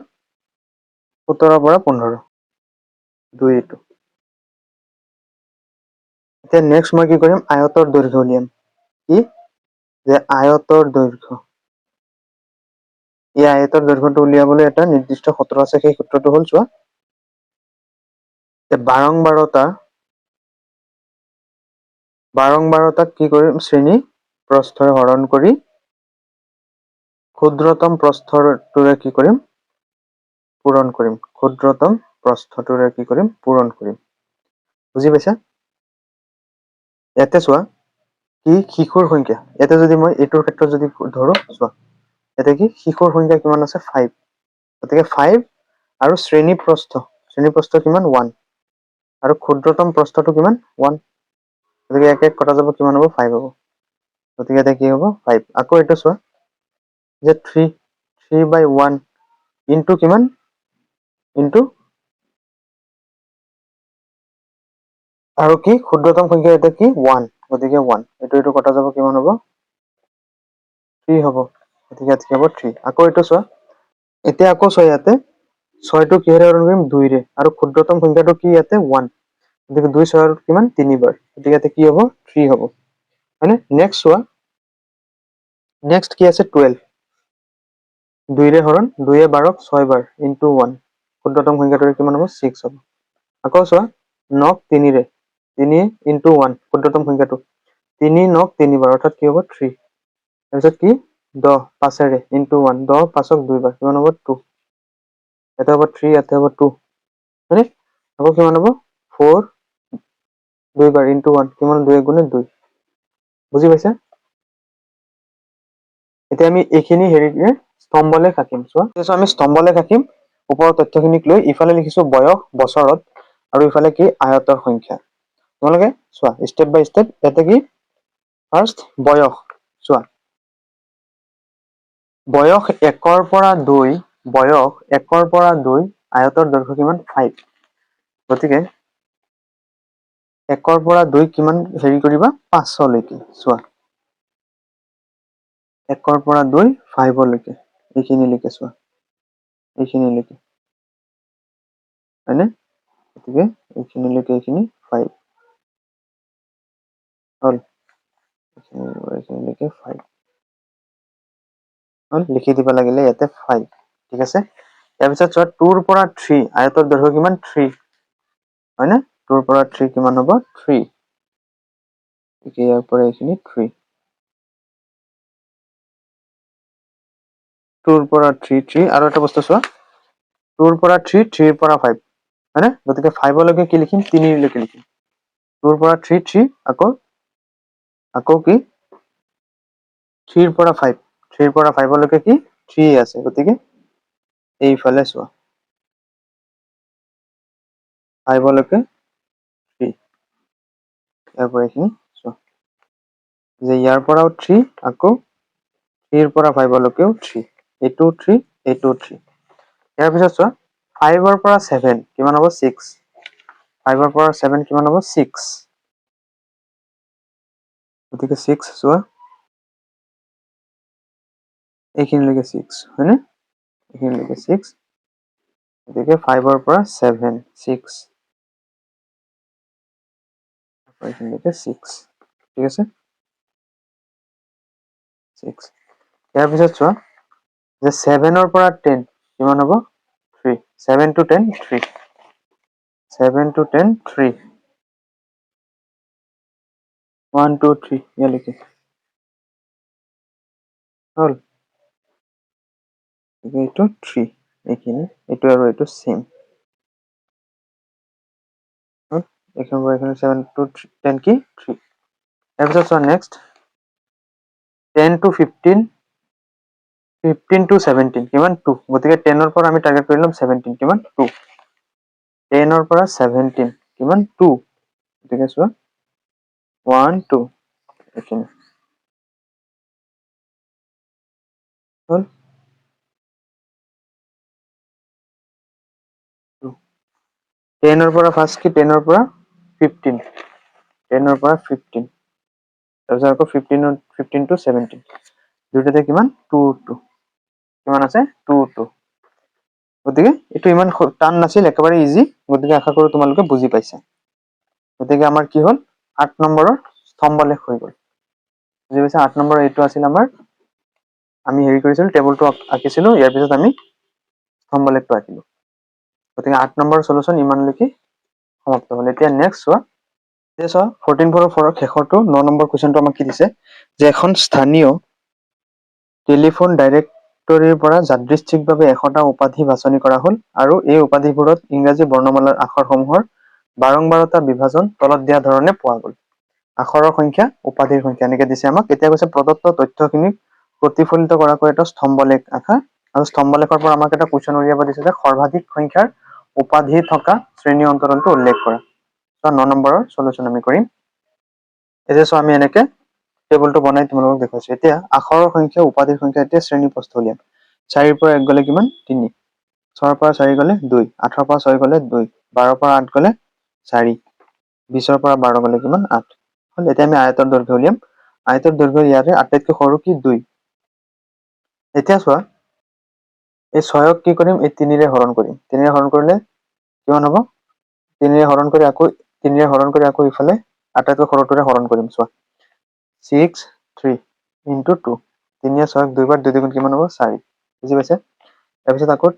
15 2 এইটো। এতিয়া নেক্সট মই কি কৰিম, আয়তৰ দৈৰ্ঘ্য উলিয়াম। কি? যে আয়তৰ দৈৰ্ঘ্য। এই আয়তৰ দৈৰ্ঘ্যটো উলিয়াবলৈ এটা নিৰ্দিষ্ট সূত্ৰ আছে, সেই সূত্ৰটো হ'ল চোৱা, বাৰংবাৰতাক কি কৰিম, শ্ৰেণী প্ৰস্থৰে হৰণ কৰি ক্ষুদ্ৰতম প্ৰস্থটোৰে কি কৰিম, পূৰণ কৰিম। ক্ষুদ্ৰতম প্ৰস্থটোৰে কি কৰিম, পূৰণ কৰিম। বুজি পাইছা? ইয়াতে চোৱা, কি শিশুৰ সংখ্যা। ইয়াতে যদি মই এইটোৰ ক্ষেত্ৰত যদি ধৰো, চোৱা ইয়াতে কি শিশুৰ সংখ্যা কিমান আছে, 5। গতিকে 5 আৰু শ্ৰেণী প্ৰস্থ কিমান, 1। আৰু ক্ষুদ্ৰতম প্ৰস্থটো কিমান, 1। গতিকে 1 1 কটা যাব, কিমান হ'ব, 5 হ'ব। গতিকে এতিয়া কি হ'ব, 5। আকৌ এইটো চোৱা, যে 3/1 ইনটু কিমান, ইনটু আৰু কি ক্ষুদ্ৰতম সংখ্যা এটা কি, 1। গতিকে 1 এইটো কটা যাব, কিমান হ'ব, 3 হ'ব। গতিকে ইয়াত কি হ'ব, 3। আকৌ এইটো চোৱা, এতিয়া আকৌ চোৱা, ইয়াতে 6টো কিহেৰে হৰণ কৰিম, 2ৰে। আৰু ক্ষুদ্ৰতম সংখ্যাটো কি ইয়াতে, 1। গতিকে 2 6 কিমান, 3 বাৰ। গতিকে ইয়াতে কি হ'ব, 3 হ'ব। হয়নে? নেক্সট চোৱা, নেক্সট কি আছে, 12। 2ৰে হৰণ, 2 12ক 6 বাৰ ইনটু 1। ক্ষুদ্ৰতম সংখ্যাটোৰ কিমান হ'ব, 6 হ'ব। আকৌ চোৱা, 9ক 3ৰে, 3 ইনটু 1 ক্ষুদ্ৰতম সংখ্যাটো, 3 9ক 3 বাৰ, অৰ্থাৎ কি হ'ব, 3। তাৰপিছত কি, 10 5ৰে ইনটু 1, 10 5ক 2 বাৰ, কিমান হ'ব, 2। এটা হ'ব 3, ইয়াতে হ'ব 2। হয়নে? আকৌ কিমান হ'ব, 4 2 বাৰ ইনটু 1, কিমান, 2 গুণে 2। বুজি পাইছা? এতিয়া আমি এইখিনি হেৰিৰে স্তম্ভলে আঁকিম। চোৱা, আমি স্তম্ভলে আঁকিম। ওপৰৰ তথ্যখিনিক লৈ ইফালে লিখিছো বয়স বছৰত, আৰু ইফালে কি, আয়তৰ সংখ্যা। তোমালোকে চোৱা, ষ্টেপ বাই ষ্টেপ। ইয়াতে কি, ফাৰ্ষ্ট বয়স। চোৱা, বয়স 1ৰ পৰা 2, আয়তৰ দৈৰ্ঘ্য কিমান, 5। গতিকে 1ৰ পৰা 2 কিমান হেৰি কৰিবা, 5লৈকে। চোৱা, 1ৰ পৰা 2 5লৈকে, এইখিনিলৈকে চোৱা, এইখিনিলৈকে। হয়নে? গতিকে এইখিনিলৈকে, এইখিনি 5 হ'ল। এইখিনিলৈকে 5 হ'ল। লিখি দিব লাগিলে ইয়াতে 5। ঠিক আছে? তাৰপিছত চোৱা, 2ৰ পৰা 3, আয়তৰ দৈৰ্ঘ্য কিমান, 3। হয়নে? 2ৰ পৰা 3 কিমান হ'ব, 3। ইয়াৰ পৰা এইখিনি 3। 2ৰ পৰা 3 3, আৰু এটা বস্তু চোৱা, 2ৰ পৰা 3 3ৰ পৰা 5। হয়নে? গতিকে 5লৈকে কি লিখিম, 3লৈকে লিখিম। 2ৰ পৰা 3 3, আকৌ কি, 3ৰ পৰা 5, 3ৰ পৰা 5লৈকে কি, 3 আছে। গতিকে এইফালে চোৱা, 5লৈকে 3। ইয়াৰ পৰা এইখিনি চোৱা, যে ইয়াৰ পৰাও 3, আকৌ 3ৰ পৰা 5লৈকেও 3। এইটোও 3, এইটোও 3। ইয়াৰ পিছত চোৱা, 5ৰ পৰা 7 কিমান হ'ব, 6। 5ৰ পৰা 7 কিমান হ'ব, 6। গতিকে 6 চোৱা, এইখিনিলৈকে 6। হয়নে? এইখিনিলৈকে 6। গতিকে 5ৰ পৰা 7 6, এইখিনিলৈকে 6। ঠিক আছে, 6। ইয়াৰ পিছত চোৱা, যে 7ৰ পৰা 10 কিমান হ'ব, 3। 7 to 10 3। 7 to 10 3। 1 2 3, ইয়ালৈকে হ'ল। এইটো 3। এইখিনি এইটো আৰু এইটো সেম এইখন পৰা এইখন 7 to 10 কি 3 তাৰপিছত চোৱা নেক্সট 10 to 15 15 to 17 কিমান 2 গতিকে 10 ৰ পৰা আমি টাৰ্গেট কৰি লম 17 কিমান 2 10 ৰ পৰা 17 কিমান 2 গতিকে চোৱা 1 2 এইখিনি হ'ল 10 ৰ পৰা ফাৰ্ষ্ট কি 10 ৰ পৰা 15 10 ৰ পৰা 15 তাৰপিছত আকৌ 15 to 17 দুইটাতে কিমান 2 2 কিমান আছে 2 2 গতিকে এইটো ইমান টান নাছিল একেবাৰে ইজি গতিকে আশা কৰো তোমালোকে বুজি পাইছা গতিকে আমাৰ কি হ'ল 8 নম্বৰৰ স্তম্ভলেখ হৈ গ'ল বুজি পাইছা 8 নম্বৰ এইটো আছিল আমাৰ আমি হেৰি কৰিছিলো টেবুলটো আঁকিছিলো ইয়াৰ পিছত আমি স্তম্ভলেখটো আঁকিলো গতিকে 8 নম্বৰ সলিউশন ইমানলৈকে সমাপ্ত হ'ল এতিয়া নেক্সট চোৱা এতিয়া চোৱা 14.4 শেষৰটো 9 নম্বৰ কুৱেশ্যনটো আমাক কি দিছে যে এখন স্থানীয় টেলিফোন ডাইৰেক্টৰীৰ পৰা যাদৃচ্ছিকভাৱে 100টা উপাধি বাছনি কৰা হ'ল আৰু এই উপাধিবোৰত ইংৰাজী বৰ্ণমালাৰ আখৰসমূহৰ বাৰম্বাৰতা বিভাজন তলত দিয়া ধৰণে পোৱা গ'ল আখৰৰ সংখ্যা উপাধিৰ সংখ্যা এনেকে দিছে আমাক এতিয়া কৈছে প্ৰদত্ত তথ্যখিনিক প্ৰতিফলিত কৰাকৈ এটা স্তম্ভলেখ আঁকা আৰু স্তম্ভলেখৰ পৰা আমাক এটা কুৱেশ্যন উলিয়াব দিছে যে সৰ্বাধিক সংখ্যাৰ উপাধি থকা শ্ৰেণী অন্তৰালটো উল্লেখ কৰা 9 নম্বৰৰ সলিউশন আমি কৰিম এতিয়া চোৱা আমি এনেকে টেবুলটো বনাই তোমালোকক দেখুৱাইছো এতিয়া আখৰৰ সংখ্যা উপাধিৰ সংখ্যা এতিয়া শ্ৰেণী প্ৰস্থ উলিয়াম 4 পৰা 1 গ'লে কিমান 3 6 পৰা 4 গ'লে 2 8 পৰা 6 গ'লে 2 12 পৰা 8 গ'লে 4 20 পৰা 12 গ'লে কিমান 8 হ'ল এতিয়া আমি আয়তৰ দৈৰ্ঘ্য উলিয়াম আয়তৰ দৈৰ্ঘ্য ইয়াৰে আটাইতকৈ সৰু কি 2 এতিয়া চোৱা এই 6ক কি কৰিম এই 3ৰে হৰণ কৰিম 3ৰে হৰণ কৰিলে কিমান হ'ব 3ৰে হৰণ কৰি আকৌ ইফালে আটাইতকৈ সৰুটোৰে হৰণ কৰিম চোৱা 6 3 into 2 3 6 দুইবাৰ 2 দুগুণ কিমান হ'ব 4 বুজি পাইছে তাৰপিছত আকৌ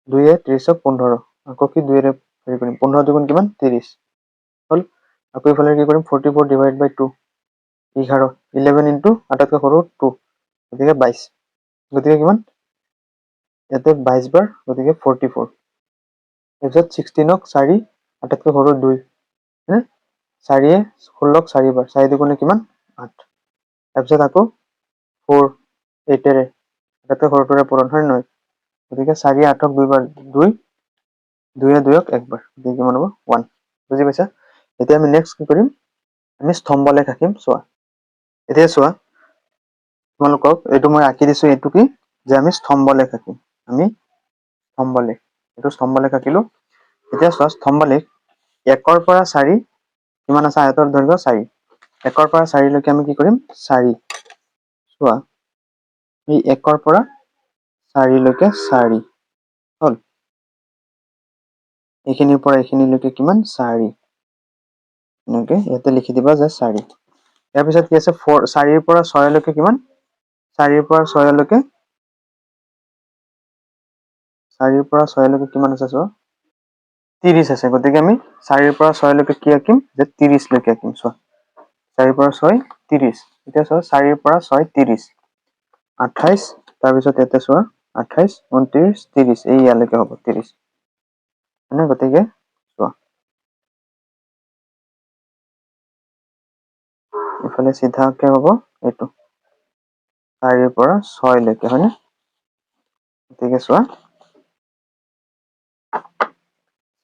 2 30ক 15 আকৌ কি 2ৰে হেৰি কৰিম 15 দুগুণ কিমান 30 হ'ল আকৌ ইফালে কি কৰিম 44 ডিভাইড বাই 2 11 11 into আটাইতকৈ সৰু 2 গতিকে 22 গতিকে কিমান ইয়াতে 22 বাৰ গতিকে 44 তাৰপিছত 16ক 4 আটাইতকৈ সৰু 2 হে 4 16ক 4 বাৰ 4 দুগুণে কিমান 8 তাৰপিছত আকৌ 4 8ৰে আটাইতকৈ সৰুটোৰে পূৰণ হয় নহয় গতিকে 4 8ক 2 বাৰ 2 2 2ক 1 বাৰ গতিকে কিমান হ'ব 1 বুজি পাইছা এতিয়া আমি নেক্সট কি কৰিম আমি স্তম্ভলেখ আঁকিম চোৱা এতিয়া চোৱা তোমালোকক এইটো মই আঁকি দিছো এইটো কি যে আমি স্তম্ভলেখ আঁকিম আমি স্তম্ভলেখ এইটো স্তম্ভলেখ আঁকিলো এতিয়া চোৱা স্তম্ভলেখ 1 ৰ পৰা 4 কিমান আছে আয়তৰ দৈৰ্ঘ্য 4 1 ৰ পৰা 4 লৈকে আমি কি কৰিম 4 চোৱা এই 1 ৰ পৰা 4 লৈকে 4 হ'ল এইখিনিৰ পৰা এইখিনিলৈকে কিমান 4 এনেকে ইয়াতে লিখি দিবা যে 4 ইয়াৰ পিছত কি আছে 4 ৰ পৰা 6 লৈকে কিমান 4 ৰ পৰা 6 লৈকে 4 ৰ পৰা 6 লৈকে কিমান আছে চোৱা 30 আছে গতিকে আমি 4 ৰ পৰা 6 লৈকে কি আঁকিম যে 30 লৈকে আঁকিম চোৱা 4 ৰ পৰা 6 30 এতিয়া চোৱা 4 ৰ পৰা 6 30 28 তাৰপিছত ইয়াতে চোৱা 28 29 30 এই ইয়ালৈকে হ'ব 30 মানে গতিকে চোৱা ইফালে চিধাকে হ'ব এইটো 4 ৰ পৰা 6 লৈকে হয়নে গতিকে চোৱা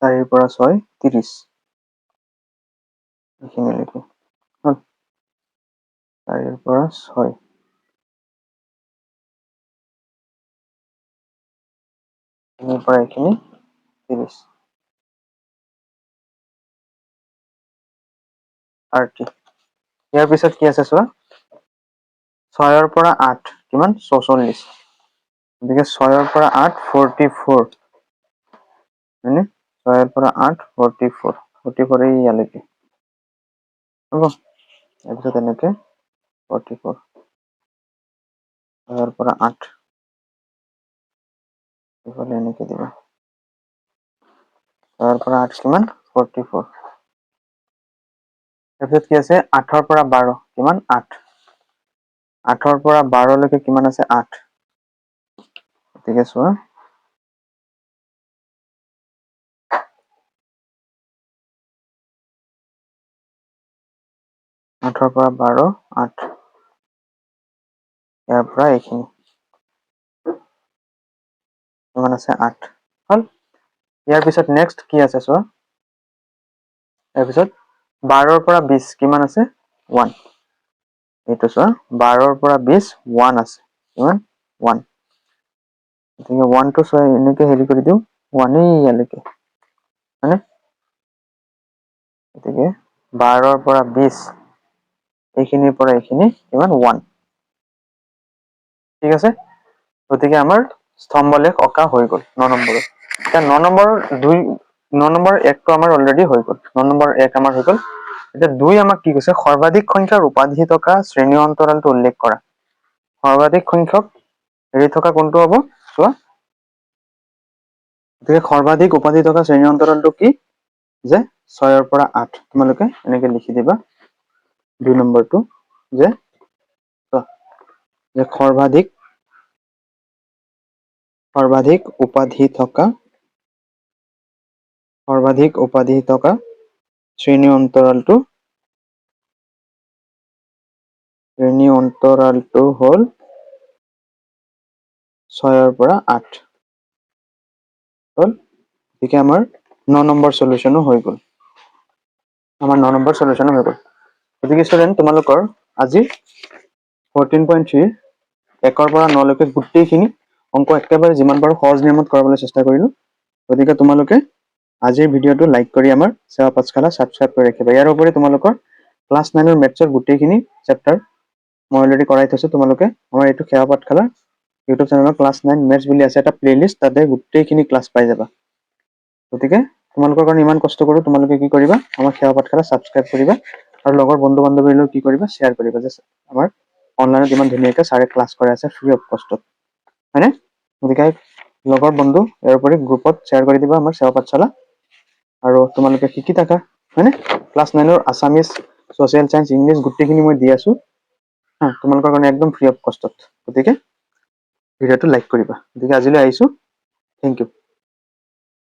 4 ৰ পৰা 6 30 এইখিনিলৈকে হ'ল 4 ৰ পৰা 6 এইখিনিৰ পৰা এইখিনি 30 30 ইয়াৰ পিছত কি আছে চোৱা 6 ৰ পৰা 8 কিমান 44 গতিকে 6 ৰ পৰা 8 44 হয়নে 6 ৰ পৰা 8 44 এই ইয়ালৈকে হ'ব তাৰপিছত এনেকে 44 6 ৰ পৰা 8 ইফালে এনেকে দিবা 6 ৰ পৰা 8 কিমান 44 তাৰপিছত কি আছে 8 ৰ পৰা 12 কিমান 8 8 ৰ পৰা 12 লৈকে কিমান আছে 8 গতিকে চোৱা 8ৰ পৰা 12 8 ইয়াৰ পৰা এইখিনি কিমান আছে 8 হল ইয়াৰ পিছত নেক্সট কি আছে চোৱা ইয়াৰ পিছত 12ৰ পৰা 20 কিমান আছে 1 এইটো চোৱা 12ৰ পৰা 20 1 আছে কিমান 1 গতিকে 1 টো চোৱা এনেকৈ হেৰি কৰি দিওঁ 1 ইয়ালৈকে হয়নে গতিকে 12ৰ পৰা 20 এইখিনিৰ পৰা এইখিনি কিমান 1 ঠিক আছে গতিকে আমাৰ স্তম্ভলেখ অঁকা হৈ গ'ল 9 নম্বৰৰ এতিয়া 9 নম্বৰ 2 9 নম্বৰ 1 টো আমাৰ অলৰেডি হৈ গ'ল 9 নম্বৰ 1 আমাৰ হৈ গ'ল এতিয়া 2 আমাক কি কৈছে সৰ্বাধিক সংখ্যাৰ উপাধি থকা শ্ৰেণী অন্তৰালটো উল্লেখ কৰা সৰ্বাধিক সংখ্যক হেৰি থকা কোনটো হ'ব চোৱা গতিকে সৰ্বাধিক উপাধি থকা শ্ৰেণী অন্তৰালটো কি যে 6ৰ পৰা 8 তোমালোকে এনেকৈ লিখি দিবা 2 নম্বৰটো যে সৰ্বাধিক উপাধি থকা শ্ৰেণী অন্তৰালটো হ'ল 6ৰ পৰা 8 হ'ল গতিকে আমাৰ 9 নম্বৰ সলিউশনো হৈ গ'ল আমাৰ 9 নম্বৰ সলিউশনো হৈ গ'ল গতিকে ষ্টুডেন্ট তোমালোকৰ আজি 14.3 1ৰ পৰা 9 লৈকে গোটেইখিনি অংক একেবাৰে যিমান পাৰো সহজ নিয়মত কৰাবলৈ চেষ্টা কৰিলো গতিকে তোমালোকে আজিৰ ভিডিঅটো লাইক কৰি আমাৰ সেৱা পাঠশালা সাবস্ক্ৰাইব কৰি ৰাখিবা ইয়াৰ উপৰি তোমালোকৰ ক্লাস 9ৰ মেথছৰ গোটেইখিনি চেপ্টাৰ মই অলৰেডি কৰাই থৈছো তোমালোকে আমাৰ এইটো সেৱা পাঠশালা ইউটিউব চেনেলৰ ক্লাস 9 মেথছ বুলি আছে এটা প্লেলিষ্ট তাতে গোটেইখিনি ক্লাস পাই যাবা গতিকে তোমালোকৰ কাৰণে ইমান কষ্ট কৰো তোমালোকে কি কৰিবা আমাৰ সেৱা পাঠশালা সাবস্ক্ৰাইব কৰিবা আৰু লগৰ বন্ধু বান্ধৱীৰ লগত কি কৰিবা শেয়াৰ কৰিবা যে আমাৰ অনলাইনত ইমান ধুনীয়াকৈ ছাৰে ক্লাস কৰাই আছে ফ্ৰী অফ কষ্টত হয়নে গতিকে লগৰ বন্ধু ইয়াৰ উপৰি গ্ৰুপত শ্বেয়াৰ কৰি দিবা আমাৰ সেৱা পাঠশালা আৰু তোমালোকে শিকি থাকা হয়নে ক্লাস 9ৰ আসামিজ সোশ্যাল সায়েন্স ইংলিশ গোটেইখিনি মই দি আছো তোমালোকৰ কাৰণে একদম ফ্ৰী অফ কষ্টত গতিকে ভিডিঅ'টো লাইক কৰিবা গতিকে আজিলৈ আহিছো থেংক ইউ